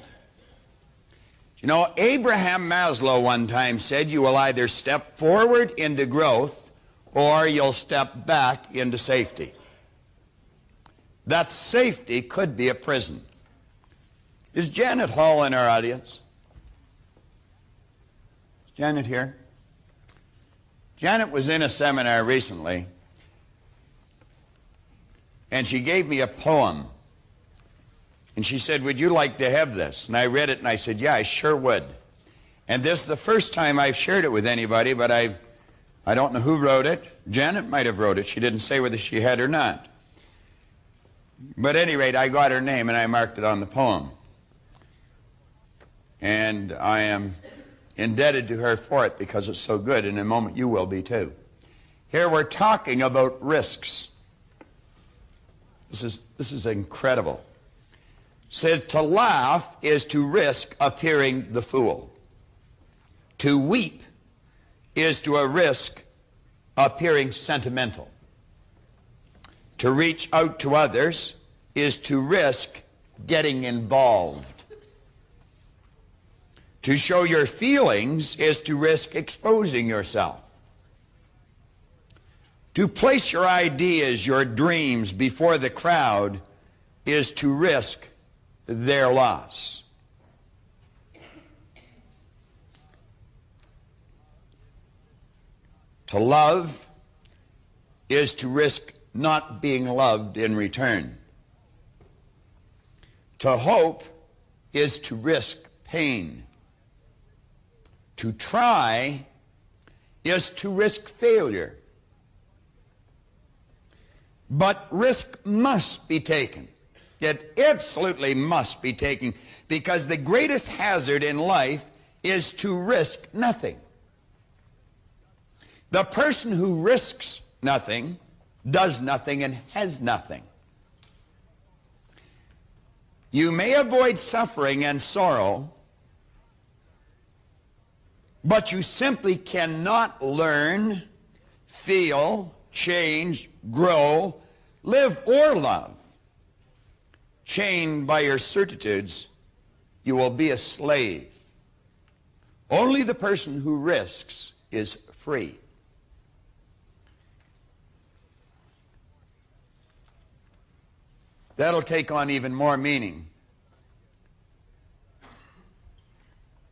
B: You know, Abraham Maslow one time said you will either step forward into growth or you'll step back into safety. That safety could be a prison. Is Janet Hall in our audience? Is Janet here? Janet was in a seminar recently, and she gave me a poem. And she said, would you like to have this? And I read it, and I said, yeah, I sure would. And this is the first time I've shared it with anybody, but I don't know who wrote it. Janet might have wrote it. She didn't say whether she had or not. But at any rate, I got her name, and I marked it on the poem. And I am indebted to her for it because it's so good. In a moment, you will be too. Here we're talking about risks. This is incredible. It says, to laugh is to risk appearing the fool. To weep is to a risk appearing sentimental. To reach out to others is to risk getting involved. To show your feelings is to risk exposing yourself. To place your ideas, your dreams before the crowd is to risk their loss. To love is to risk not being loved in return. To hope is to risk pain. To try is to risk failure. But risk must be taken. It absolutely must be taken, because the greatest hazard in life is to risk nothing. The person who risks nothing does nothing and has nothing. You may avoid suffering and sorrow, but you simply cannot learn, feel, change, grow, live, or love. Chained by your certitudes, you will be a slave. Only the person who risks is free. That'll take on even more meaning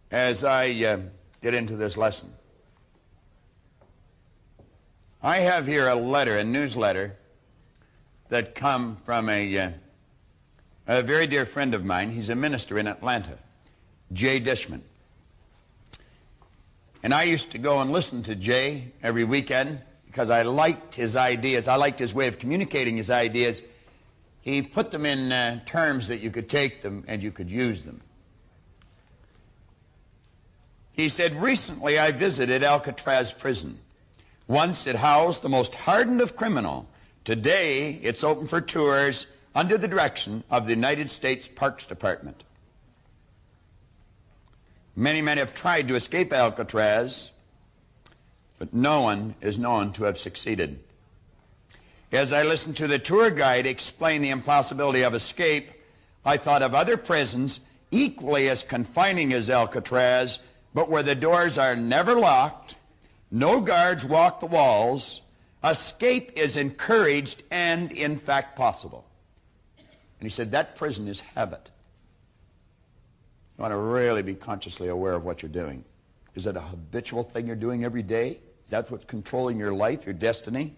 B: as I get into this lesson. I have here a letter, a newsletter, that come from a very dear friend of mine. He's a minister in Atlanta, Jay Dishman. And I used to go and listen to Jay every weekend because I liked his ideas. I liked his way of communicating his ideas. He put them in terms that you could take them and you could use them. He said, recently I visited Alcatraz prison. Once it housed the most hardened of criminal. Today it's open for tours under the direction of the United States Parks Department. Many men have tried to escape Alcatraz, but no one is known to have succeeded. As I listened to the tour guide explain the impossibility of escape, I thought of other prisons equally as confining as Alcatraz, but where the doors are never locked, no guards walk the walls, escape is encouraged and, in fact, possible. And he said that prison is habit. You want to really be consciously aware of what you're doing. Is it a habitual thing you're doing every day? Is that what's controlling your life, your destiny?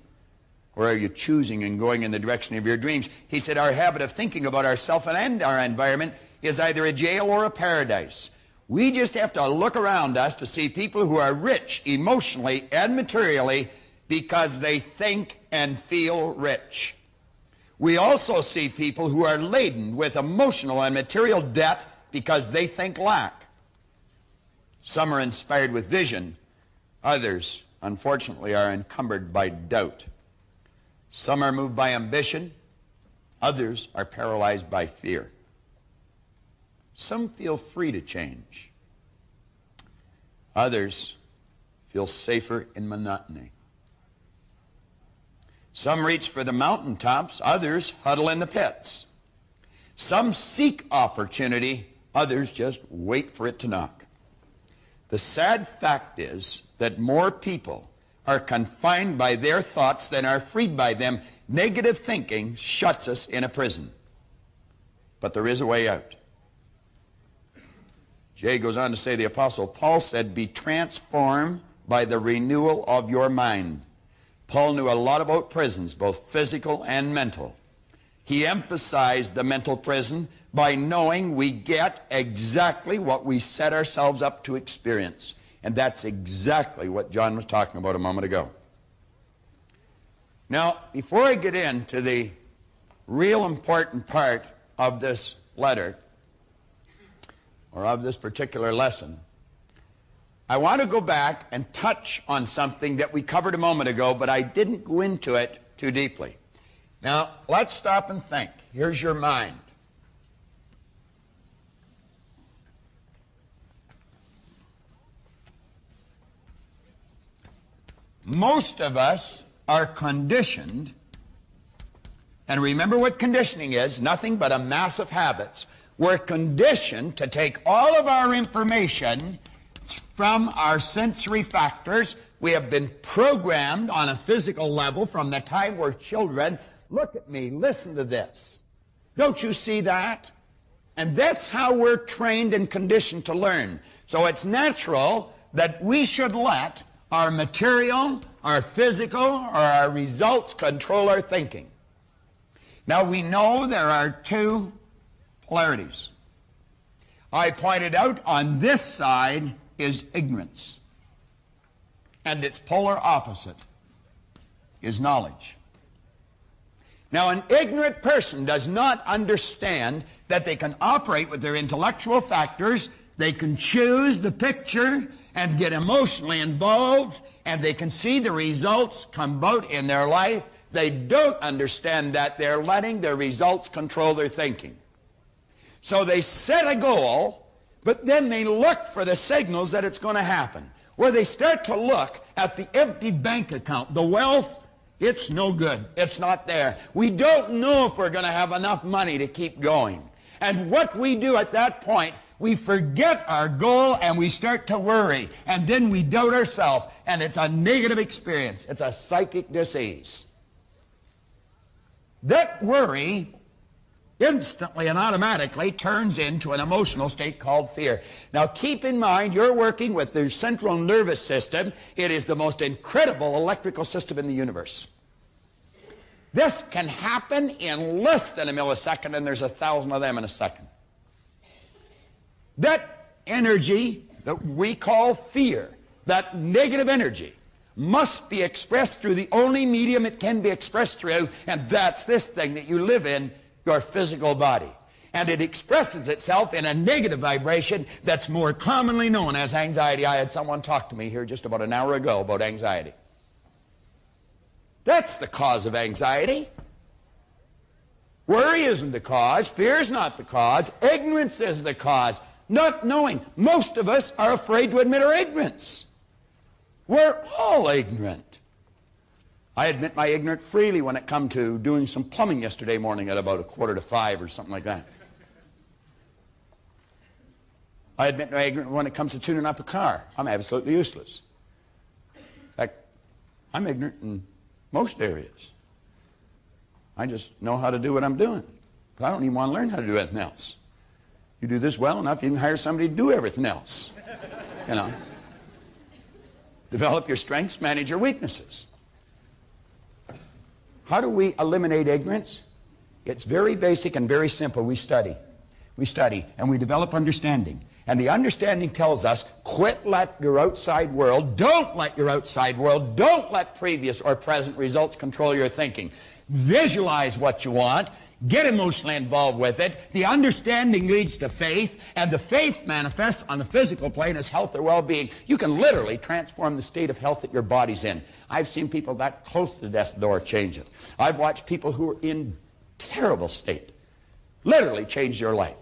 B: Or are you choosing and going in the direction of your dreams? He said our habit of thinking about ourselves and our environment is either a jail or a paradise. We just have to look around us to see people who are rich emotionally and materially because they think and feel rich. We also see people who are laden with emotional and material debt because they think lack. Some are inspired with vision. Others, unfortunately, are encumbered by doubt. Some are moved by ambition. Others are paralyzed by fear. Some feel free to change. Others feel safer in monotony. Some reach for the mountaintops. Others huddle in the pits. Some seek opportunity. Others just wait for it to knock. The sad fact is that more people are confined by their thoughts than are freed by them. Negative thinking shuts us in a prison. But there is a way out. Jay goes on to say, the Apostle Paul said, be transformed by the renewal of your mind. Paul knew a lot about prisons, both physical and mental. He emphasized the mental prison by knowing we get exactly what we set ourselves up to experience. And that's exactly what John was talking about a moment ago. Now, before I get into the real important part of this letter, or of this particular lesson, I want to go back and touch on something that we covered a moment ago, but I didn't go into it too deeply. Now, let's stop and think. Here's your mind. Most of us are conditioned, and remember what conditioning is, nothing but a mass of habits. We're conditioned to take all of our information from our sensory factors. We have been programmed on a physical level from the time we're children. Look at me, listen to this. Don't you see that? And that's how we're trained and conditioned to learn. So it's natural that we should let our material, our physical, or our results control our thinking. Now we know there are two polarities. I pointed out on this side is ignorance, and its polar opposite is knowledge. Now, an ignorant person does not understand that they can operate with their intellectual factors, they can choose the picture and get emotionally involved, and they can see the results come about in their life. They don't understand that they're letting their results control their thinking. So they set a goal, but then they look for the signals that it's going to happen. Where they start to look at the empty bank account, the wealth, it's no good. It's not there. We don't know if we're going to have enough money to keep going. And what we do at that point, we forget our goal and we start to worry. And then we doubt ourselves, and it's a negative experience. It's a psychic disease. That worry instantly and automatically turns into an emotional state called fear. Now keep in mind, you're working with the central nervous system. It is the most incredible electrical system in the universe. This can happen in less than a millisecond, and there's 1,000 of them in a second. That energy that we call fear that negative energy must be expressed through the only medium it can be expressed through, and that's this thing that you live in, your physical body. And it expresses itself in a negative vibration that's more commonly known as anxiety. I had someone talk to me here just about an hour ago about anxiety. That's the cause of anxiety. Worry isn't the cause. Fear is not the cause. Ignorance is the cause. Not knowing. Most of us are afraid to admit our ignorance. We're all ignorant. I admit my ignorance freely when it come to doing some plumbing yesterday morning at about 4:45 or something like that. I admit my ignorance when it comes to tuning up a car. I'm absolutely useless. In fact, I'm ignorant in most areas. I just know how to do what I'm doing. But I don't even want to learn how to do anything else. You do this well enough, you can hire somebody to do everything else. You know. Develop your strengths, manage your weaknesses. How do we eliminate ignorance? It's very basic and very simple. We study. We study and we develop understanding. And the understanding tells us, quit let your outside world, don't let your outside world, don't let previous or present results control your thinking. Visualize what you want, get emotionally involved with it. The understanding leads to faith, and the faith manifests on the physical plane as health or well-being. You can literally transform the state of health that your body's in. I've seen people that close to death's door change it. I've watched people who are in terrible state literally change their life.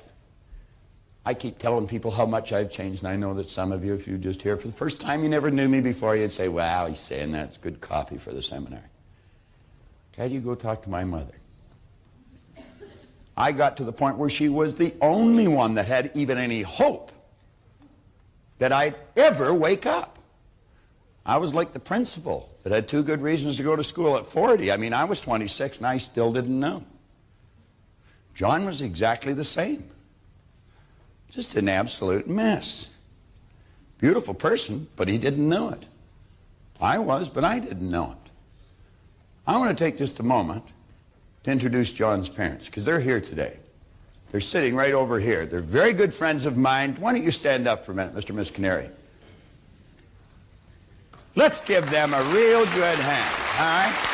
B: I keep telling people how much I've changed, and I know that some of you, if you just hear for the first time, you never knew me before, you'd say, wow, he's saying that's good copy for the seminary. How do you go talk to my mother? I got to the point where she was the only one that had even any hope that I'd ever wake up. I was like the principal that had 2 good reasons to go to school at 40. I mean, I was 26 and I still didn't know. John was exactly the same. Just an absolute mess. Beautiful person, but he didn't know it. I was, but I didn't know it. I want to take just a moment to introduce John's parents, because they're here today. They're sitting right over here. They're very good friends of mine. Why don't you stand up for a minute, Mr. and Miss Canary? Let's give them a real good hand, all right?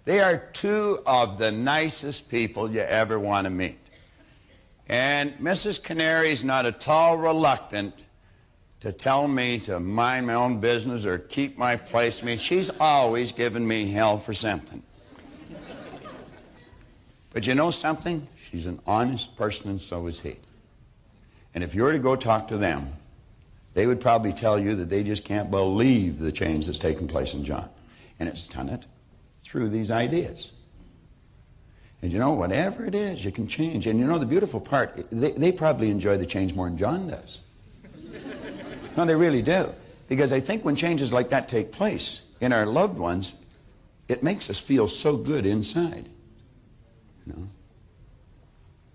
B: They are 2 of the nicest people you ever want to meet. And Mrs. Canary's not at all reluctant to tell me to mind my own business or keep my place. I mean, she's always given me hell for something. But you know something? She's an honest person, and so is he. And if you were to go talk to them, they would probably tell you that they just can't believe the change that's taken place in John. And it's done it through these ideas. And you know, whatever it is, you can change. And you know, the beautiful part, they probably enjoy the change more than John does. No, they really do. Because I think when changes like that take place in our loved ones, it makes us feel so good inside. You know?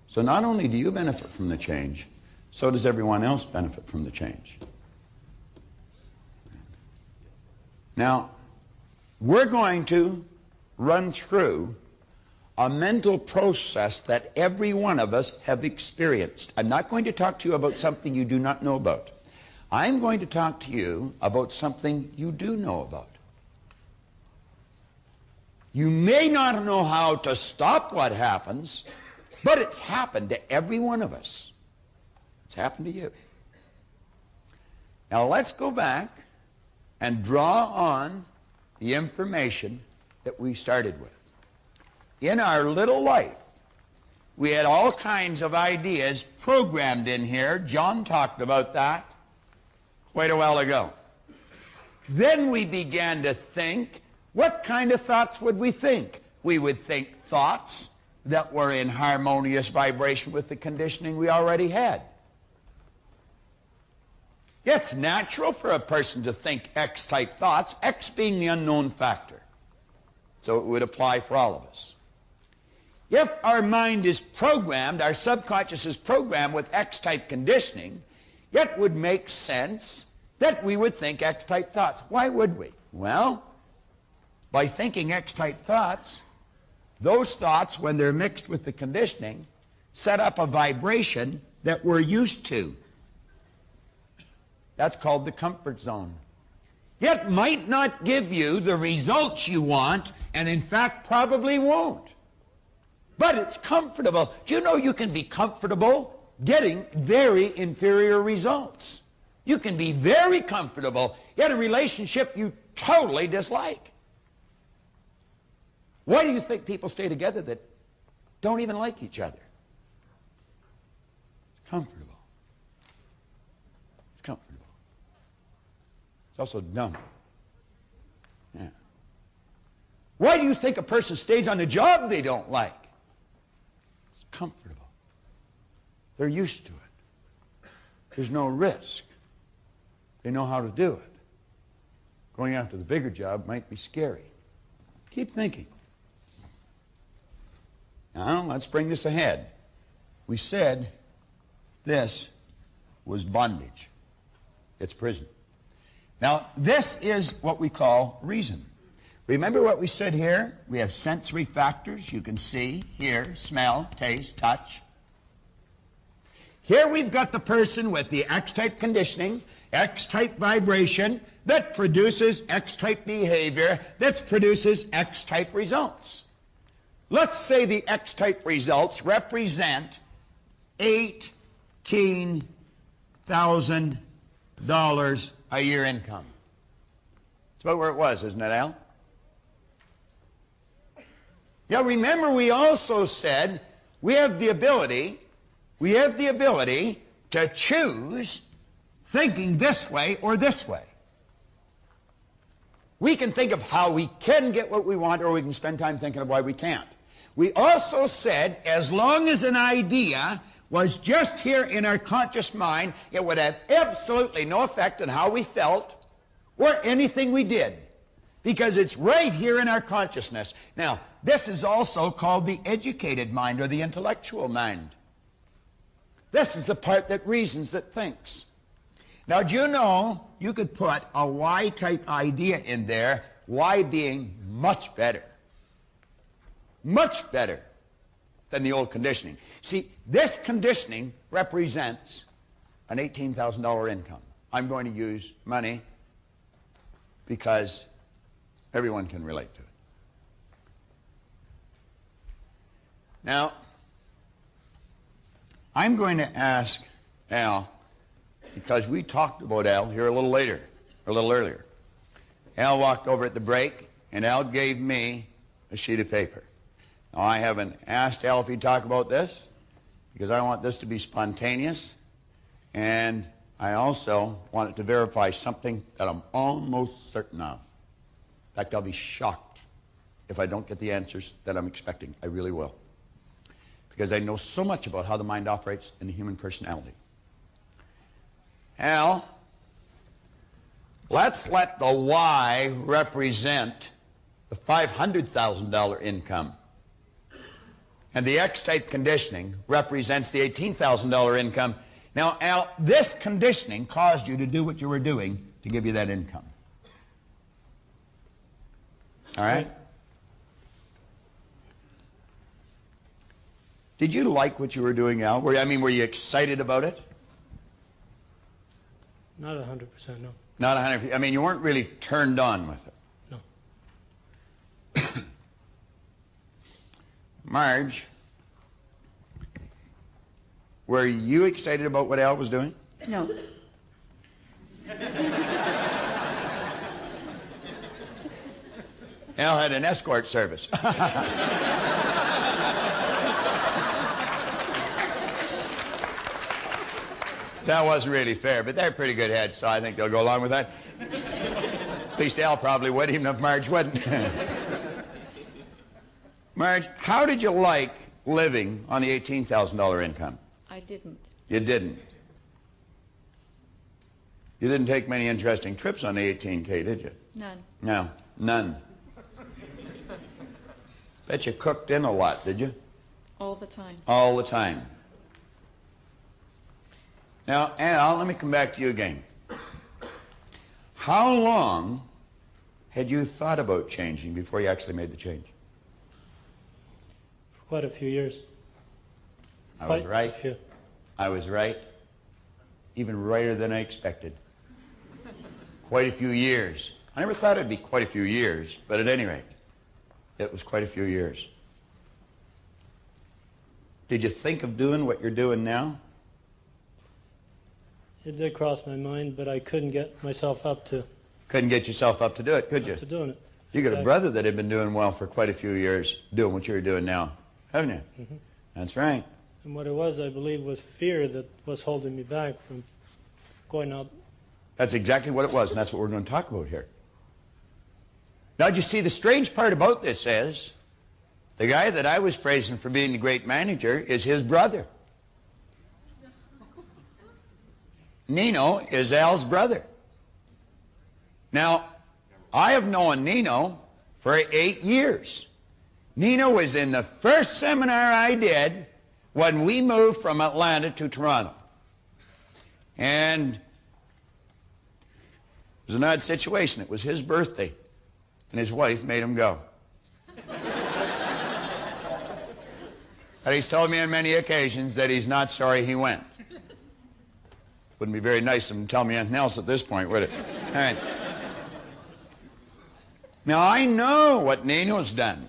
B: So not only do you benefit from the change, so does everyone else benefit from the change. Now, we're going to run through a mental process that every one of us have experienced. I'm not going to talk to you about something you do not know about. I'm going to talk to you about something you do know about. You may not know how to stop what happens, but it's happened to every one of us. It's happened to you. Now let's go back and draw on the information that we started with. In our little life, we had all kinds of ideas programmed in here. John talked about that quite a while ago. Then we began to think, what kind of thoughts would we think? We would think thoughts that were in harmonious vibration with the conditioning we already had. It's natural for a person to think X-type thoughts, X being the unknown factor. So it would apply for all of us. If our mind is programmed, our subconscious is programmed with X-type conditioning, it would make sense that we would think X-type thoughts. Why would we? Well, by thinking X-type thoughts, those thoughts, when they're mixed with the conditioning, set up a vibration that we're used to. That's called the comfort zone. It might not give you the results you want, and in fact probably won't. But it's comfortable. Do you know you can be comfortable getting very inferior results? You can be very comfortable in a relationship you totally dislike. Why do you think people stay together that don't even like each other? It's comfortable. It's comfortable. It's also dumb. Yeah. Why do you think a person stays on the job they don't like? It's comfortable. They're used to it. There's no risk. They know how to do it. Going after the bigger job might be scary. Keep thinking. Now, let's bring this ahead. We said this was bondage. It's prison. Now, this is what we call reason. Remember what we said here? We have sensory factors. You can see, hear, smell, taste, touch. Here we've got the person with the X-type conditioning, X-type vibration, that produces X-type behavior, that produces X-type results. Let's say the X-type results represent $18,000 a year income. That's about where it was, isn't it, Al? Yeah, remember we also said we have the ability to choose thinking this way or this way. We can think of how we can get what we want, or we can spend time thinking of why we can't. We also said as long as an idea was just here in our conscious mind, it would have absolutely no effect on how we felt or anything we did, because it's right here in our consciousness. Now, this is also called the educated mind or the intellectual mind. This is the part that reasons, that thinks. Now, do you know you could put a Y-type idea in there, Y being much better than the old conditioning. See, this conditioning represents an $18,000 income. I'm going to use money because everyone can relate to it. Now, I'm going to ask Al, because we talked about Al here a little earlier. Al walked over at the break, and Al gave me a sheet of paper. Now, I haven't asked Al if he'd talk about this, because I want this to be spontaneous, and I also want it to verify something that I'm almost certain of. In fact, I'll be shocked if I don't get the answers that I'm expecting. I really will. Because I know so much about how the mind operates in the human personality. Al, let's let the Y represent the $500,000 income. And the X-type conditioning represents the $18,000 income. Now, Al, this conditioning caused you to do what you were doing to give you that income. All right? Did you like what you were doing, Al? Were you excited about it?
H: Not 100%, no.
B: Not 100%. I mean, you weren't really turned on with it.
H: No.
B: Marge, were you excited about what Al was doing?
F: No.
B: Al had an escort service. That wasn't really fair, but they're pretty good heads, so I think they'll go along with that. At least Al probably would, even if Marge wouldn't. Marge, how did you like living on the $18,000 income?
F: I didn't.
B: You didn't? You didn't take many interesting trips on the 18K, did you?
F: None.
B: No, none. Bet you cooked in a lot, did you?
F: All the time.
B: All the time. Now, Al, let me come back to you again. How long had you thought about changing before you actually made the change?
H: For quite a few years.
B: I was right. I was right. Even righter than I expected. Quite a few years. I never thought it'd be quite a few years, but at any rate, it was quite a few years. Did you think of doing what you're doing now?
H: It did cross my mind, but I couldn't get myself up to.
B: Couldn't get yourself up to do it, could you?
H: To doing it.
B: You got a brother that had been doing well for quite a few years, doing what you're doing now, haven't you?
H: Mm-hmm.
B: That's right.
H: And what it was, I believe, was fear that was holding me back from going out.
B: That's exactly what it was, and that's what we're going to talk about here. Now, you see, the strange part about this is, the guy that I was praising for being the great manager is his brother. Nino is Al's brother. Now, I have known Nino for 8 years. Nino was in the first seminar I did when we moved from Atlanta to Toronto. And it was an odd situation. It was his birthday, and his wife made him go. But he's told me on many occasions that he's not sorry he went. Wouldn't be very nice of him to tell me anything else at this point, would it? All right. Now, I know what Nino's done.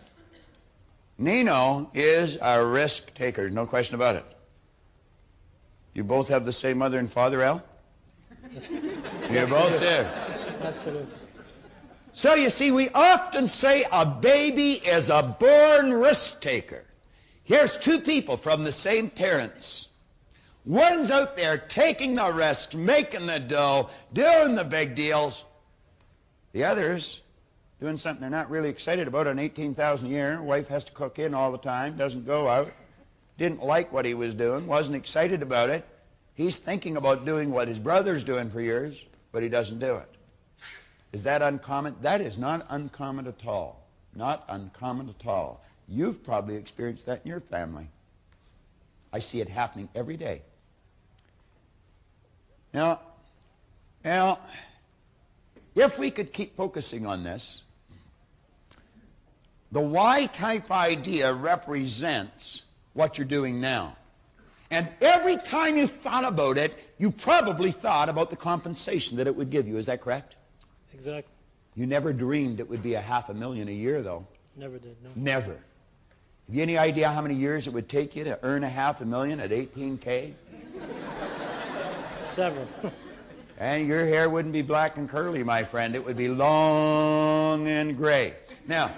B: Nino is a risk taker, no question about it. You both have the same mother and father, Al? You both do.
H: Absolutely.
B: So you see, we often say a baby is a born risk taker. Here's two people from the same parents. One's out there taking the risk, making the dough, doing the big deals. The other's doing something they're not really excited about on $18,000 a year. Wife has to cook in all the time, doesn't go out. Didn't like what he was doing, wasn't excited about it. He's thinking about doing what his brother's doing for years, but he doesn't do it. Is that uncommon? That is not uncommon at all. Not uncommon at all. You've probably experienced that in your family. I see it happening every day. Now, if we could keep focusing on this, the Y-type idea represents what you're doing now. And every time you thought about it, you probably thought about the compensation that it would give you. Is that correct?
H: Exactly.
B: You never dreamed it would be $500,000 a year, though.
H: Never did, no.
B: Never. Have you any idea how many years it would take you to earn $500,000 at 18K?
H: Several.
B: And your hair wouldn't be black and curly, my friend. It would be long and gray. Now,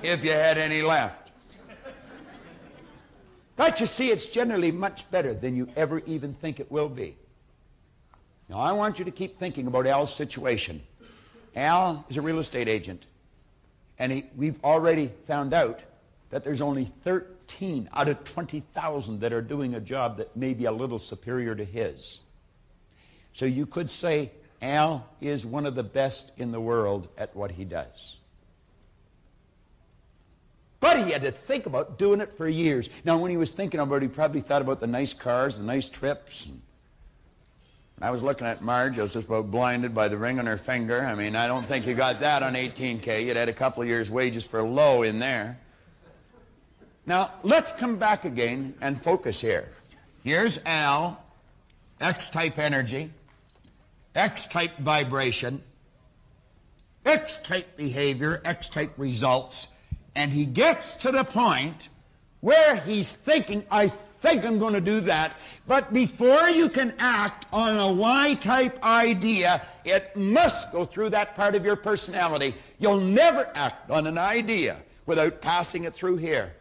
B: if you had any left. But you see, it's generally much better than you ever even think it will be. Now, I want you to keep thinking about Al's situation. Al is a real estate agent. And we've already found out that there's only 13 out of 20,000 that are doing a job that may be a little superior to his. So you could say Al is one of the best in the world at what he does. But he had to think about doing it for years. Now, when he was thinking about it, he probably thought about the nice cars, the nice trips. And I was looking at Marge. I was just about blinded by the ring on her finger. I mean, I don't think you got that on 18K. You'd had a couple of years' wages for low in there. Now, let's come back again and focus here. Here's Al, X-type energy, X-type vibration, X-type behavior, X-type results, and he gets to the point where he's thinking, I think I'm going to do that, but before you can act on a Y-type idea, it must go through that part of your personality. You'll never act on an idea without passing it through here.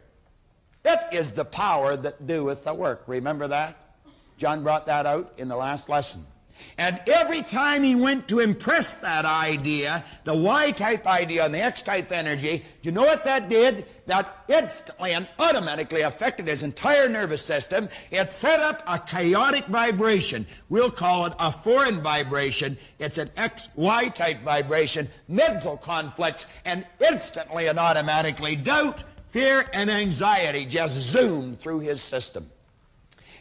B: It is the power that doeth the work. Remember that? John brought that out in the last lesson. And every time he went to impress that idea, the Y-type idea on the X-type energy, do you know what that did? That instantly and automatically affected his entire nervous system. It set up a chaotic vibration. We'll call it a foreign vibration. It's an X-Y-type vibration, mental conflicts, and instantly and automatically doubt, fear, and anxiety just zoomed through his system.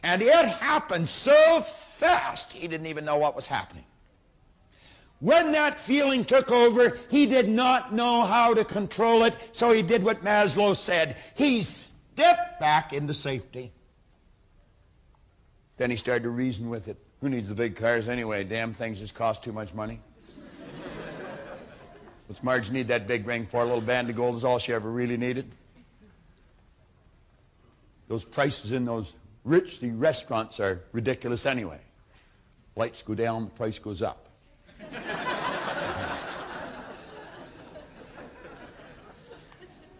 B: And it happened so fast, he didn't even know what was happening. When that feeling took over, he did not know how to control it, so he did what Maslow said. He stepped back into safety. Then he started to reason with it. Who needs the big cars anyway? Damn things just cost too much money. What's Marge need that big ring for? A little band of gold is all she ever really needed. Those prices in those rich restaurants are ridiculous anyway. Lights go down, the price goes up.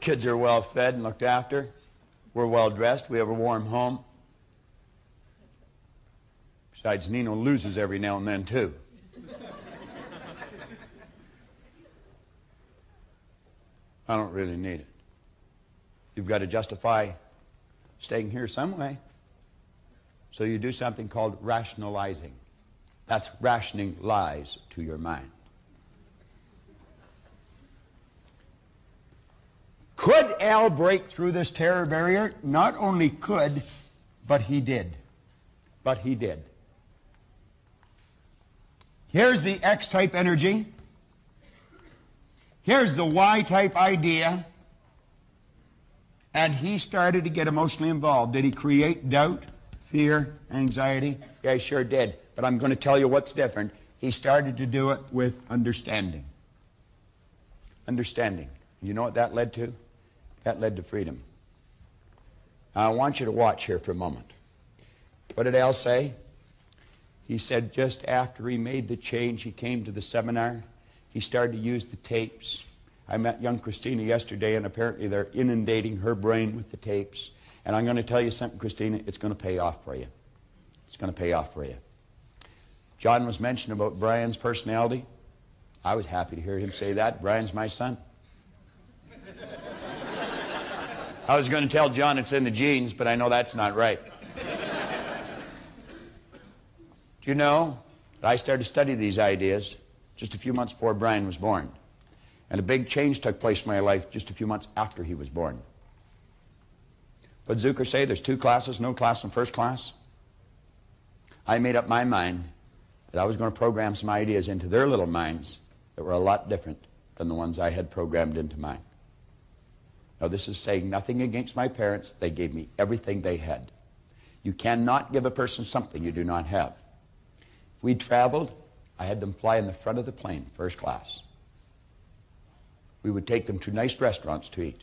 B: Kids are well fed and looked after. We're well dressed. We have a warm home. Besides, Nino loses every now and then, too. I don't really need it. You've got to justify staying here some way. So you do something called rationalizing. That's rationing lies to your mind. Could Al break through this terror barrier? Not only could, but he did. But he did. Here's the X-type energy. Here's the Y-type idea. And he started to get emotionally involved. Did he create doubt, fear, anxiety? Yeah, he sure did. But I'm going to tell you what's different. He started to do it with understanding. Understanding. You know what that led to? That led to freedom. Now, I want you to watch here for a moment. What did Al say? He said just after he made the change, he came to the seminar. He started to use the tapes. I met young Christina yesterday, and apparently they're inundating her brain with the tapes. And I'm going to tell you something, Christina, it's going to pay off for you. It's going to pay off for you. John was mentioning about Brian's personality. I was happy to hear him say that. Brian's my son. I was going to tell John it's in the genes, but I know that's not right. Do you know that I started to study these ideas just a few months before Brian was born? And a big change took place in my life just a few months after he was born. What did Zucker say? There's two classes, no class in first class. I made up my mind that I was going to program some ideas into their little minds that were a lot different than the ones I had programmed into mine. Now, this is saying nothing against my parents. They gave me everything they had. You cannot give a person something you do not have. If we traveled, I had them fly in the front of the plane, first class. We would take them to nice restaurants to eat,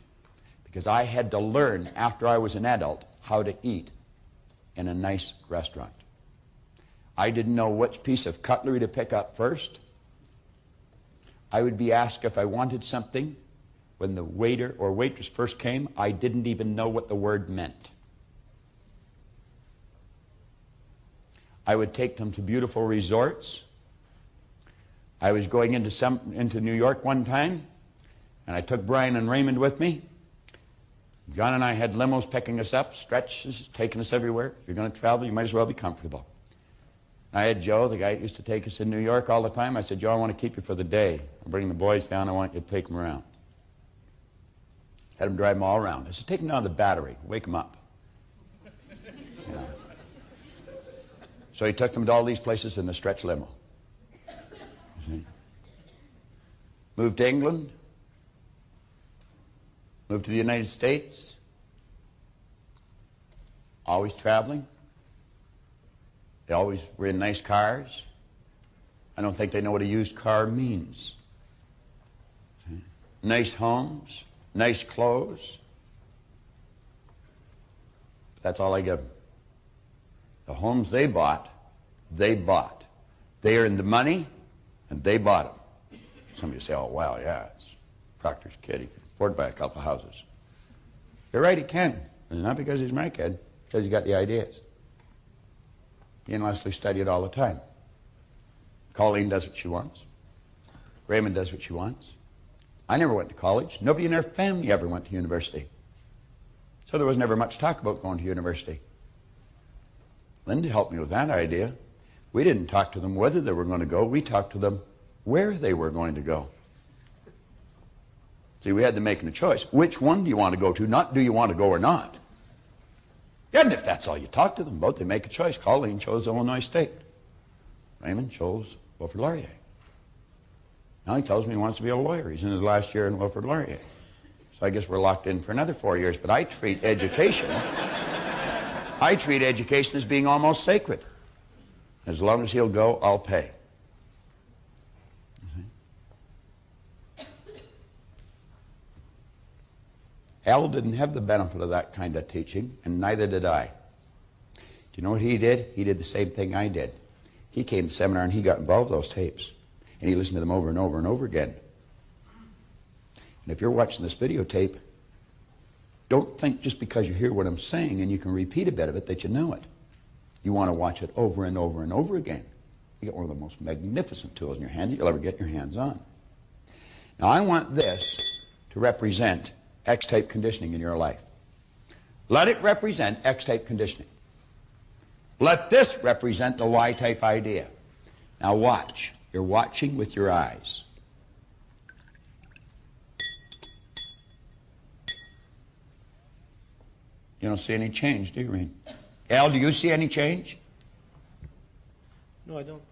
B: because I had to learn after I was an adult how to eat in a nice restaurant. I didn't know which piece of cutlery to pick up first. I would be asked if I wanted something. When the waiter or waitress first came, I didn't even know what the word meant. I would take them to beautiful resorts. I was going into New York one time, and I took Brian and Raymond with me. John and I had limos picking us up, stretches, taking us everywhere. If you're going to travel, you might as well be comfortable. I had Joe, the guy who used to take us in New York all the time. I said, Joe, I want to keep you for the day. I'm bringing the boys down. I want you to take them around. Had him drive them all around. I said, take them down to the Battery. Wake them up. You know. So he took them to all these places in the stretch limo. You see? Moved to England. Moved to the United States. Always traveling. They always were in nice cars. I don't think they know what a used car means. See? Nice homes. Nice clothes. That's all I give them. The homes they bought, they bought. They earned the money, and they bought them. Somebody say, oh, wow, yeah, it's Proctor's kid. He can afford to buy a couple of houses. You're right, he can. And not because he's my kid, because he got the ideas. He and Leslie study it all the time. Colleen does what she wants. Raymond does what she wants. I never went to college. Nobody in our family ever went to university. So there was never much talk about going to university. Linda helped me with that idea. We didn't talk to them whether they were going to go. We talked to them where they were going to go. See, we had them making a choice. Which one do you want to go to? Not do you want to go or not. And if that's all you talk to them about, they make a choice. Colleen chose Illinois State. Raymond chose Wilfrid Laurier. Now he tells me he wants to be a lawyer. He's in his last year in Wilfrid Laurier. So I guess we're locked in for another 4 years. But I treat education, as being almost sacred. As long as he'll go, I'll pay. Al didn't have the benefit of that kind of teaching, and neither did I. Do you know what he did? He did the same thing I did. He came to seminar and he got involved with those tapes. And he listened to them over and over and over again. And if you're watching this videotape, don't think just because you hear what I'm saying and you can repeat a bit of it that you know it. You want to watch it over and over and over again. You get one of the most magnificent tools in your hand that you'll ever get your hands on. Now I want this to represent X-type conditioning in your life. Let it represent X-type conditioning. Let this represent the Y-type idea. Now watch. You're watching with your eyes. You don't see any change, do you, Reen? Al, do you see any change?
H: No, I don't.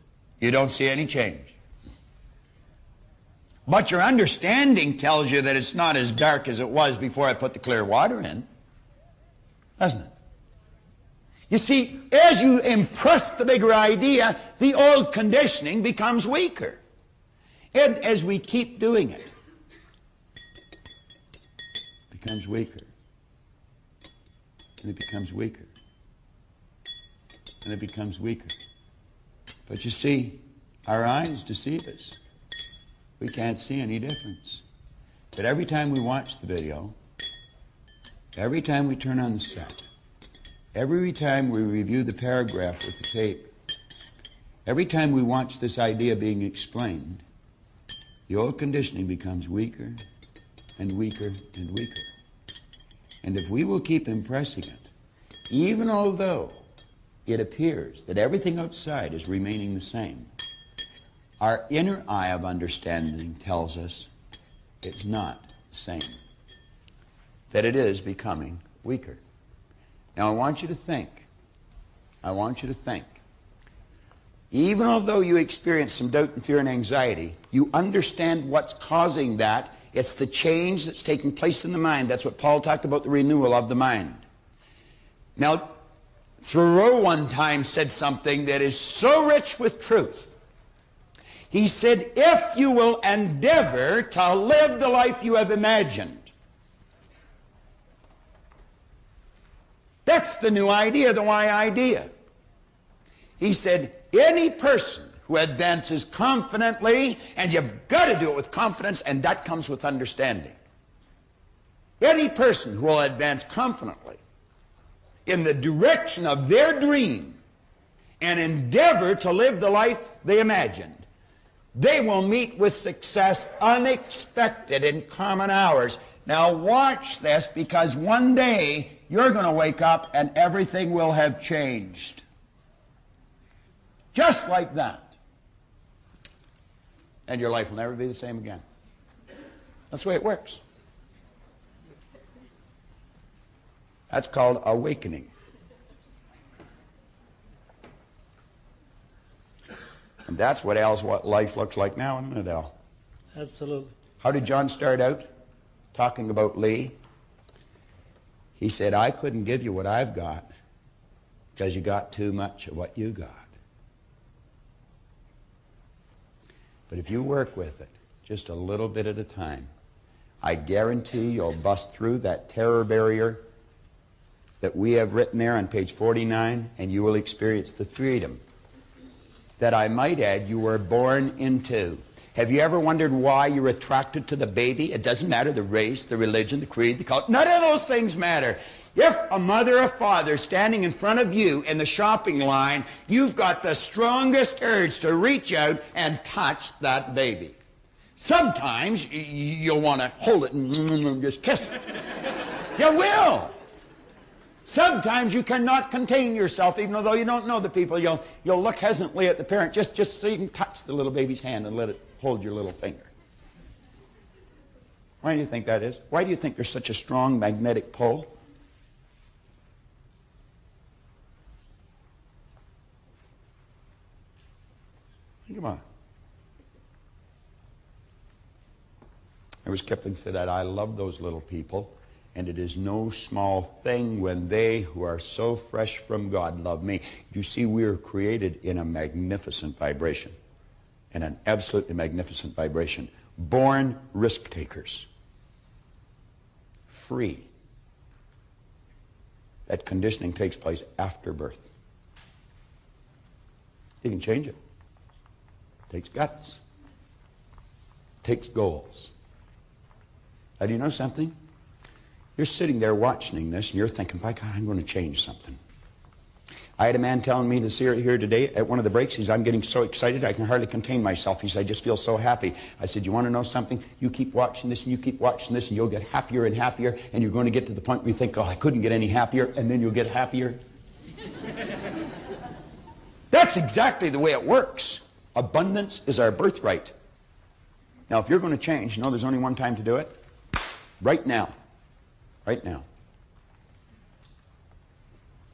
B: You don't see any change. But your understanding tells you that it's not as dark as it was before I put the clear water in. Doesn't it? You see, as you impress the bigger idea, the old conditioning becomes weaker. And as we keep doing it, it becomes weaker. And it becomes weaker. And it becomes weaker. But you see, our eyes deceive us. We can't see any difference. But every time we watch the video, every time we turn on the set, every time we review the paragraph with the tape, every time we watch this idea being explained, the old conditioning becomes weaker and weaker and weaker. And if we will keep impressing it, even although it appears that everything outside is remaining the same, our inner eye of understanding tells us it's not the same, that it is becoming weaker. Now I want you to think, even although you experience some doubt and fear and anxiety, you understand what's causing that. It's the change that's taking place in the mind. That's what Paul talked about, the renewal of the mind. Now, Thoreau one time said something that is so rich with truth. He said, if you will endeavor to live the life you have imagined. That's the new idea, the Y idea. He said, any person who advances confidently, and you've got to do it with confidence, and that comes with understanding. Any person who will advance confidently in the direction of their dream and endeavor to live the life they imagined, they will meet with success unexpected in common hours. Now watch this, because one day you're going to wake up and everything will have changed. Just like that. And your life will never be the same again. That's the way it works. That's called awakening. And that's what Al's life looks like now, isn't it, Al?
H: Absolutely.
B: How did John start out? Talking about Lee. He said, I couldn't give you what I've got because you got too much of what you got. But if you work with it just a little bit at a time, I guarantee you'll bust through that terror barrier that we have written there on page 49, and you will experience the freedom that, I might add, you were born into. Have you ever wondered why you're attracted to the baby? It doesn't matter the race, the religion, the creed, the culture. None of those things matter. If a mother or father standing in front of you in the shopping line, you've got the strongest urge to reach out and touch that baby. Sometimes you'll want to hold it and just kiss it. You will. Sometimes you cannot contain yourself, even though you don't know the people. You'll look hesitantly at the parent just so you can touch the little baby's hand and let it hold your little finger. Why do you think that is? Why do you think there's such a strong magnetic pull? Think about it. There was Kipling said that, I love those little people, and it is no small thing when they who are so fresh from God love me. You see, we are created in a magnificent vibration, in an absolutely magnificent vibration. Born risk takers. Free. That conditioning takes place after birth. You can change it. It takes guts. It takes goals. Now, do you know something? You're sitting there watching this, and you're thinking, by God, I'm going to change something. I had a man telling me this here today at one of the breaks. He said, I'm getting so excited I can hardly contain myself. He said, I just feel so happy. I said, you want to know something? You keep watching this, and you keep watching this, and you'll get happier and happier, and you're going to get to the point where you think, oh, I couldn't get any happier, and then you'll get happier. That's exactly the way it works. Abundance is our birthright. Now, if you're going to change, you know there's only one time to do it. Right now. Right now.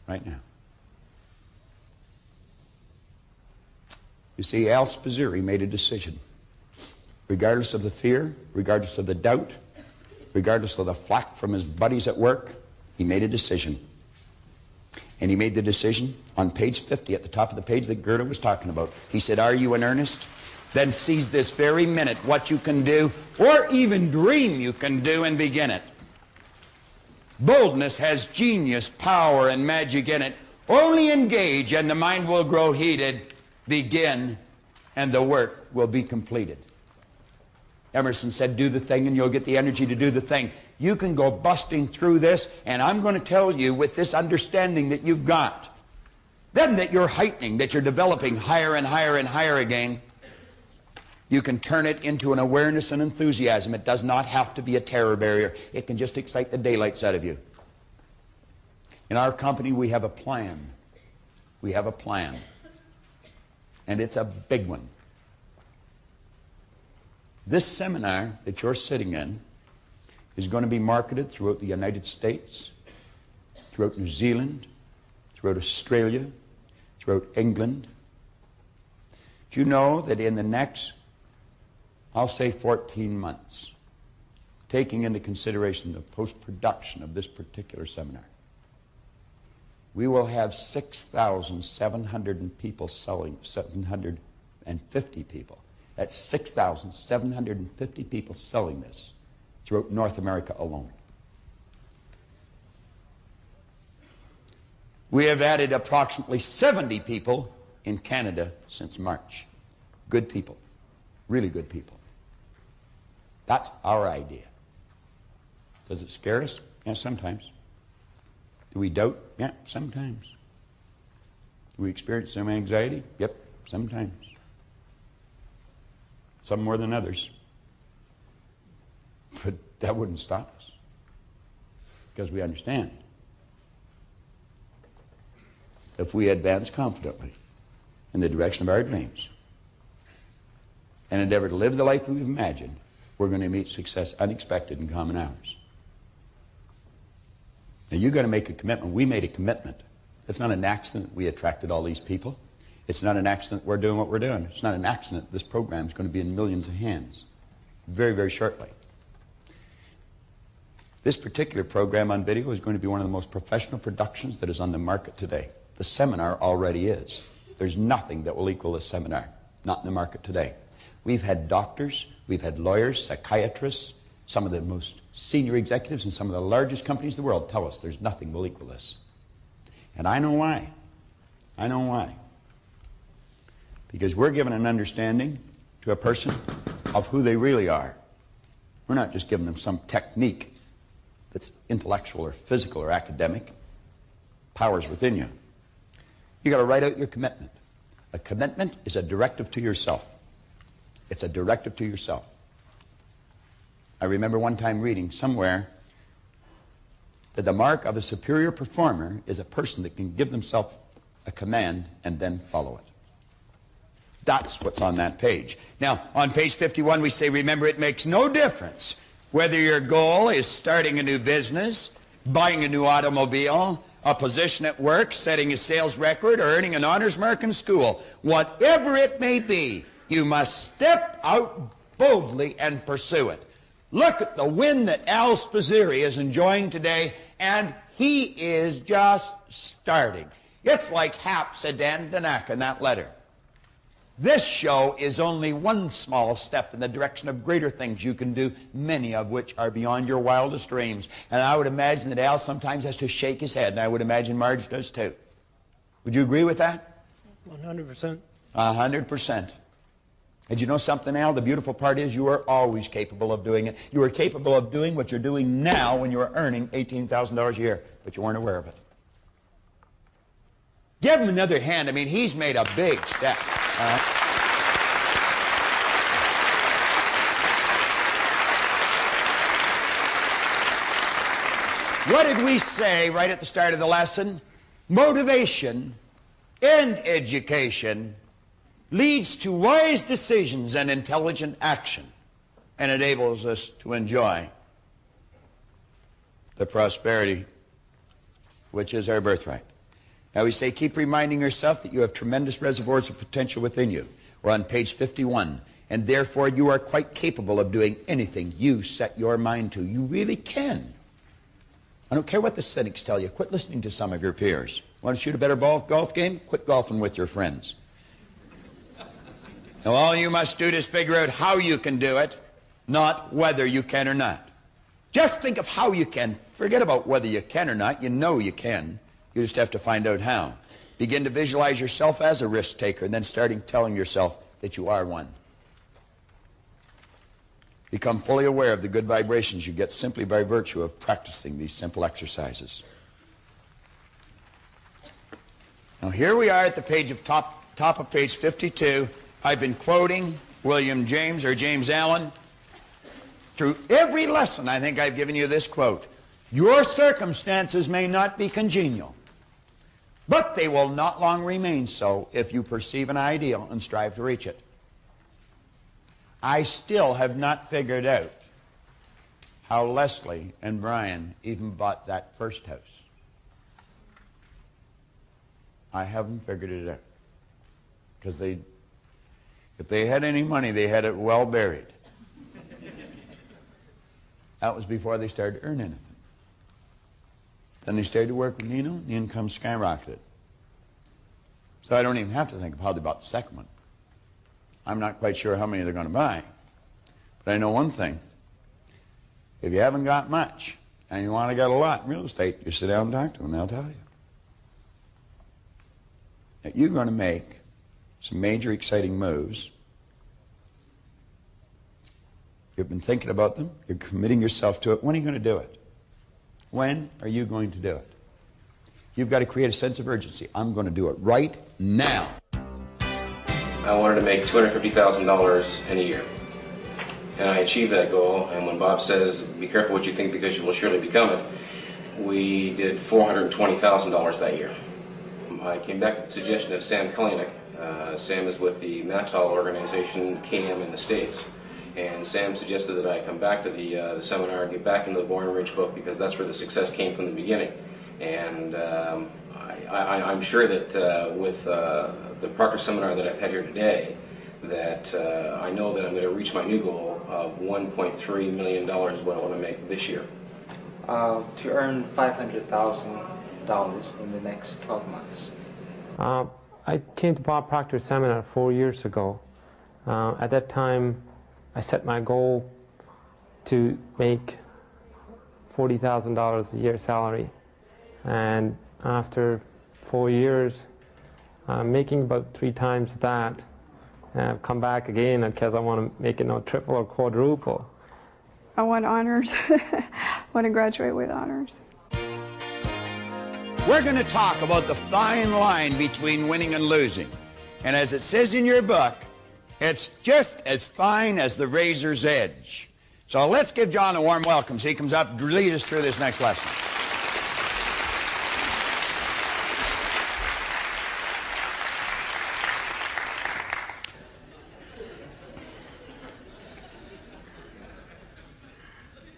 B: Right now. You see, Al Spazzeri made a decision. Regardless of the fear, regardless of the doubt, regardless of the flack from his buddies at work, he made a decision. And he made the decision on page 50, at the top of the page that Gerda was talking about. He said, are you in earnest? Then seize this very minute what you can do, or even dream you can do, and begin it. Boldness has genius, power, and magic in it. Only engage, and the mind will grow heated. Begin, and the work will be completed. Emerson said, do the thing, and you'll get the energy to do the thing. You can go busting through this, and I'm going to tell you, with this understanding that you've got, then that you're heightening, that you're developing higher and higher and higher again, you can turn it into an awareness and enthusiasm. It does not have to be a terror barrier. It can just excite the daylights out of you. In our company, we have a plan. We have a plan. And it's a big one. This seminar that you're sitting in is going to be marketed throughout the United States, throughout New Zealand, throughout Australia, throughout England. Do you know that in the next, I'll say 14 months, taking into consideration the post-production of this particular seminar, we will have 6,700 people selling, 750 people. That's 6,750 people selling this throughout North America alone. We have added approximately 70 people in Canada since March. Good people. Really good people. That's our idea. Does it scare us? Yeah, sometimes. Do we doubt? Yeah, sometimes. Do we experience some anxiety? Yep, sometimes. Some more than others. But that wouldn't stop us. Because we understand. If we advance confidently in the direction of our dreams and endeavor to live the life we've imagined, we're going to meet success unexpected in common hours. Now, you've got to make a commitment. We made a commitment. It's not an accident we attracted all these people. It's not an accident we're doing what we're doing. It's not an accident this program is going to be in millions of hands very, very shortly. This particular program on video is going to be one of the most professional productions that is on the market today. The seminar already is. There's nothing that will equal this seminar, not in the market today. We've had doctors, we've had lawyers, psychiatrists, some of the most senior executives in some of the largest companies in the world tell us there's nothing will equal this. And I know why. I know why. Because we're giving an understanding to a person of who they really are. We're not just giving them some technique that's intellectual or physical or academic. Power's within you. You got to write out your commitment. A commitment is a directive to yourself. It's a directive to yourself. I remember one time reading somewhere that the mark of a superior performer is a person that can give themselves a command and then follow it. That's what's on that page. Now, on page 51, we say, remember, it makes no difference whether your goal is starting a new business, buying a new automobile, a position at work, setting a sales record, or earning an honors mark in school. Whatever it may be, you must step out boldly and pursue it. Look at the win that Al Spazzeri is enjoying today, and he is just starting. It's like Hap Sedan-Danak in that letter. This show is only one small step in the direction of greater things you can do, many of which are beyond your wildest dreams. And I would imagine that Al sometimes has to shake his head, and I would imagine Marge does too. Would you agree with that?
H: 100%.
B: 100%. And you know something, Al? The beautiful part is you are always capable of doing it. You are capable of doing what you're doing now when you are earning $18,000 a year, but you weren't aware of it. Give him another hand. I mean, he's made a big step. What did we say right at the start of the lesson? Motivation and education leads to wise decisions and intelligent action, and enables us to enjoy the prosperity which is our birthright. Now we say, keep reminding yourself that you have tremendous reservoirs of potential within you. We're on page 51. And therefore you are quite capable of doing anything you set your mind to. You really can. I don't care what the cynics tell you. Quit listening to some of your peers. Want to shoot a better golf game? Quit golfing with your friends. Now all you must do is figure out how you can do it, not whether you can or not. Just think of how you can. Forget about whether you can or not. You know you can. You just have to find out how. Begin to visualize yourself as a risk taker, and then starting telling yourself that you are one. Become fully aware of the good vibrations you get simply by virtue of practicing these simple exercises. Now here we are at the page of top of page 52. I've been quoting William James or James Allen. Through every lesson I think I've given you this quote. Your circumstances may not be congenial, but they will not long remain so if you perceive an ideal and strive to reach it. I still have not figured out how Leslie and Brian even bought that first house. I haven't figured it out. Because if they had any money, they had it well buried. That was before they started to earn anything. Then they started to work with Nino, and the income skyrocketed. So I don't even have to think of how they bought the second one. I'm not quite sure how many they're going to buy. But I know one thing. If you haven't got much, and you want to get a lot in real estate, you sit down and talk to them, they'll tell you. That you're going to make some major exciting moves. You've been thinking about them. You're committing yourself to it. When are you going to do it? When are you going to do it? You've got to create a sense of urgency. I'm going to do it right now.
I: I wanted to make $250,000 in a year. And I achieved that goal. And when Bob says, be careful what you think because you will surely become it, we did $420,000 that year. I came back with the suggestion of Sam Kalanick. Sam is with the Mattel organization, KM in the States. And Sam suggested that I come back to the seminar and get back into the Born and Rich book because that's where the success came from the beginning. And I'm sure that with the Proctor seminar that I've had here today, that I know that I'm going to reach my new goal of $1.3 million is what I want to make this year.
J: To earn $500,000 in the next 12 months.
K: I came to Bob Proctor's seminar 4 years ago. At that time, I set my goal to make $40,000 a year salary. And after 4 years, making about 3 times that, I've come back again because I want to make it triple or quadruple.
L: I want honors. I want to graduate with honors.
B: We're going to talk about the fine line between winning and losing. And as it says in your book, it's just as fine as the razor's edge. So let's give John a warm welcome so he comes up to lead us through this next lesson.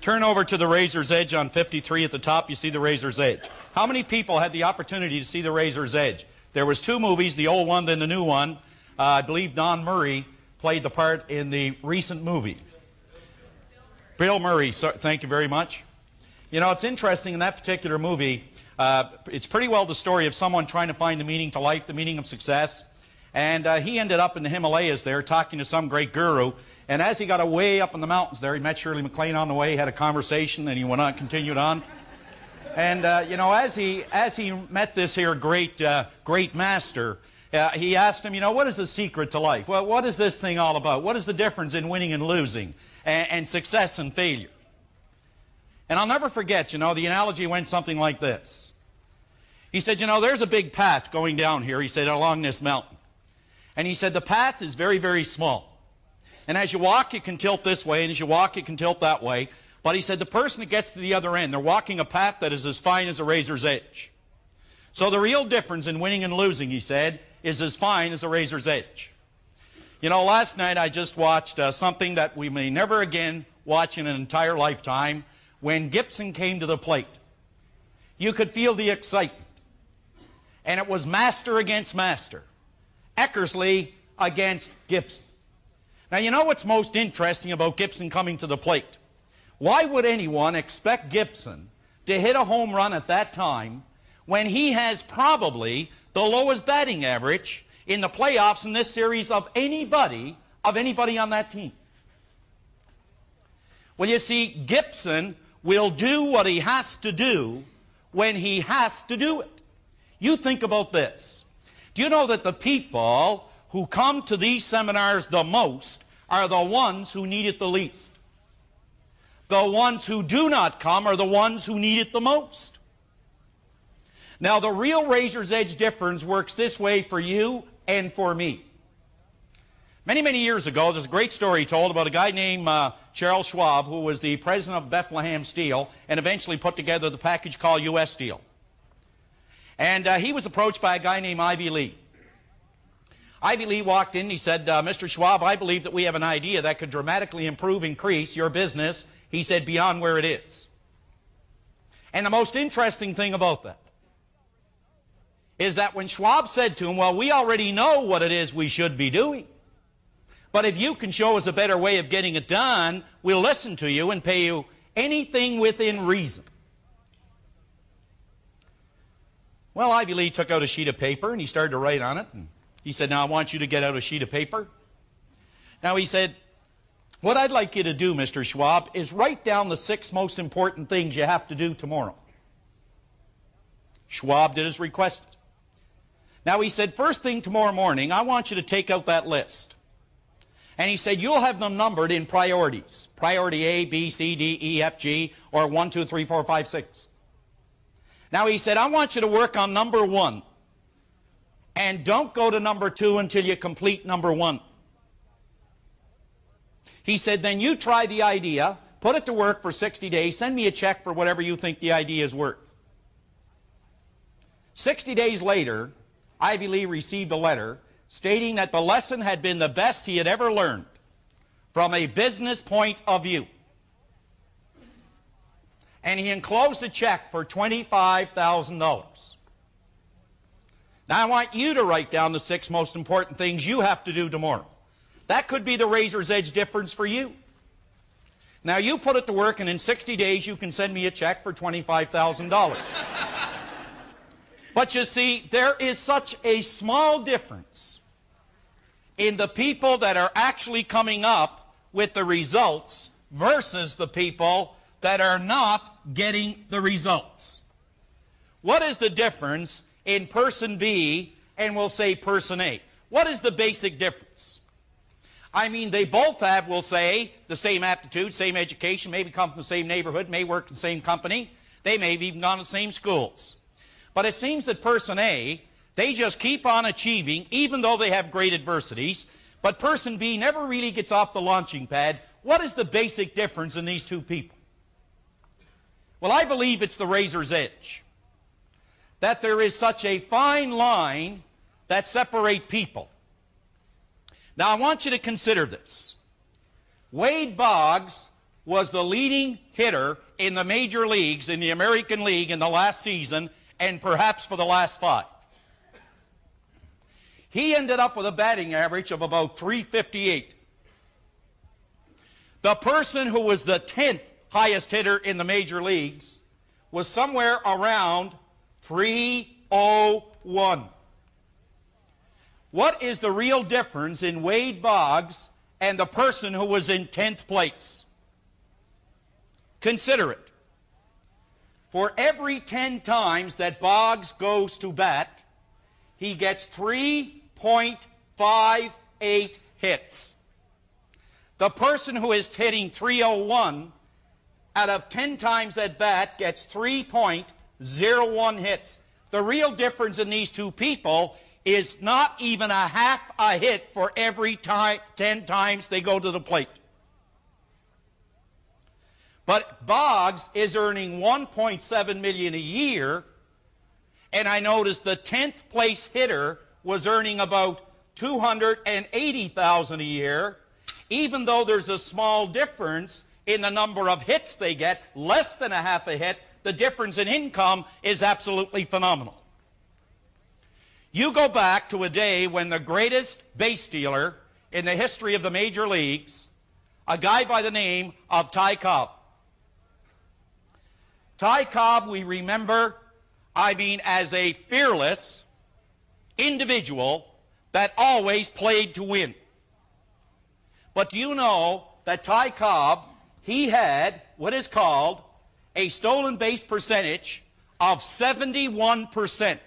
G: Turn over to the razor's edge on 53 at the top. You see the razor's edge. How many people had the opportunity to see the razor's edge? There was 2 movies, the old one, then the new one. I believe Don Murray played the part in the recent movie. Bill Murray, thank you very much. You know, it's interesting in that particular movie, it's pretty well the story of someone trying to find the meaning to life, the meaning of success. And he ended up in the Himalayas there talking to some great guru. And as he got way up in the mountains there, he met Shirley MacLaine on the way, had a conversation, and he went on, continued on. And, you know, as he met this here great master, he asked him, you know, what is the secret to life? Well, what is this thing all about? What is the difference in winning and losing, and success and failure? And I'll never forget, you know, the analogy went something like this. He said, you know, there's a big path going down here, he said, along this mountain. And he said, the path is very, very small. And as you walk, you can tilt this way, and as you walk, you can tilt that way. But he said, the person that gets to the other end, they're walking a path that is as fine as a razor's edge. So the real difference in winning and losing, he said, is as fine as a razor's edge. You know, last night I just watched something that we may never again watch in an entire lifetime, when Gibson came to the plate. You could feel the excitement. And it was master against master. Eckersley against Gibson. Now, you know what's most interesting about Gibson coming to the plate? Why would anyone expect Gibson to hit a home run at that time when he has probably the lowest batting average in the playoffs in this series of anybody on that team? Well, you see, Gibson will do what he has to do when he has to do it. You think about this. Do you know that the people who come to these seminars the most are the ones who need it the least? The ones who do not come are the ones who need it the most. Now, the real razor's edge difference works this way for you and for me. Many, many years ago, there's a great story told about a guy named Charles Schwab, who was the president of Bethlehem Steel and eventually put together the package called U.S. Steel. And he was approached by a guy named Ivy Lee. Ivy Lee walked in and he said, Mr. Schwab, I believe that we have an idea that could dramatically increase your business, he said, beyond where it is. And the most interesting thing about that is that when Schwab said to him, well, we already know what it is we should be doing, but if you can show us a better way of getting it done, we'll listen to you and pay you anything within reason. Well, Ivy Lee took out a sheet of paper and he started to write on it. And he said, now I want you to get out a sheet of paper. Now he said, what I'd like you to do, Mr. Schwab, is write down the 6 most important things you have to do tomorrow. Schwab did as requested. Now he said, first thing tomorrow morning, I want you to take out that list. And he said, you'll have them numbered in priorities. Priority A, B, C, D, E, F, G, or 1, 2, 3, 4, 5, 6. Now he said, I want you to work on number 1. And don't go to number 2 until you complete number 1. He said, then you try the idea, put it to work for 60 days, send me a check for whatever you think the idea is worth. 60 days later, Ivy Lee received a letter stating that the lesson had been the best he had ever learned from a business point of view. And he enclosed a check for $25,000. Now I want you to write down the 6 most important things you have to do tomorrow. That could be the razor's edge difference for you. Now you put it to work and in 60 days you can send me a check for $25,000. But you see, there is such a small difference in the people that are actually coming up with the results versus the people that are not getting the results. What is the difference in person B and we'll say person A? What is the basic difference? I mean, they both have, we'll say, the same aptitude, same education, maybe come from the same neighborhood, may work in the same company, they may have even gone to the same schools. But it seems that person A, they just keep on achieving even though they have great adversities, but person B never really gets off the launching pad. What is the basic difference in these two people? Well, I believe it's the razor's edge. That there is such a fine line that separates people. Now, I want you to consider this. Wade Boggs was the leading hitter in the major leagues, in the American League in the last season, and perhaps for the last 5. He ended up with a batting average of about .358. The person who was the 10th highest hitter in the major leagues was somewhere around 301. What is the real difference in Wade Boggs and the person who was in 10th place? Consider it. For every 10 times that Boggs goes to bat, he gets 3.58 hits. The person who is hitting 301 out of 10 times at bat gets 3.01 hits. The real difference in these two people is not even a half a hit for every 10 times they go to the plate. But Boggs is earning $1.7 million a year, and I noticed the 10th place hitter was earning about $280,000 a year, even though there's a small difference in the number of hits they get, less than a half a hit. The difference in income is absolutely phenomenal. You go back to a day when the greatest base stealer in the history of the major leagues, a guy by the name of Ty Cobb. Ty Cobb, we remember, as a fearless individual that always played to win. But do you know that Ty Cobb, he had what is called a stolen base percentage of 71%.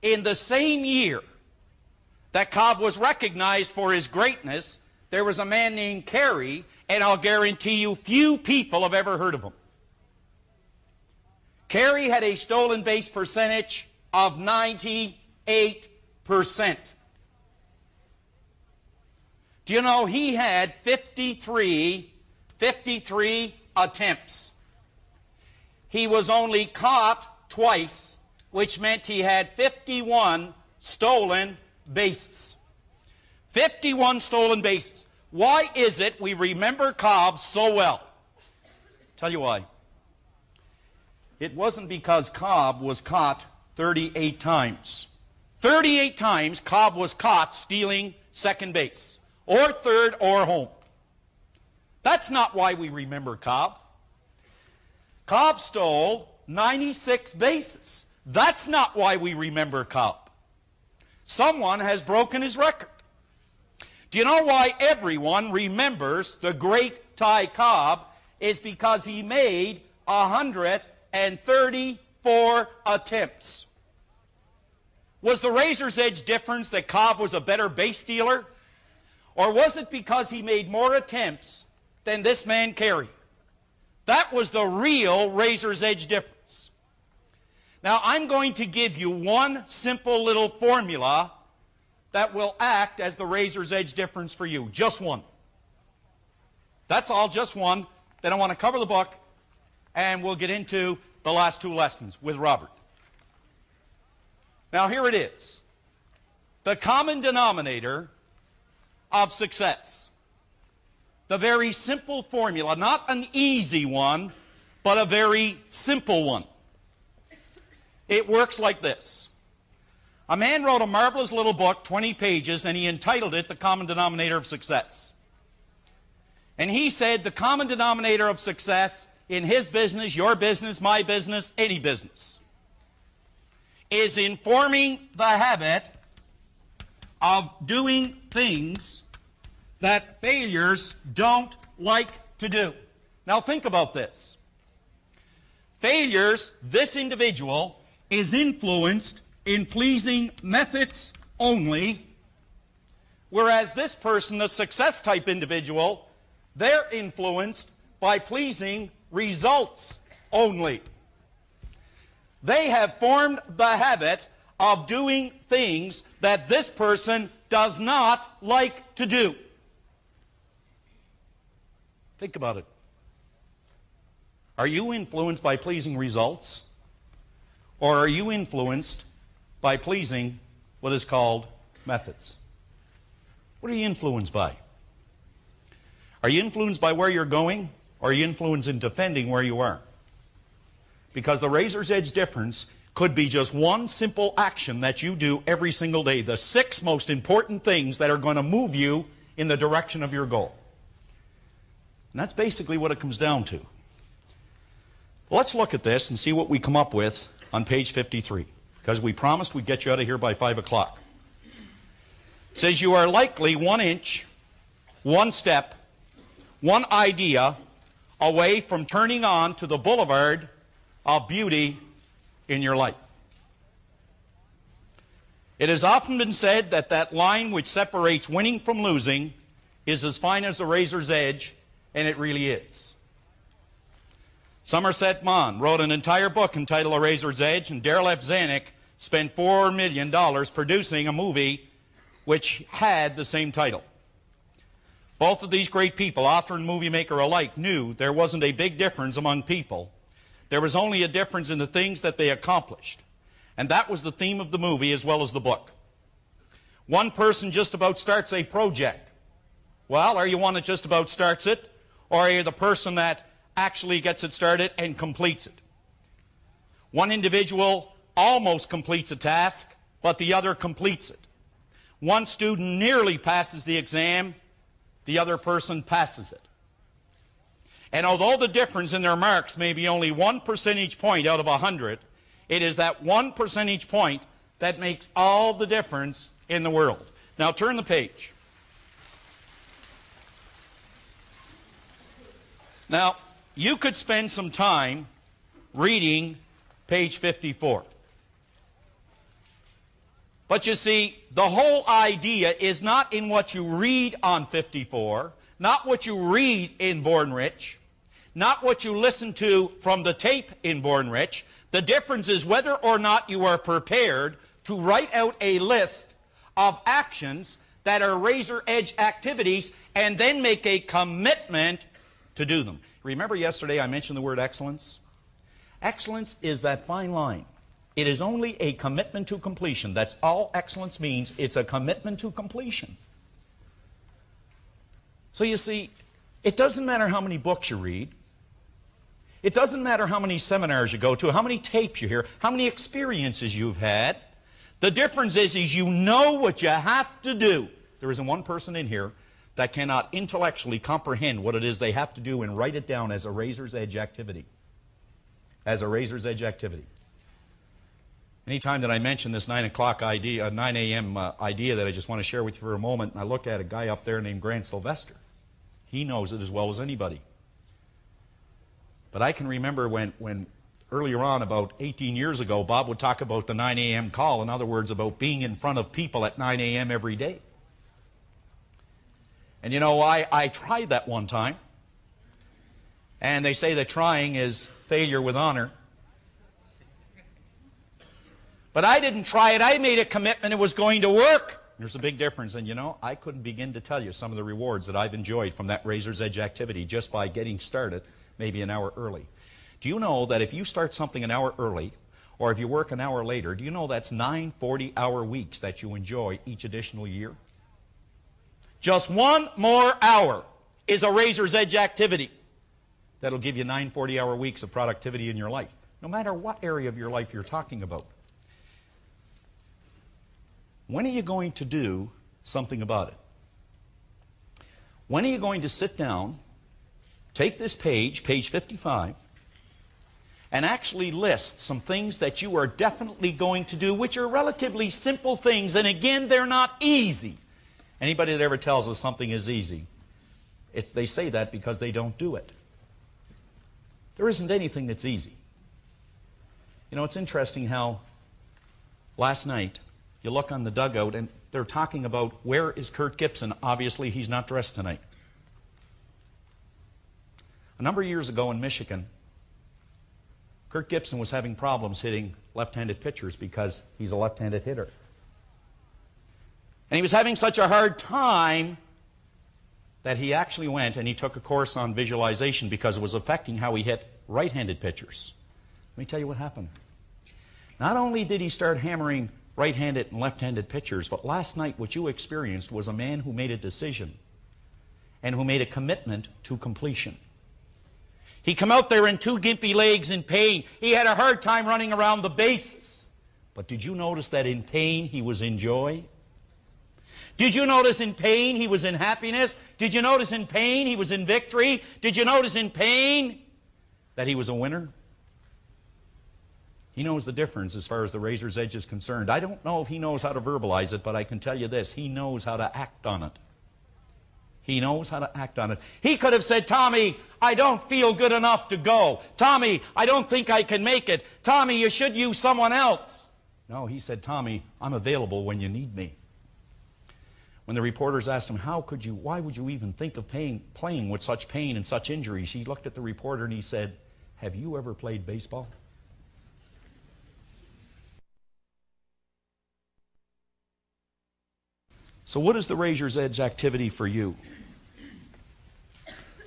G: In the same year that Cobb was recognized for his greatness, there was a man named Carey, and I'll guarantee you few people have ever heard of him. Carey had a stolen base percentage of 98%. Do you know he had 53 attempts? He was only caught twice, which meant he had 51 stolen bases. 51 stolen bases. Why is it we remember Cobb so well? Tell you why. It wasn't because Cobb was caught 38 times. 38 times Cobb was caught stealing second base, or third, or home. That's not why we remember Cobb. Cobb stole 96 bases. That's not why we remember Cobb. Someone has broken his record. Do you know why everyone remembers the great Ty Cobb? Is because he made 134 attempts. Was the razor's edge difference that Cobb was a better base stealer? Or was it because he made more attempts than this man Carey? That was the real razor's edge difference. Now I'm going to give you one simple little formula that will act as the razor's edge difference for you. Just one. That's all, just one. Then I want to cover the book, and we'll get into the last two lessons with Robert. Now here it is. The common denominator of success. The very simple formula, not an easy one, but a very simple one. It works like this. A man wrote a marvelous little book, 20 pages, and he entitled it The Common Denominator of Success. And he said the common denominator of success in his business, your business, my business, any business, is in forming the habit of doing things that failures don't like to do. Now think about this. Failures, this individual is influenced in pleasing methods only, whereas this person, the success type individual, they're influenced by pleasing results only. They have formed the habit of doing things that this person does not like to do. Think about it. Are you influenced by pleasing results? Or are you influenced by pleasing what is called methods? What are you influenced by? Are you influenced by where you're going? Or are you influenced in defending where you are? Because the razor's edge difference could be just one simple action that you do every single day. The 6 most important things that are going to move you in the direction of your goal. And that's basically what it comes down to. Let's look at this and see what we come up with on page 53, because we promised we'd get you out of here by 5 o'clock. It says, you are likely 1 inch, 1 step, 1 idea away from turning on to the boulevard of beauty in your life. It has often been said that that line which separates winning from losing is as fine as a razor's edge, and it really is. Somerset Maugham wrote an entire book entitled A Razor's Edge, and Darryl F. Zanuck spent $4 million producing a movie which had the same title. Both of these great people, author and movie maker alike, knew there wasn't a big difference among people. There was only a difference in the things that they accomplished. And that was the theme of the movie as well as the book. One person just about starts a project. Well, are you one that just about starts it? Or are you the person that actually gets it started and completes it? One individual almost completes a task, but the other completes it. One student nearly passes the exam, the other person passes it. And although the difference in their marks may be only 1 percentage point out of 100, it is that 1 percentage point that makes all the difference in the world. Now turn the page. Now, you could spend some time reading page 54. But you see, the whole idea is not in what you read on 54, not what you read in Born Rich, not what you listen to from the tape in Born Rich. The difference is whether or not you are prepared to write out a list of actions that are razor edge activities and then make a commitment to do them. Remember yesterday I mentioned the word excellence? Excellence is that fine line. It is only a commitment to completion. That's all excellence means. It's a commitment to completion. So you see, it doesn't matter how many books you read. It doesn't matter how many seminars you go to, how many tapes you hear, how many experiences you've had. The difference is you know what you have to do. There isn't one person in here that cannot intellectually comprehend what it is they have to do and write it down as a razor's edge activity. As a razor's edge activity. Anytime that I mention this 9 o'clock idea, 9 a.m. idea that I just want to share with you for a moment, and I look at a guy up there named Grant Sylvester. He knows it as well as anybody. But I can remember when earlier on, about 18 years ago, Bob would talk about the 9 a.m. call. In other words, about being in front of people at 9 a.m. every day. And you know, I tried that one time. And they say that trying is failure with honor. But I didn't try it. I made a commitment it was going to work. There's a big difference. And you know, I couldn't begin to tell you some of the rewards that I've enjoyed from that razor's edge activity just by getting started maybe an hour early. Do you know that if you start something an hour early, or if you work an hour later, do you know that's 9 40-hour weeks that you enjoy each additional year? Just 1 more hour is a razor's edge activity that'll give you 9 40-hour weeks of productivity in your life, no matter what area of your life you're talking about. When are you going to do something about it? When are you going to sit down, take this page, page 55, and actually list some things that you are definitely going to do, which are relatively simple things, and again, they're not easy. Anybody that ever tells us something is easy, they say that because they don't do it. There isn't anything that's easy. You know, it's interesting how last night you look on the dugout and they're talking about where is Kurt Gibson. Obviously, he's not dressed tonight. A number of years ago in Michigan, Kurt Gibson was having problems hitting left-handed pitchers because he's a left-handed hitter. And he was having such a hard time that he actually went and he took a course on visualization because it was affecting how he hit right-handed pitchers. Let me tell you what happened. Not only did he start hammering right-handed and left-handed pitchers, but last night what you experienced was a man who made a decision and who made a commitment to completion. He come out there in 2 gimpy legs in pain. He had a hard time running around the bases. But did you notice that in pain he was in joy? Did you notice in pain he was in happiness? Did you notice in pain he was in victory? Did you notice in pain that he was a winner? He knows the difference as far as the razor's edge is concerned. I don't know if he knows how to verbalize it, but I can tell you this. He knows how to act on it. He knows how to act on it. He could have said, Tommy, I don't feel good enough to go. Tommy, I don't think I can make it. Tommy, you should use someone else. No, he said, Tommy, I'm available when you need me. When the reporters asked him, why would you even think of playing with such pain and such injuries? He looked at the reporter and he said, have you ever played baseball? So what is the razor's edge activity for you?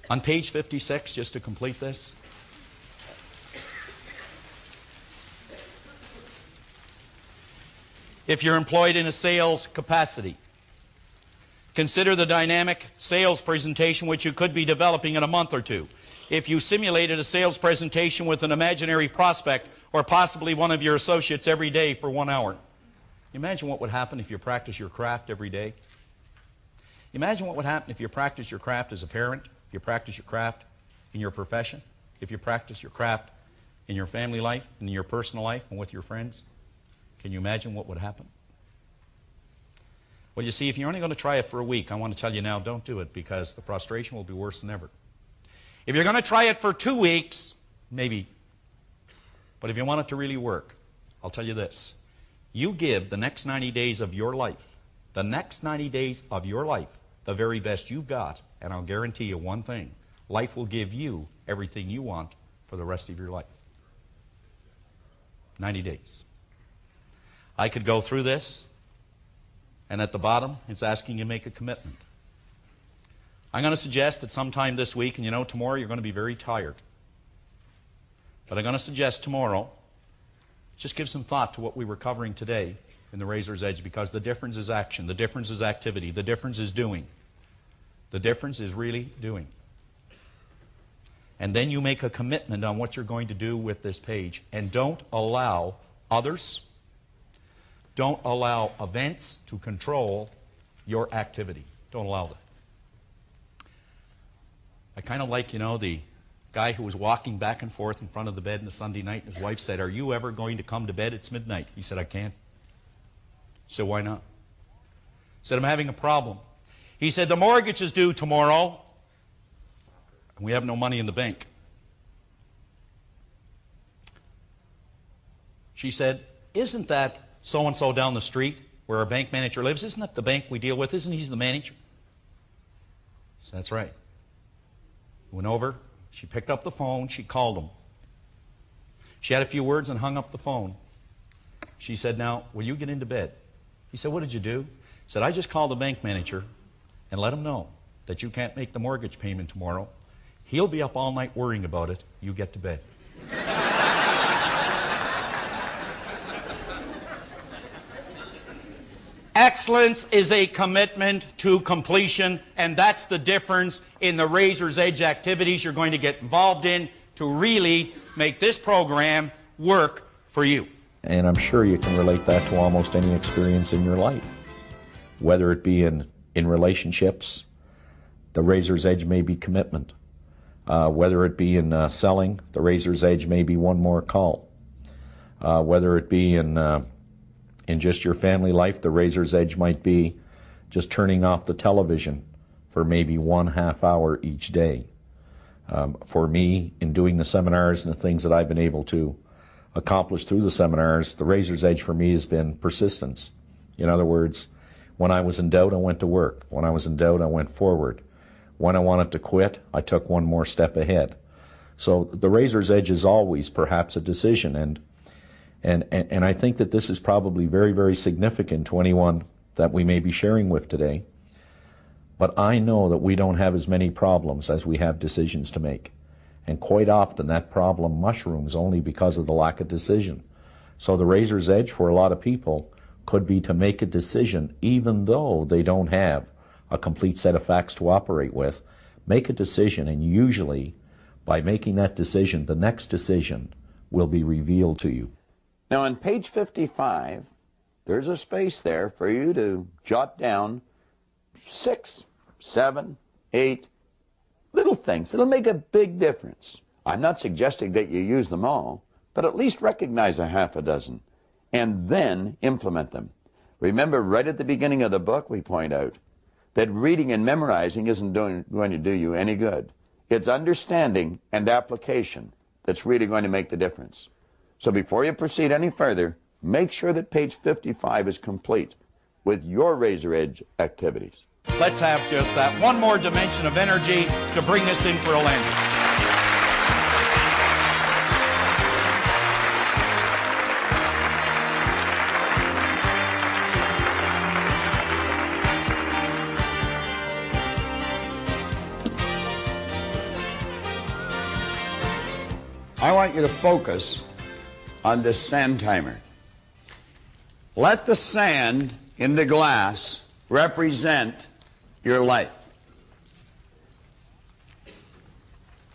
G: On page 56, just to complete this, if you're employed in a sales capacity, consider the dynamic sales presentation which you could be developing in a month or two. If you simulated a sales presentation with an imaginary prospect or possibly one of your associates every day for 1 hour, imagine what would happen if you practice your craft every day. Imagine what would happen if you practice your craft as a parent, if you practice your craft in your profession, if you practice your craft in your family life, in your personal life, and with your friends. Can you imagine what would happen? Well, you see, if you're only going to try it for a week, I want to tell you now, don't do it, because the frustration will be worse than ever. If you're going to try it for 2 weeks, maybe. But if you want it to really work, I'll tell you this. You give the next 90 days of your life, the next 90 days of your life, the very best you've got, and I'll guarantee you one thing. Life will give you everything you want for the rest of your life. 90 days. I could go through this, and at the bottom, it's asking you to make a commitment. I'm going to suggest that sometime this week, and you know, tomorrow you're going to be very tired. But I'm going to suggest tomorrow, just give some thought to what we were covering today in the razor's edge, because the difference is action, the difference is activity, the difference is doing. The difference is really doing. And then you make a commitment on what you're going to do with this page. And don't allow others, don't allow events to control your activity. Don't allow that. I kind of like, you know, the guy who was walking back and forth in front of the bed on a Sunday night, and his wife said, are you ever going to come to bed? It's midnight. He said, I can't. He said, why not? He said, I'm having a problem. He said, the mortgage is due tomorrow, and we have no money in the bank. She said, isn't that so-and-so down the street where our bank manager lives? Isn't that the bank we deal with? Isn't he the manager? He said, that's right. Went over, she picked up the phone, she called him. She had a few words and hung up the phone. She said, now, will you get into bed? He said, what did you do? He said, I just called the bank manager and let him know that you can't make the mortgage payment tomorrow. He'll be up all night worrying about it. You get to bed. Excellence is a commitment to completion, and that's the difference in the razor's edge activities you're going to get involved in to really make this program work for you.
M: And I'm sure you can relate that to almost any experience in your life. Whether it be in relationships, the razor's edge may be commitment. Whether it be in selling, the razor's edge may be one more call. Whether it be in just your family life, the razor's edge might be just turning off the television for maybe 1/2 hour each day. For me, in doing the seminars and the things that I've been able to accomplish through the seminars, the razor's edge for me has been persistence. In other words, when I was in doubt, I went to work. When I was in doubt, I went forward. When I wanted to quit, I took one more step ahead. So the razor's edge is always perhaps a decision, and I think that this is probably very, very significant to anyone that we may be sharing with today. But I know that we don't have as many problems as we have decisions to make. And quite often that problem mushrooms only because of the lack of decision. So the razor's edge for a lot of people could be to make a decision even though they don't have a complete set of facts to operate with. Make a decision, and usually by making that decision, the next decision will be revealed to you.
A: Now on page 55, there's a space there for you to jot down 6, 7, 8 little things that'll make a big difference. I'm not suggesting that you use them all, but at least recognize a half a dozen and then implement them. Remember, right at the beginning of the book, we point out that reading and memorizing isn't going to do you any good. It's understanding and application that's really going to make the difference. So before you proceed any further, make sure that page 55 is complete with your razor edge activities.
G: Let's have just that one more dimension of energy to bring this in for a landing.
B: I want you to focus on this sand timer. Let the sand in the glass represent your life.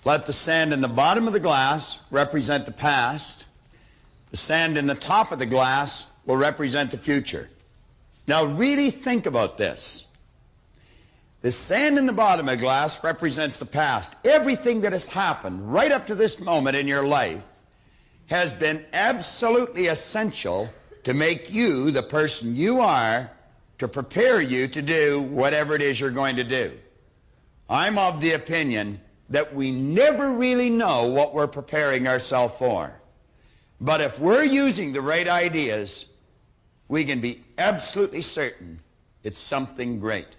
B: Let the sand in the bottom of the glass represent the past. The sand in the top of the glass will represent the future. Now really think about this. The sand in the bottom of the glass represents the past. Everything that has happened right up to this moment in your life has been absolutely essential to make you the person you are, to prepare you to do whatever it is you're going to do. I'm of the opinion that we never really know what we're preparing ourselves for. But if we're using the right ideas, we can be absolutely certain it's something great.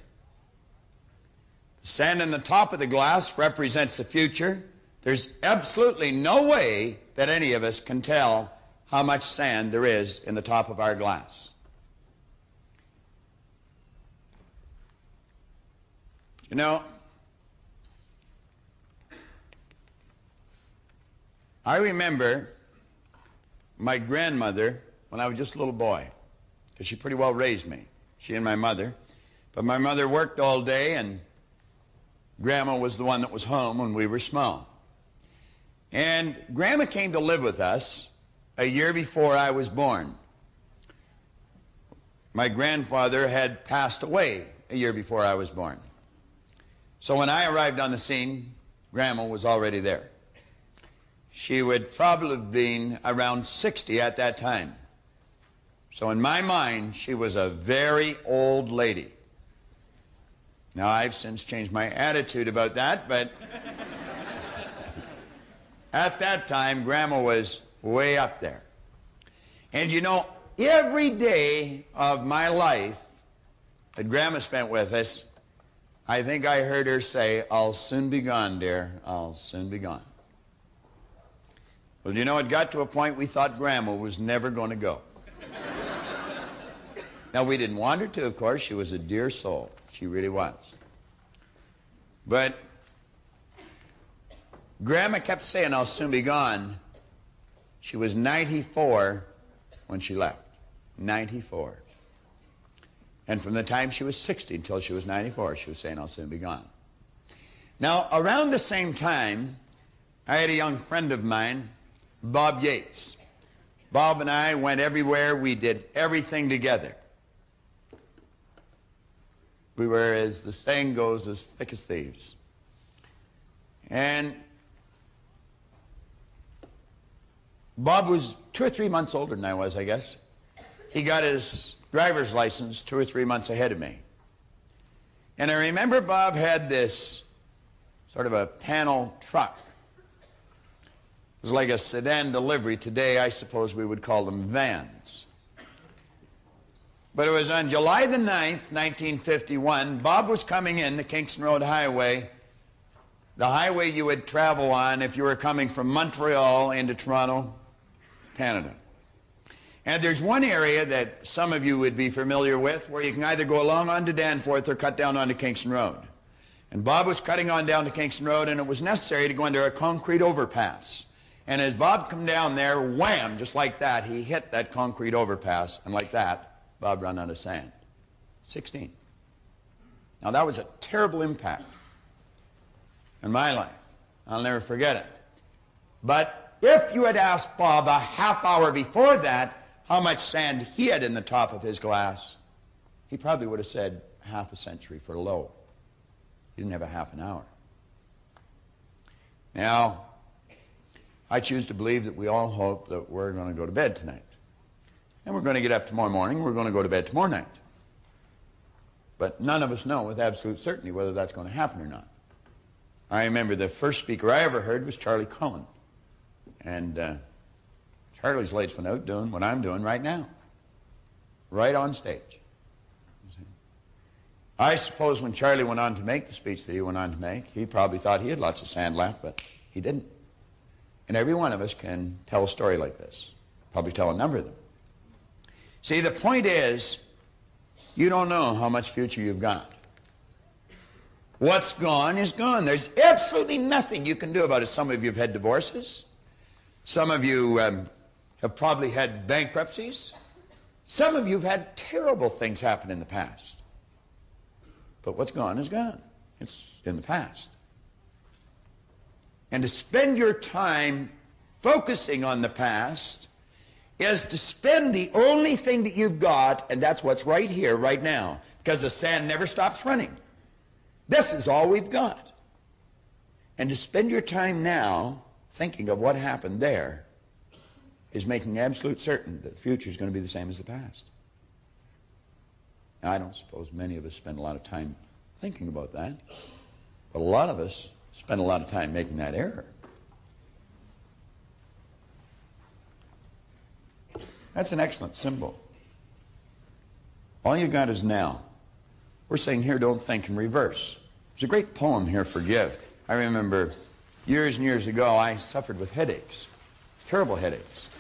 B: The sand in the top of the glass represents the future. There's absolutely no way that any of us can tell how much sand there is in the top of our glass. You know, I remember my grandmother when I was just a little boy, because she pretty well raised me, she and my mother. But my mother worked all day, and Grandma was the one that was home when we were small. And Grandma came to live with us a year before I was born. My grandfather had passed away a year before I was born. So when I arrived on the scene, Grandma was already there. She would probably have been around 60 at that time. So in my mind, she was a very old lady. Now, I've since changed my attitude about that, but at that time, Grandma was way up there. And you know, every day of my life that Grandma spent with us, I think I heard her say, "I'll soon be gone, dear, I'll soon be gone." Well, you know, it got to a point we thought Grandma was never going to go. Now, we didn't want her to, of course. She was a dear soul. She really was. But Grandma kept saying, "I'll soon be gone." She was 94 when she left. 94. And from the time she was 60 until she was 94, she was saying, "I'll soon be gone." Now, around the same time, I had a young friend of mine, Bob Yates. Bob and I went everywhere. We did everything together. We were, as the saying goes, as thick as thieves. And Bob was 2 or 3 months older than I was, I guess. He got his driver's license 2 or 3 months ahead of me. And I remember Bob had this sort of a panel truck. It was like a sedan delivery. Today, I suppose we would call them vans. But it was on July the 9th, 1951. Bob was coming in the Kingston Road Highway, the highway you would travel on if you were coming from Montreal into Toronto, Canada. And there's one area that some of you would be familiar with where you can either go along onto Danforth or cut down onto Kingston Road. And Bob was cutting on down to Kingston Road, and it was necessary to go under a concrete overpass. And as Bob come down there, wham, just like that, he hit that concrete overpass, and like that, Bob ran out of sand. 16. Now that was a terrible impact in my life. I'll never forget it. But if you had asked Bob a half hour before that how much sand he had in the top of his glass, he probably would have said half a century for low. He didn't have a half an hour. Now, I choose to believe that we all hope that we're going to go to bed tonight. And we're going to get up tomorrow morning, we're going to go to bed tomorrow night. But none of us know with absolute certainty whether that's going to happen or not. I remember the first speaker I ever heard was Charlie Cullen. And Charlie's lights went out doing what I'm doing right now. Right on stage. I suppose when Charlie went on to make the speech that he went on to make, he probably thought he had lots of sand left, but he didn't. And every one of us can tell a story like this. Probably tell a number of them. See, the point is, you don't know how much future you've got. What's gone is gone. There's absolutely nothing you can do about it. Some of you have had divorces. Some of you have probably had bankruptcies. Some of you have had terrible things happen in the past. But what's gone is gone. It's in the past. And to spend your time focusing on the past is to spend the only thing that you've got, and that's what's right here, right now, because the sand never stops running. This is all we've got. And to spend your time now thinking of what happened there is making absolute certain that the future is going to be the same as the past. Now, I don't suppose many of us spend a lot of time thinking about that, but a lot of us spend a lot of time making that error. That's an excellent symbol. All you got is now. We're saying here, don't think in reverse. There's a great poem here, Forgive. I remember years and years ago, I suffered with headaches, terrible headaches.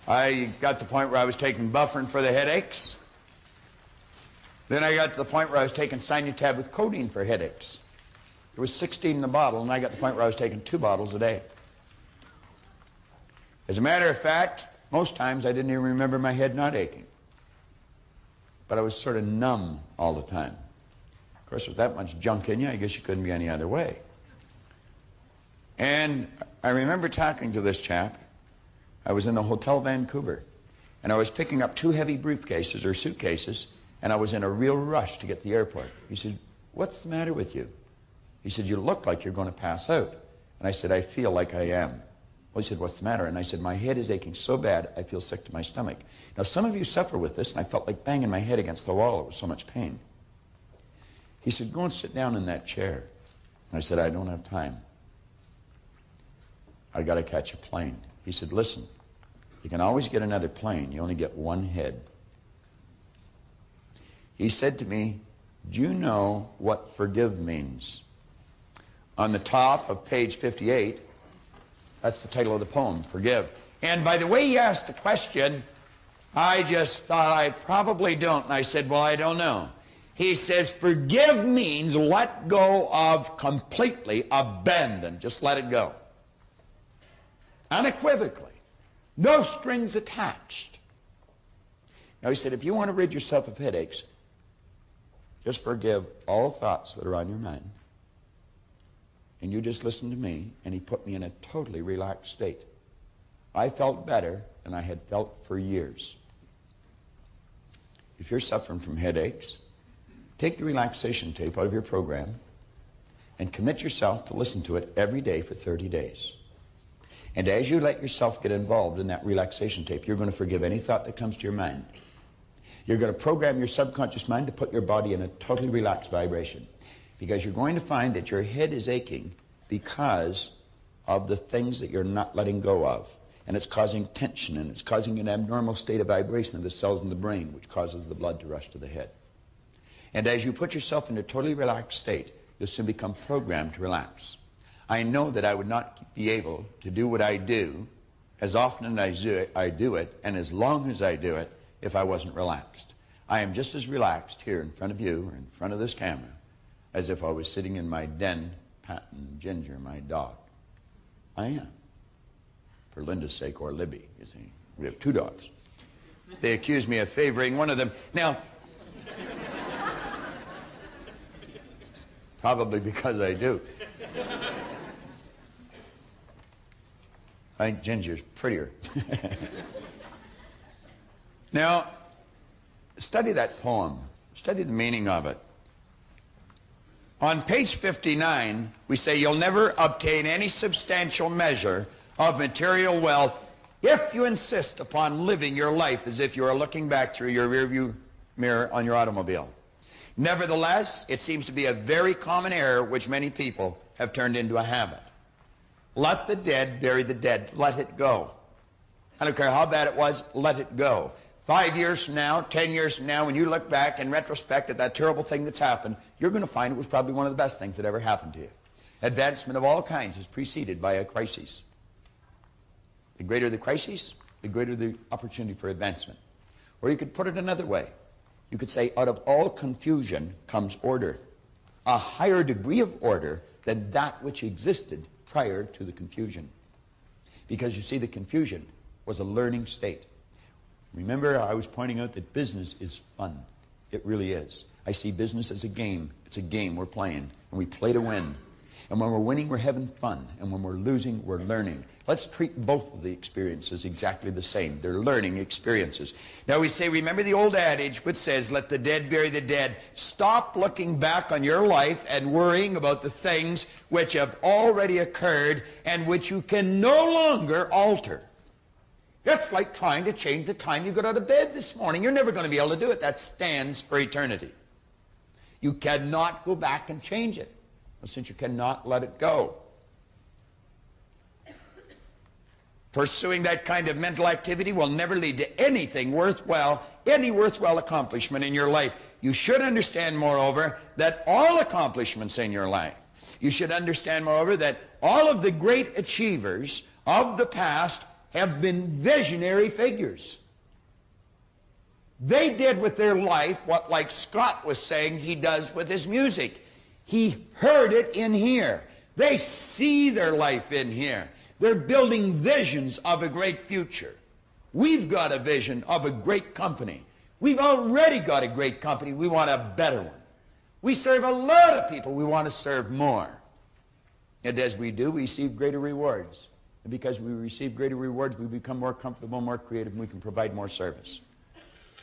B: I got to the point where I was taking Bufferin for the headaches. Then I got to the point where I was taking Sinutab with codeine for headaches. There was 16 in the bottle, and I got to the point where I was taking 2 bottles a day. As a matter of fact, most times I didn't even remember my head not aching. But I was sort of numb all the time. Of course, with that much junk in you, I guess you couldn't be any other way. And I remember talking to this chap. I was in the Hotel Vancouver, and I was picking up 2 heavy briefcases or suitcases, and I was in a real rush to get to the airport. He said, "What's the matter with you?" He said, "You look like you're going to pass out." And I said, "I feel like I am." Well, he said, "What's the matter?" And I said, "My head is aching so bad, I feel sick to my stomach." Now, some of you suffer with this, and I felt like banging my head against the wall. It was so much pain. He said, "Go and sit down in that chair." And I said, "I don't have time. I got to catch a plane." He said, "Listen, you can always get another plane. You only get one head." He said to me, "Do you know what forgive means?" On the top of page 58, that's the title of the poem, Forgive. And by the way he asked the question, I just thought I probably don't. And I said, "Well, I don't know." He says, forgive means let go of completely, abandon. Just let it go. Unequivocally. No strings attached. Now, he said, if you want to rid yourself of headaches, just forgive all thoughts that are on your mind. And you just listen to me. And he put me in a totally relaxed state. I felt better than I had felt for years. If you're suffering from headaches, take the relaxation tape out of your program and commit yourself to listen to it every day for 30 days. And as you let yourself get involved in that relaxation tape, you're going to forgive any thought that comes to your mind. You're going to program your subconscious mind to put your body in a totally relaxed vibration, because you're going to find that your head is aching because of the things that you're not letting go of. And it's causing tension, and it's causing an abnormal state of vibration of the cells in the brain, which causes the blood to rush to the head. And as you put yourself in a totally relaxed state, you'll soon become programmed to relax. I know that I would not be able to do what I do as often as I do it, and as long as I do it, if I wasn't relaxed. I am just as relaxed here in front of you, or in front of this camera, as if I was sitting in my den patting Ginger, my dog. I am. For Linda's sake, or Libby, you see. We have 2 dogs. They accuse me of favoring one of them. Now, probably because I do. I think Ginger's prettier. Now, Study that poem. Study the meaning of it. On page 59, we say you'll never obtain any substantial measure of material wealth if you insist upon living your life as if you are looking back through your rearview mirror on your automobile. Nevertheless, it seems to be a very common error which many people have turned into a habit. Let the dead bury the dead. Let it go. I don't care how bad it was, let it go. 5 years from now, 10 years from now, when you look back in retrospect at that terrible thing that's happened, you're going to find it was probably one of the best things that ever happened to you. Advancement of all kinds is preceded by a crisis. The greater the crisis, the greater the opportunity for advancement. Or you could put it another way. You could say, out of all confusion comes order. A higher degree of order than that which existed prior to the confusion. Because you see, the confusion was a learning state. Remember, I was pointing out that business is fun. It really is. I see business as a game. It's a game we're playing, and we play to win. And when we're winning, we're having fun. And when we're losing, we're learning. Let's treat both of the experiences exactly the same. They're learning experiences. Now we say, remember the old adage which says, let the dead bury the dead. Stop looking back on your life and worrying about the things which have already occurred and which you can no longer alter. That's like trying to change the time you got out of bed this morning. You're never going to be able to do it. That stands for eternity. You cannot go back and change it, since you cannot let it go. Pursuing that kind of mental activity will never lead to anything worthwhile, any worthwhile accomplishment in your life. You should understand, moreover, that all accomplishments in your life, you should understand, moreover, that all of the great achievers of the past have been visionary figures. They did with their life what, like Scott was saying, he does with his music. He heard it in here. They see their life in here. They're building visions of a great future. We've got a vision of a great company. We've already got a great company. We want a better one. We serve a lot of people. We want to serve more. And as we do, we receive greater rewards. And because we receive greater rewards, we become more comfortable, more creative, and we can provide more service.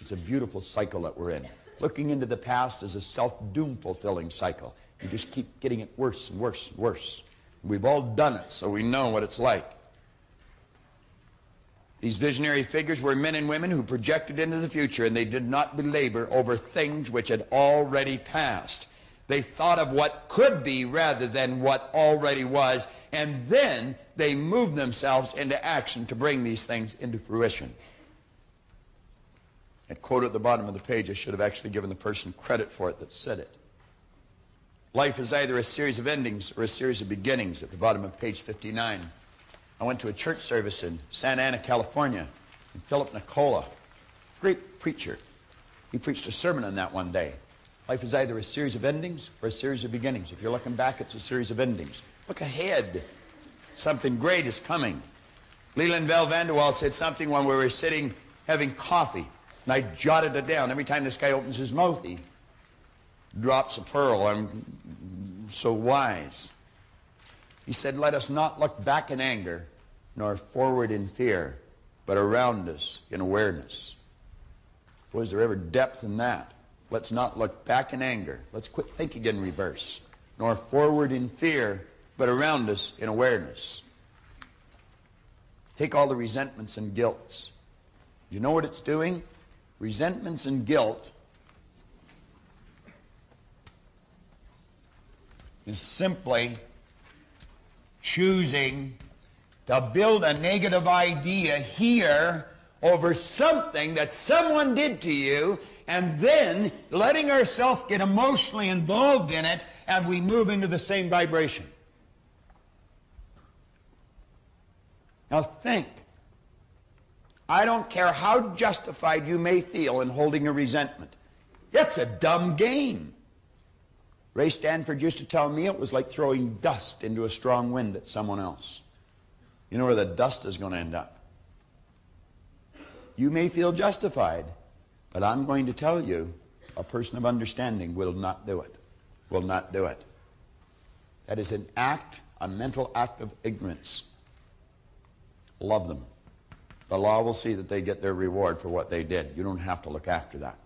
B: It's a beautiful cycle that we're in. Looking into the past is a self-doom fulfilling cycle. You just keep getting it worse and worse and worse. We've all done it, so we know what it's like. These visionary figures were men and women who projected into the future, and they did not belabor over things which had already passed. They thought of what could be rather than what already was, and then they moved themselves into action to bring these things into fruition. That quote at the bottom of the page, I should have actually given the person credit for it that said it. Life is either a series of endings or a series of beginnings, at the bottom of page 59. I went to a church service in Santa Ana, California, and Philip Nicola, great preacher, he preached a sermon on that one day. Life is either a series of endings or a series of beginnings. If you're looking back, it's a series of endings. Look ahead. Something great is coming. Leland Val Vanderwall said something when we were sitting having coffee, and I jotted it down. Every time this guy opens his mouth, he drops a pearl. I'm so wise. He said, let us not look back in anger, nor forward in fear, but around us in awareness. Boy, is there ever depth in that? Let's not look back in anger. Let's quit thinking in reverse. Nor forward in fear, but around us in awareness. Take all the resentments and guilts. You know what it's doing? Resentments and guilt is simply choosing to build a negative idea here over something that someone did to you, and then letting ourselves get emotionally involved in it, and we move into the same vibration. Now think. I don't care how justified you may feel in holding a resentment. It's a dumb game. Ray Stanford used to tell me it was like throwing dust into a strong wind at someone else. You know where the dust is going to end up. You may feel justified, but I'm going to tell you, a person of understanding will not do it. Will not do it. That is an act, a mental act of ignorance. Love them. The law will see that they get their reward for what they did. You don't have to look after that.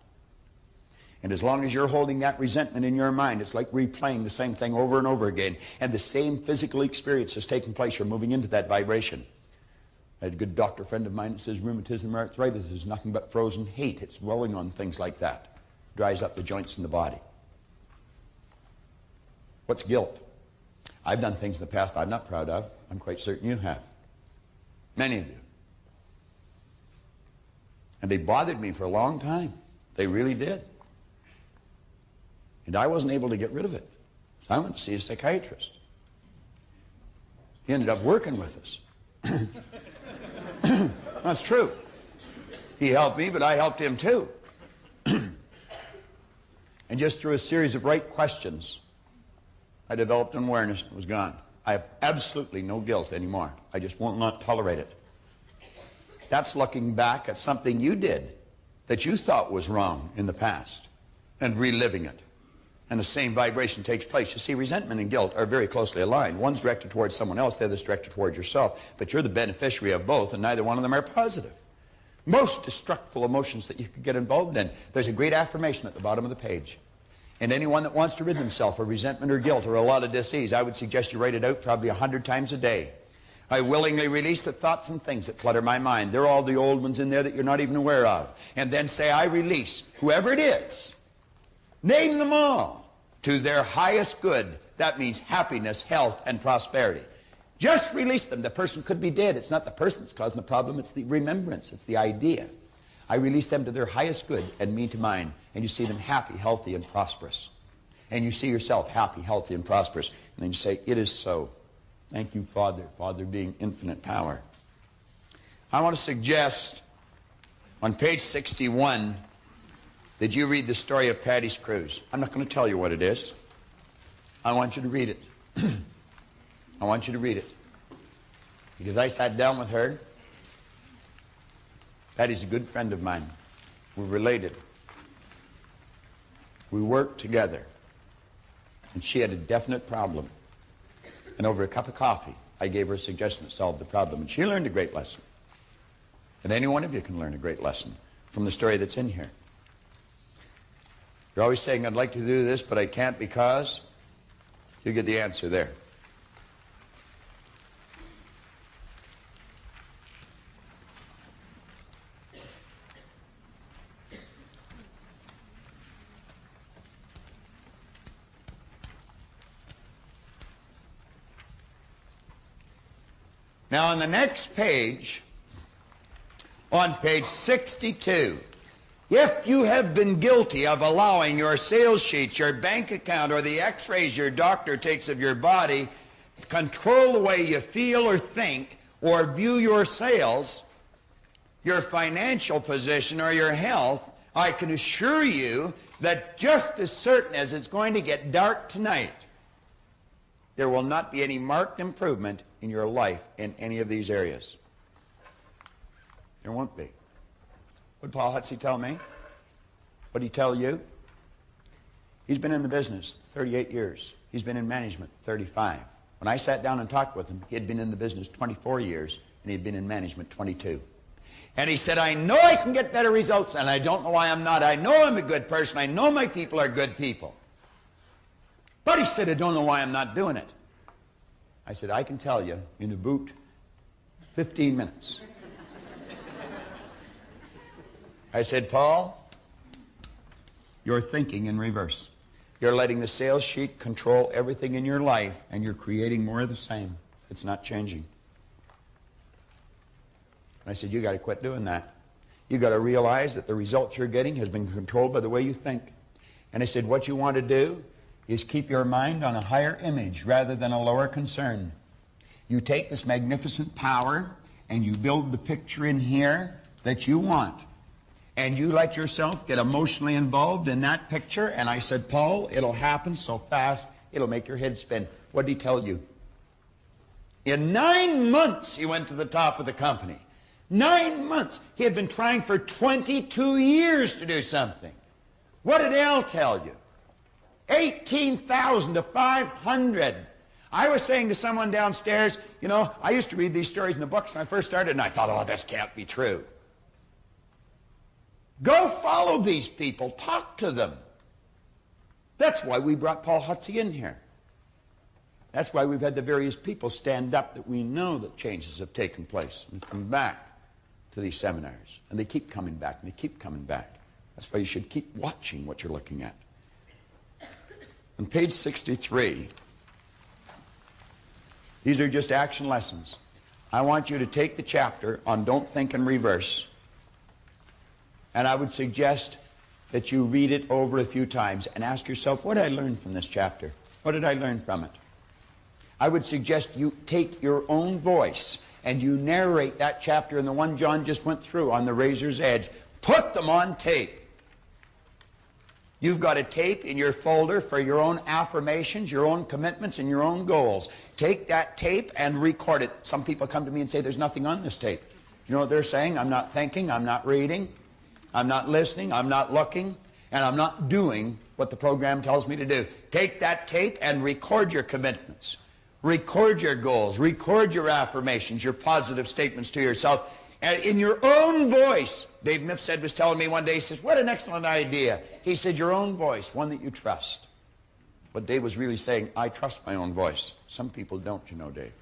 B: And as long as you're holding that resentment in your mind, it's like replaying the same thing over and over again. And the same physical experience is taking place. You're moving into that vibration. I had a good doctor friend of mine that says rheumatism or arthritis is nothing but frozen hate. It's dwelling on things like that. Dries up the joints in the body. What's guilt? I've done things in the past I'm not proud of. I'm quite certain you have. Many of you. And they bothered me for a long time. They really did. And I wasn't able to get rid of it. So I went to see a psychiatrist. He ended up working with us. That's true. He helped me, but I helped him too. And just through a series of right questions, I developed an awareness and it was gone. I have absolutely no guilt anymore. I just will not tolerate it. That's looking back at something you did that you thought was wrong in the past and reliving it. And the same vibration takes place. You see, resentment and guilt are very closely aligned. One's directed towards someone else, the other's directed towards yourself. But you're the beneficiary of both, and neither one of them are positive. Most destructive emotions that you could get involved in. There's a great affirmation at the bottom of the page. And anyone that wants to rid themselves of resentment or guilt or a lot of disease, I would suggest you write it out probably 100 times a day. I willingly release the thoughts and things that clutter my mind. They're all the old ones in there that you're not even aware of. And then say, I release whoever it is. Name them all to their highest good. That means happiness, health, and prosperity. Just release them. The person could be dead. It's not the person that's causing the problem. It's the remembrance. It's the idea. I release them to their highest good and me to mine. And you see them happy, healthy, and prosperous. And you see yourself happy, healthy, and prosperous. And then you say, it is so. Thank you, Father. Father being infinite power. I want to suggest on page 61 that you read the story of Patty's Cruise. I'm not going to tell you what it is. I want you to read it. I want you to read it. Because I sat down with her. Patty's a good friend of mine. We're related. We worked together. And she had a definite problem. And over a cup of coffee, I gave her a suggestion that solved the problem. And she learned a great lesson. And any one of you can learn a great lesson from the story that's in here. You're always saying, I'd like to do this, but I can't because... You get the answer there. Now on the next page, on page 62, if you have been guilty of allowing your sales sheet, your bank account, or the x-rays your doctor takes of your body control the way you feel or think or view your sales, your financial position, or your health, I can assure you that just as certain as it's going to get dark tonight, there will not be any marked improvement in your life in any of these areas. There won't be. What did Paul Hutsey tell me? What did he tell you? He's been in the business 38 years. He's been in management 35. When I sat down and talked with him, he had been in the business 24 years, and he had been in management 22. And he said, I know I can get better results, and I don't know why I'm not. I know I'm a good person. I know my people are good people. But he said, I don't know why I'm not doing it. I said, I can tell you in about 15 minutes. I said, Paul, you're thinking in reverse. You're letting the sales sheet control everything in your life, and you're creating more of the same. It's not changing. And I said, you got to quit doing that. You got to realize that the results you're getting has been controlled by the way you think. And I said, what you want to do is keep your mind on a higher image rather than a lower concern. You take this magnificent power and you build the picture in here that you want. And you let yourself get emotionally involved in that picture. And I said, Paul, it'll happen so fast, it'll make your head spin. What did he tell you? In 9 months, he went to the top of the company. 9 months. He had been trying for 22 years to do something. What did Al tell you? 18,000 to 500. I was saying to someone downstairs, you know, I used to read these stories in the books when I first started, and I thought, oh, this can't be true. Go follow these people. Talk to them. That's why we brought Paul Hutsey in here. That's why we've had the various people stand up that we know that changes have taken place and come back to these seminars. And they keep coming back and they keep coming back. That's why you should keep watching what you're looking at. On page 63, these are just action lessons. I want you to take the chapter on Don't Think in Reverse, and I would suggest that you read it over a few times and ask yourself, what did I learn from this chapter? What did I learn from it? I would suggest you take your own voice and you narrate that chapter and the one John just went through on the razor's edge. Put them on tape. You've got a tape in your folder for your own affirmations, your own commitments, and your own goals. Take that tape and record it. Some people come to me and say, there's nothing on this tape. You know what they're saying? I'm not thinking, I'm not reading, I'm not listening, I'm not looking, and I'm not doing what the program tells me to do. Take that tape and record your commitments. Record your goals. Record your affirmations, your positive statements to yourself. And in your own voice. Dave Mifsud was telling me one day, he says, what an excellent idea. He said, your own voice, one that you trust. But Dave was really saying, I trust my own voice. Some people don't, you know, Dave.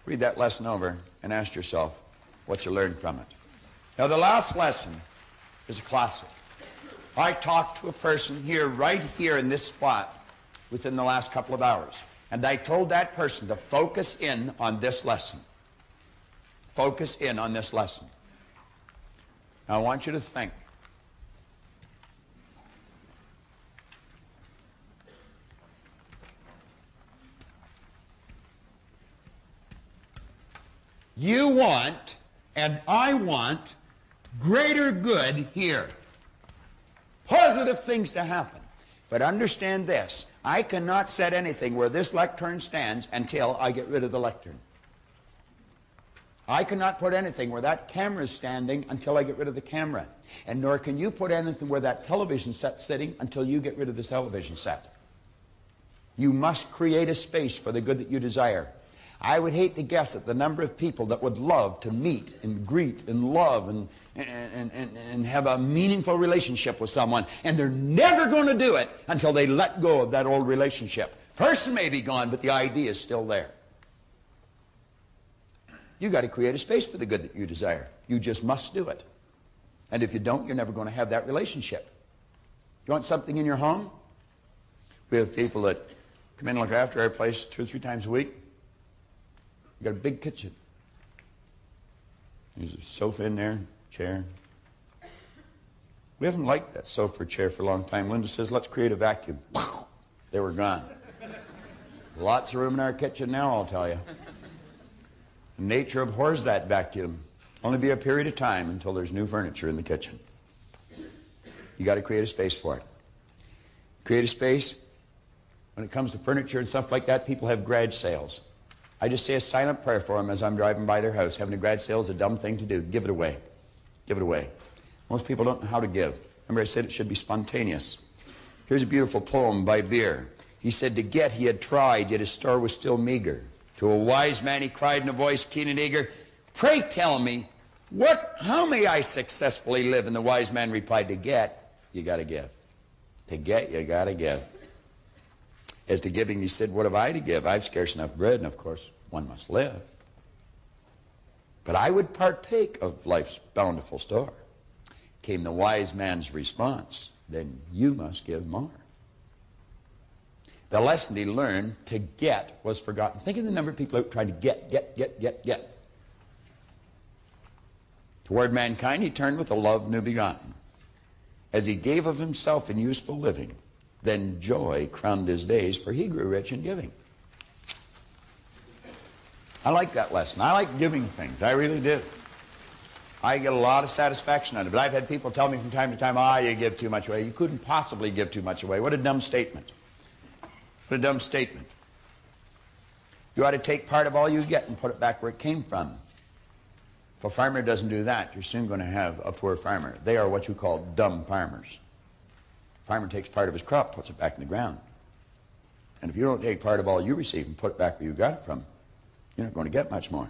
B: Read that lesson over and ask yourself what you learned from it. Now, the last lesson is a classic. I talked to a person here, right here in this spot, within the last couple of hours. And I told that person to focus in on this lesson. Focus in on this lesson. Now I want you to think. You want, and I want, greater good here. Positive things to happen. But understand this. I cannot set anything where this lectern stands until I get rid of the lectern. I cannot put anything where that camera is standing until I get rid of the camera. And nor can you put anything where that television set's sitting until you get rid of the television set. You must create a space for the good that you desire. I would hate to guess at the number of people that would love to meet and greet and love and have a meaningful relationship with someone, and they're never going to do it until they let go of that old relationship. Person may be gone, but the idea is still there. You've got to create a space for the good that you desire. You just must do it. And if you don't, you're never going to have that relationship. You want something in your home? We have people that come in and look after our place 2 or 3 times a week. We've got a big kitchen. There's a sofa in there, chair. We haven't liked that sofa or chair for a long time. Linda says, let's create a vacuum. They were gone. Lots of room in our kitchen now, I'll tell you. Nature abhors that vacuum. Only be a period of time until there's new furniture in the kitchen. You got to create a space for it. Create a space. When it comes to furniture and stuff like that, people have garage sales. I just say a silent prayer for them as I'm driving by their house. Having a garage sale is a dumb thing to do. Give it away. Give it away. Most people don't know how to give. Remember I said it should be spontaneous. Here's a beautiful poem by Beer. He said, to get he had tried, yet his store was still meager. To a wise man he cried in a voice keen and eager, pray tell me, how may I successfully live? And the wise man replied, to get, you got to give. To get, you got to give. As to giving, he said, what have I to give? I've scarce enough bread, and of course, one must live. But I would partake of life's bountiful store. Came the wise man's response, then you must give more. The lesson he learned, to get, was forgotten. Think of the number of people out trying to get. Toward mankind he turned with a love new begotten. As he gave of himself in useful living, then joy crowned his days, for he grew rich in giving. I like that lesson. I like giving things. I really do. I get a lot of satisfaction out of it. But I've had people tell me from time to time, you give too much away. You couldn't possibly give too much away. What a dumb statement. What a dumb statement. You ought to take part of all you get and put it back where it came from. If a farmer doesn't do that, you're soon going to have a poor farmer. They are what you call dumb farmers. Farmer takes part of his crop, puts it back in the ground. And if you don't take part of all you receive and put it back where you got it from, you're not going to get much more.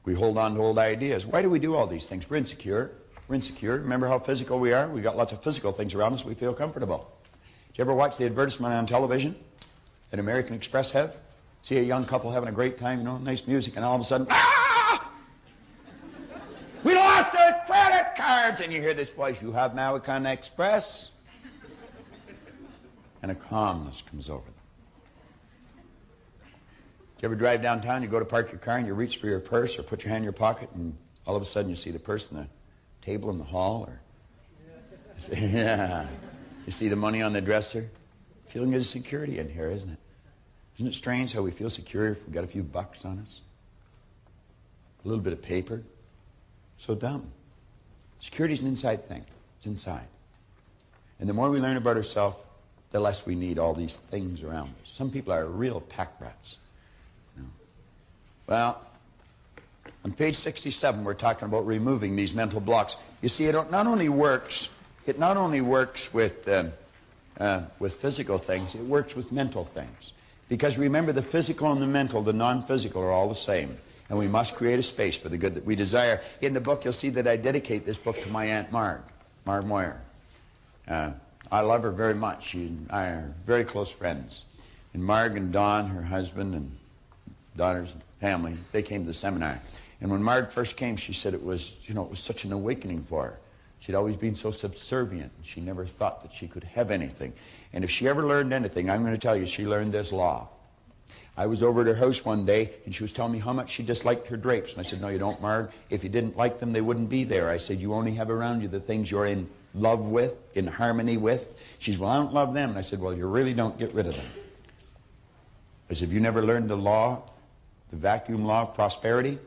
B: We hold on to old ideas. Why do we do all these things? We're insecure. We're insecure. Remember how physical we are? We got lots of physical things around us. We feel comfortable. Did you ever watch the advertisement on television that American Express have? See a young couple having a great time, you know, nice music, and all of a sudden, ah! We lost our credit cards! And you hear this voice, you have American Express? And a calmness comes over them. Did you ever drive downtown, you go to park your car, and you reach for your purse or put your hand in your pocket, and all of a sudden you see the purse on the table in the hall, or yeah, you see the money on the dresser? Feeling of security in here, isn't it? Isn't it strange how we feel secure if we've got a few bucks on us? A little bit of paper? So dumb. Security's an inside thing. It's inside. And the more we learn about ourselves, the less we need all these things around us. Some people are real pack rats. You know? Well, on page 67, we're talking about removing these mental blocks. You see, it not only works with physical things, it works with mental things. Because remember, the physical and the mental, the non-physical, are all the same. And we must create a space for the good that we desire. In the book, you'll see that I dedicate this book to my Aunt Marg Moyer. I love her very much. She and I are very close friends. And Marg and Don, her husband and daughters and family, they came to the seminar. And when Marg first came, she said it was such an awakening for her. She'd always been so subservient. She never thought that she could have anything. And if she ever learned anything, I'm going to tell you, she learned this law. I was over at her house one day, and she was telling me how much she disliked her drapes. And I said, no, you don't, Marg. If you didn't like them, they wouldn't be there. I said, you only have around you the things you're in love with, in harmony with. She said, well, I don't love them. And I said, well, you really don't get rid of them. I said, have you never learned the law, the vacuum law of prosperity?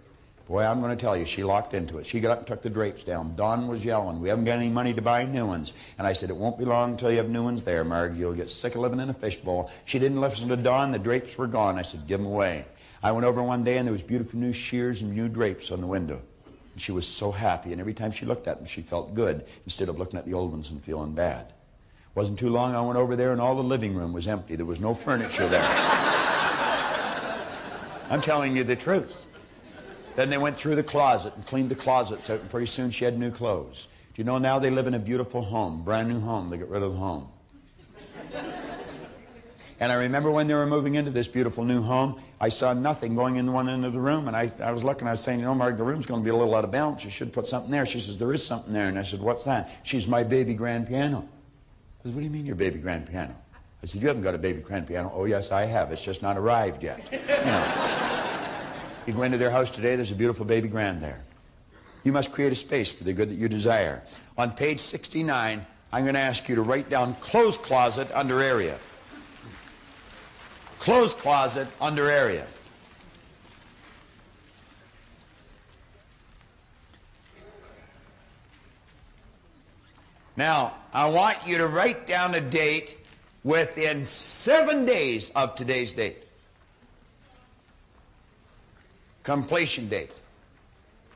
B: Boy, I'm going to tell you, she locked into it. She got up and took the drapes down. Don was yelling, we haven't got any money to buy new ones. And I said, it won't be long until you have new ones there, Marg. You'll get sick of living in a fishbowl. She didn't listen to Don. The drapes were gone. I said, give them away. I went over one day, and there was beautiful new shears and new drapes on the window. And she was so happy, and every time she looked at them, she felt good, instead of looking at the old ones and feeling bad. Wasn't too long, I went over there, and all the living room was empty. There was no furniture there. I'm telling you the truth. Then they went through the closet and cleaned the closets out, and pretty soon she had new clothes. Do you know now they live in a beautiful home, brand new home. They got rid of the home. And I remember when they were moving into this beautiful new home, I saw nothing going in one end of the room, and I was looking, I was saying, you know, Marg, the room's going to be a little out of balance. You should put something there. She says, there is something there. And I said, what's that? She's my baby grand piano. I said, what do you mean your baby grand piano? I said, you haven't got a baby grand piano. Oh, yes, I have. It's just not arrived yet. You know. You go into their house today, there's a beautiful baby grand there. You must create a space for the good that you desire. On page 69, I'm going to ask you to write down clothes closet under area. Clothes closet under area. Now, I want you to write down a date within 7 days of today's date. Completion date.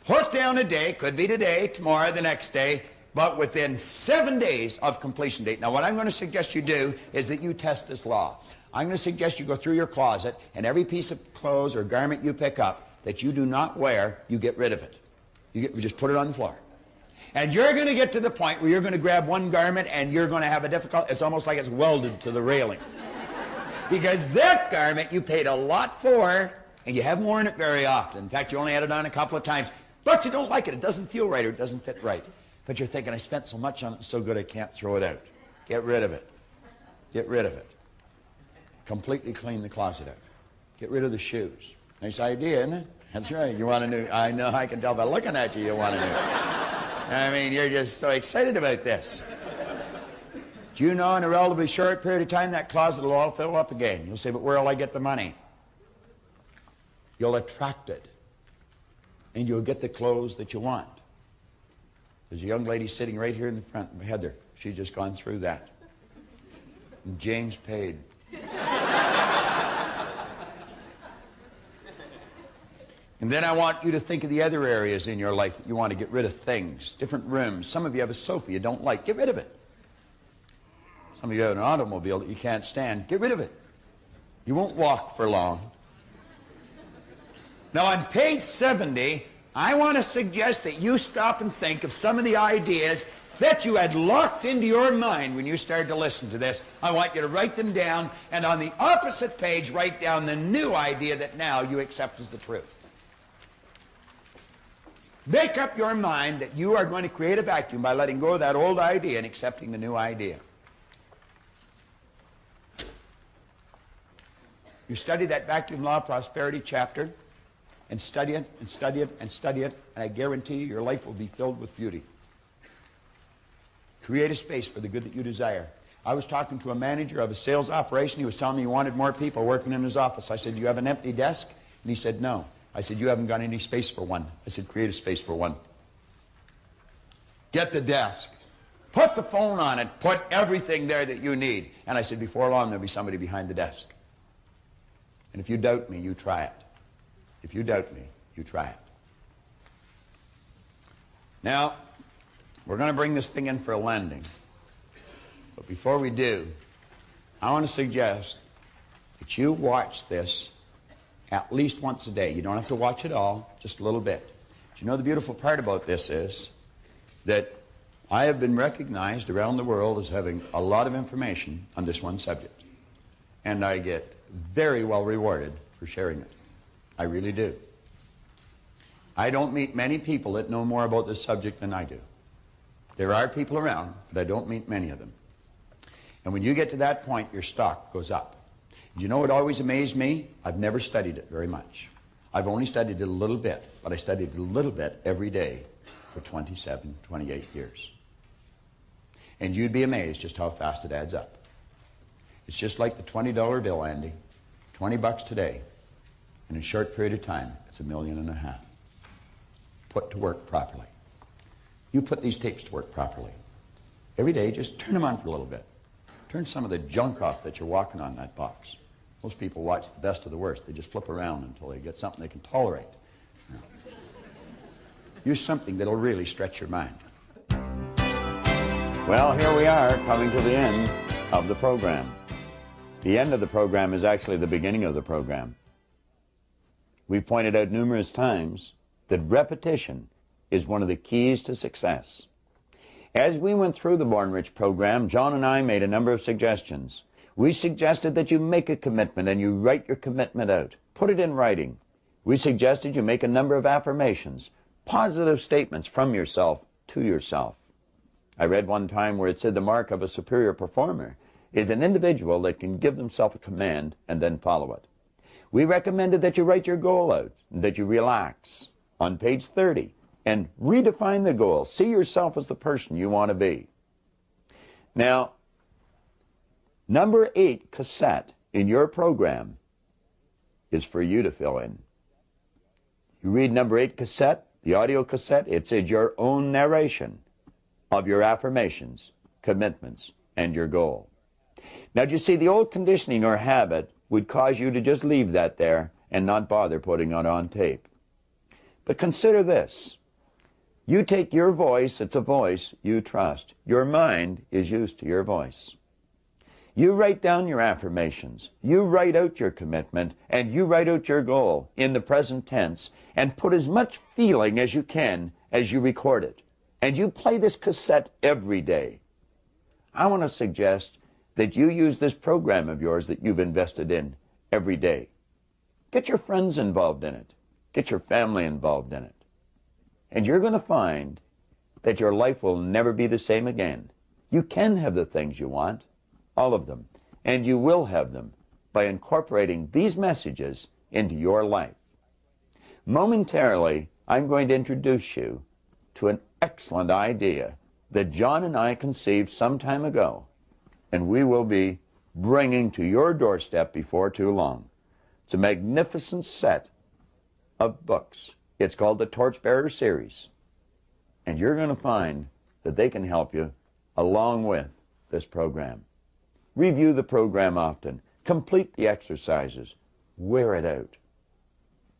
B: Put down a day, could be today, tomorrow, the next day, but within 7 days of completion date. Now, what I'm going to suggest you do is that you test this law. I'm going to suggest you go through your closet, and every piece of clothes or garment you pick up that you do not wear, you get rid of it. You just put it on the floor. And you're going to get to the point where you're going to grab one garment and you're going to have a difficult, it's almost like it's welded to the railing. Because that garment you paid a lot for, and you haven't worn it very often. In fact, you only had it on a couple of times, but you don't like it. It doesn't feel right or it doesn't fit right. But you're thinking, I spent so much on it, it's so good I can't throw it out. Get rid of it. Get rid of it. Completely clean the closet out. Get rid of the shoes. Nice idea, isn't it? That's right. You want a new, I know, I can tell by looking at you, you want a new. I mean, you're just so excited about this. Do you know in a relatively short period of time that closet will all fill up again? You'll say, but where will I get the money? You'll attract it. And you'll get the clothes that you want. There's a young lady sitting right here in the front, Heather. She's just gone through that. And James paid. And then I want you to think of the other areas in your life that you want to get rid of things, different rooms. Some of you have a sofa you don't like. Get rid of it. Some of you have an automobile that you can't stand. Get rid of it. You won't walk for long. Now on page 70, I want to suggest that you stop and think of some of the ideas that you had locked into your mind when you started to listen to this. I want you to write them down, and on the opposite page, write down the new idea that now you accept as the truth. Make up your mind that you are going to create a vacuum by letting go of that old idea and accepting the new idea. You study that vacuum law of prosperity chapter, and study it, and study it, and study it, and I guarantee you your life will be filled with beauty. Create a space for the good that you desire. I was talking to a manager of a sales operation. He was telling me he wanted more people working in his office. I said, "Do you have an empty desk?" And he said, "No." I said, "You haven't got any space for one." I said, "Create a space for one. Get the desk. Put the phone on it. Put everything there that you need." And I said, "Before long, there'll be somebody behind the desk. And if you doubt me, you try it. If you doubt me, you try it." Now, we're going to bring this thing in for a landing. But before we do, I want to suggest that you watch this at least once a day. You don't have to watch it all, just a little bit. Do you know the beautiful part about this is that I have been recognized around the world as having a lot of information on this one subject. And I get very well rewarded for sharing it. I really do. I don't meet many people that know more about this subject than I do. There are people around, but I don't meet many of them. And when you get to that point, your stock goes up. You know what always amazed me? I've never studied it very much. I've only studied it a little bit, but I studied it a little bit every day for 27, 28 years. And you'd be amazed just how fast it adds up. It's just like the $20 bill, Andy. 20 bucks today. In a short period of time, it's $1.5 million. Put to work properly. You put these tapes to work properly. Every day, just turn them on for a little bit. Turn some of the junk off that you're walking on that box. Most people watch the best of the worst. They just flip around until they get something they can tolerate. You know. Use something that'll really stretch your mind.
A: Well, here we are, coming to the end of the program. The end of the program is actually the beginning of the program. We've pointed out numerous times that repetition is one of the keys to success. As we went through the Born Rich program, John and I made a number of suggestions. We suggested that you make a commitment and you write your commitment out. Put it in writing. We suggested you make a number of affirmations, positive statements from yourself to yourself. I read one time where it said the mark of a superior performer is an individual that can give themselves a command and then follow it. We recommended that you write your goal out, that you relax on page 30 and redefine the goal. See yourself as the person you want to be. Now, number 8 cassette in your program is for you to fill in. You read number 8 cassette, the audio cassette, it says your own narration of your affirmations, commitments, and your goal. Now, do you see, the old conditioning or habit would cause you to just leave that there and not bother putting it on tape. But consider this. You take your voice, it's a voice you trust. Your mind is used to your voice. You write down your affirmations, you write out your commitment, and you write out your goal in the present tense, and put as much feeling as you can as you record it. And you play this cassette every day. I want to suggest that you use this program of yours that you've invested in every day. Get your friends involved in it. Get your family involved in it. And you're going to find that your life will never be the same again. You can have the things you want, all of them, and you will have them by incorporating these messages into your life. Momentarily, I'm going to introduce you to an excellent idea that John and I conceived some time ago, and we will be bringing to your doorstep before too long. It's a magnificent set of books. It's called the Torchbearer Series, and you're going to find that they can help you along with this program. Review the program often. Complete the exercises. Wear it out.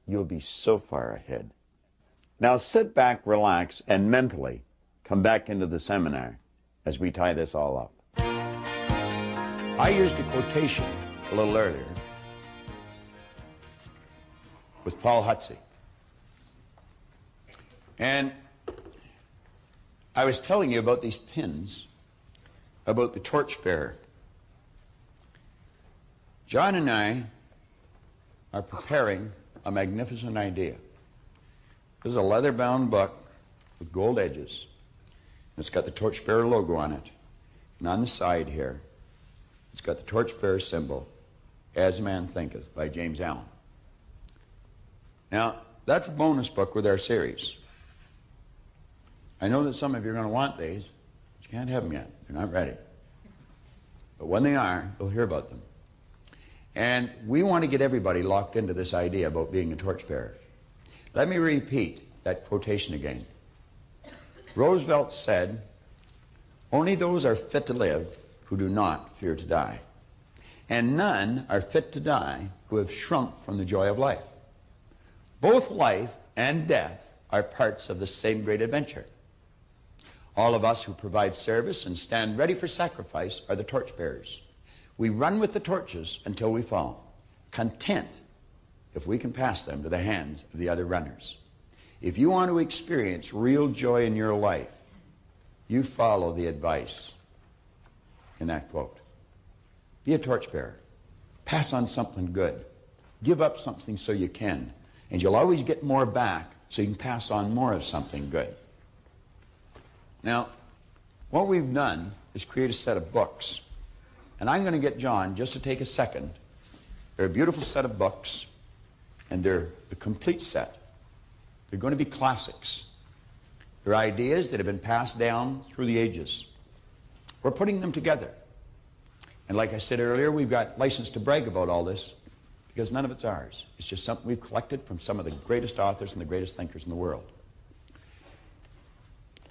A: You'll be so far ahead. Now sit back, relax, and mentally come back into the seminar as we tie this all up.
B: I used a quotation a little earlier with Paul Hutsey. And I was telling you about these pins, about the torchbearer. John and I are preparing a magnificent idea. This is a leather-bound book with gold edges. It's got the torchbearer logo on it. And on the side here, it's got the torchbearer symbol, As Man Thinketh, by James Allen. Now, that's a bonus book with our series. I know that some of you are going to want these, but you can't have them yet. They're not ready. But when they are, you'll hear about them. And we want to get everybody locked into this idea about being a torchbearer. Let me repeat that quotation again. Roosevelt said, "Only those are fit to live who do not fear to die. And none are fit to die who have shrunk from the joy of life. Both life and death are parts of the same great adventure. All of us who provide service and stand ready for sacrifice are the torchbearers. We run with the torches until we fall, content if we can pass them to the hands of the other runners. If you want to experience real joy in your life, you follow the advice in that quote. Be a torchbearer. Pass on something good. Give up something so you can. And you'll always get more back so you can pass on more of something good." Now, what we've done is create a set of books. And I'm going to get John just to take a second. They're a beautiful set of books, and they're the complete set. They're going to be classics. They're ideas that have been passed down through the ages. We're putting them together. And like I said earlier, we've got license to brag about all this because none of it's ours. It's just something we've collected from some of the greatest authors and the greatest thinkers in the world.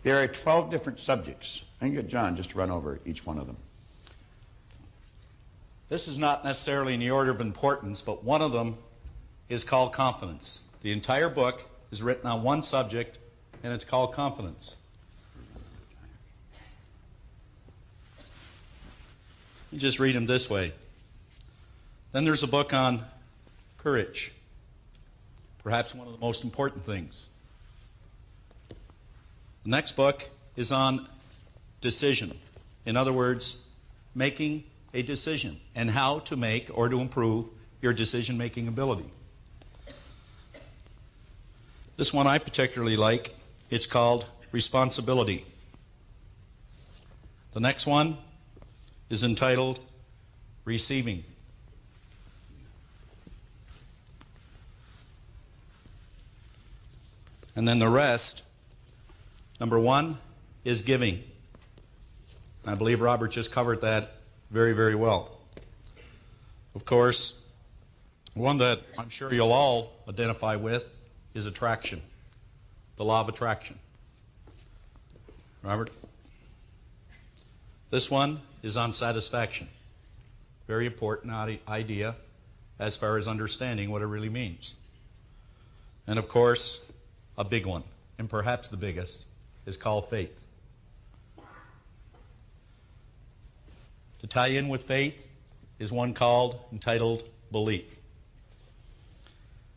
B: There are 12 different subjects. I can get John just to run over each one of them.
G: This is not necessarily in the order of importance, but one of them is called confidence. The entire book is written on one subject, and it's called confidence. You just read them this way. Then there's a book on courage, perhaps one of the most important things. The next book is on decision. In other words, making a decision and how to make or to improve your decision-making ability. This one I particularly like. It's called Responsibility. The next one is entitled Receiving. And then the rest, number one, is Giving. I believe Robert just covered that very, very well. Of course, one that I'm sure you'll all identify with is attraction, the law of attraction. Robert? This one is on satisfaction. Very important idea as far as understanding what it really means. And of course, a big one, and perhaps the biggest, is called faith. To tie in with faith is one entitled Belief.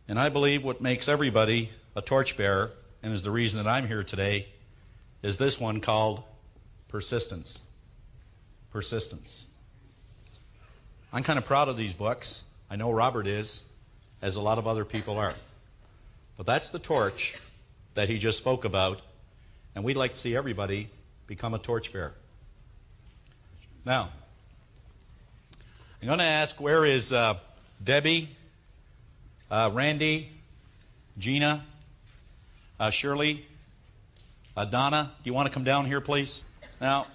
G: And I believe what makes everybody a torchbearer, and is the reason that I'm here today, is this one called Persistence. Persistence. I'm kind of proud of these books. I know Robert is, as a lot of other people are. But that's the torch that he just spoke about, and we'd like to see everybody become a torchbearer. Now, I'm going to ask, where is Debbie, Randy, Gina, Shirley, Donna? Do you want to come down here, please? Now,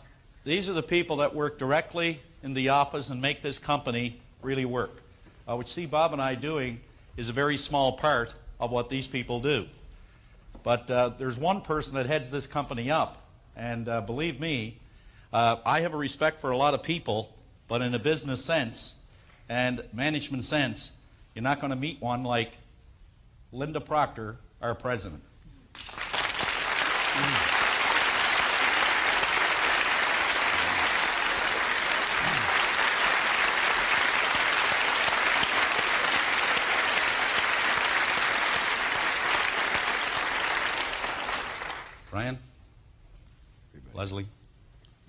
G: these are the people that work directly in the office and make this company really work. What you see Bob and I doing is a very small part of what these people do. But there's one person that heads this company up, and believe me, I have a respect for a lot of people, but in a business sense and management sense, you're not going to meet one like Linda Proctor, our president.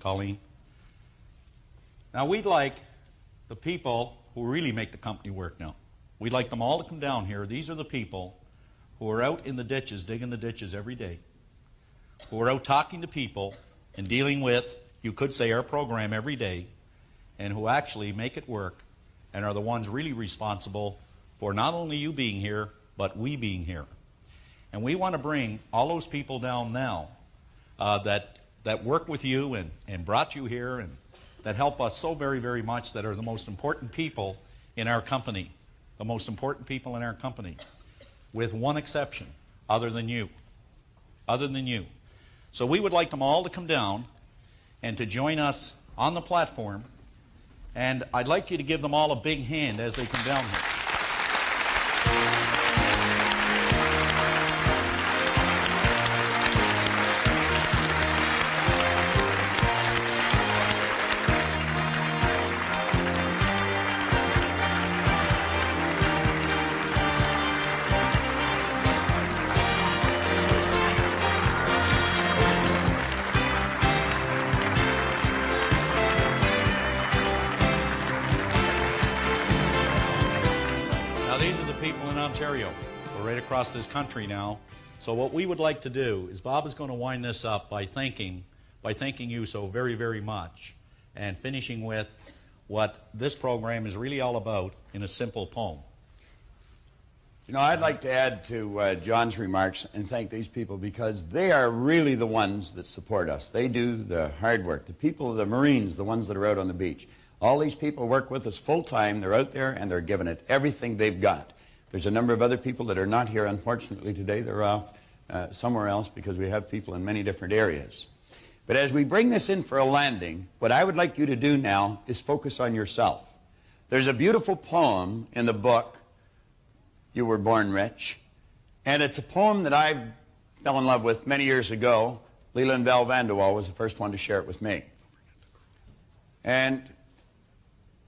G: Colleen. Now we'd like the people who really make the company work now. We'd like them all to come down here. These are the people who are out in the ditches, digging the ditches every day, who are out talking to people and dealing with, you could say, our program every day, and who actually make it work and are the ones really responsible for not only you being here, but we being here. And we want to bring all those people down now that work with you and brought you here and that help us so very, very much, that are the most important people in our company. The most important people in our company, with one exception, other than you. Other than you. So we would like them all to come down and to join us on the platform, and I'd like you to give them all a big hand as they come down here. Ontario. We're right across this country now. So what we would like to do is, Bob is going to wind this up by thanking you so very, very much, and finishing with what this program is really all about in a simple poem.
B: You know, I'd like to add to John's remarks and thank these people, because they are really the ones that support us. They do the hard work. The people, the Marines, the ones that are out on the beach. All these people work with us full time. They're out there and they're giving it everything they've got. There's a number of other people that are not here, unfortunately, today. They're off somewhere else, because we have people in many different areas. But as we bring this in for a landing, what I would like you to do now is focus on yourself. There's a beautiful poem in the book, You Were Born Rich, and it's a poem that I fell in love with many years ago. Leland Val Vanderwall was the first one to share it with me. And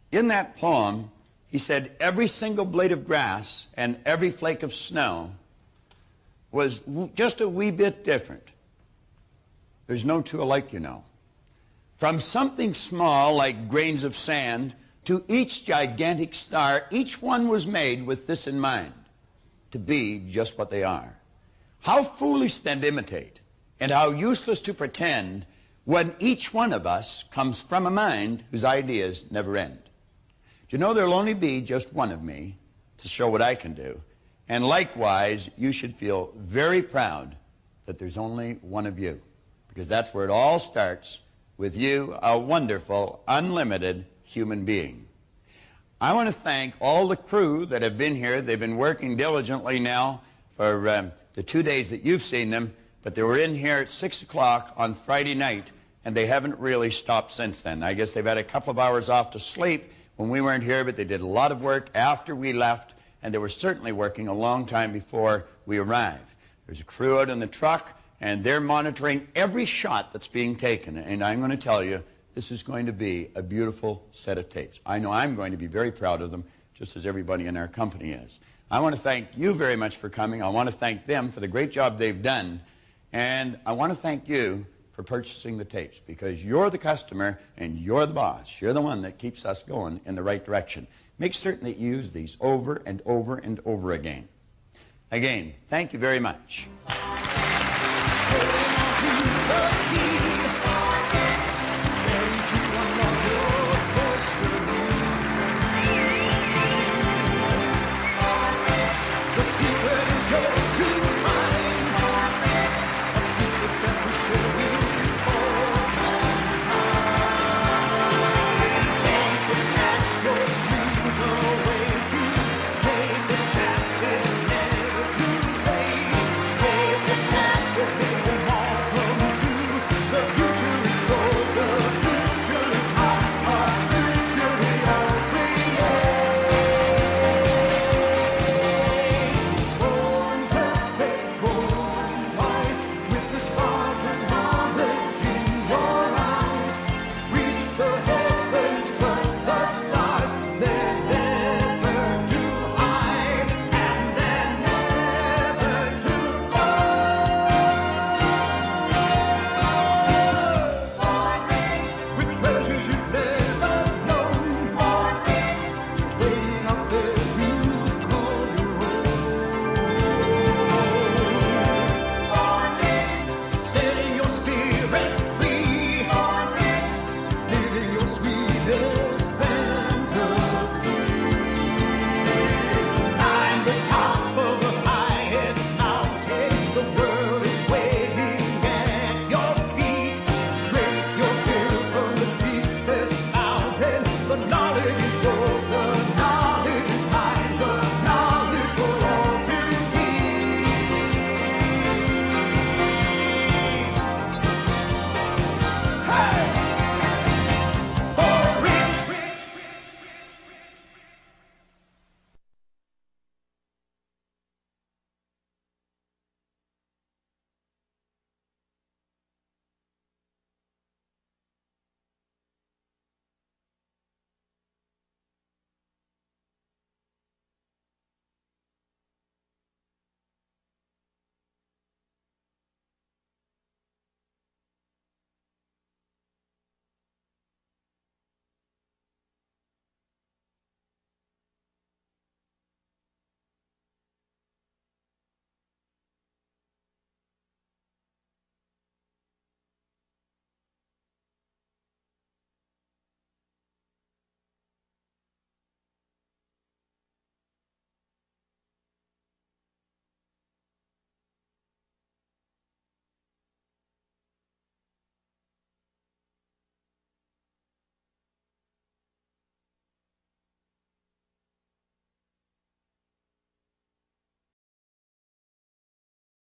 B: in that poem, he said, every single blade of grass and every flake of snow was just a wee bit different. There's no two alike, you know. From something small like grains of sand to each gigantic star, each one was made with this in mind, to be just what they are. How foolish then to imitate, and how useless to pretend, when each one of us comes from a mind whose ideas never end. You know, there'll only be just one of me to show what I can do. And likewise, you should feel very proud that there's only one of you, because that's where it all starts, with you, a wonderful, unlimited human being. I want to thank all the crew that have been here. They've been working diligently now for the 2 days that you've seen them, but they were in here at 6 o'clock on Friday night, and they haven't really stopped since then. I guess they've had a couple of hours off to sleep when we weren't here, but they did a lot of work after we left, and they were certainly working a long time before we arrived. There's a crew out in the truck, and they're monitoring every shot that's being taken. And I'm going to tell you, this is going to be a beautiful set of tapes. I know I'm going to be very proud of them, just as everybody in our company is. I want to thank you very much for coming. I want to thank them for the great job they've done. And I want to thank you for purchasing the tapes, because you're the customer and you're the boss. You're the one that keeps us going in the right direction. Make certain that you use these over and over and over again. Again, thank you very much.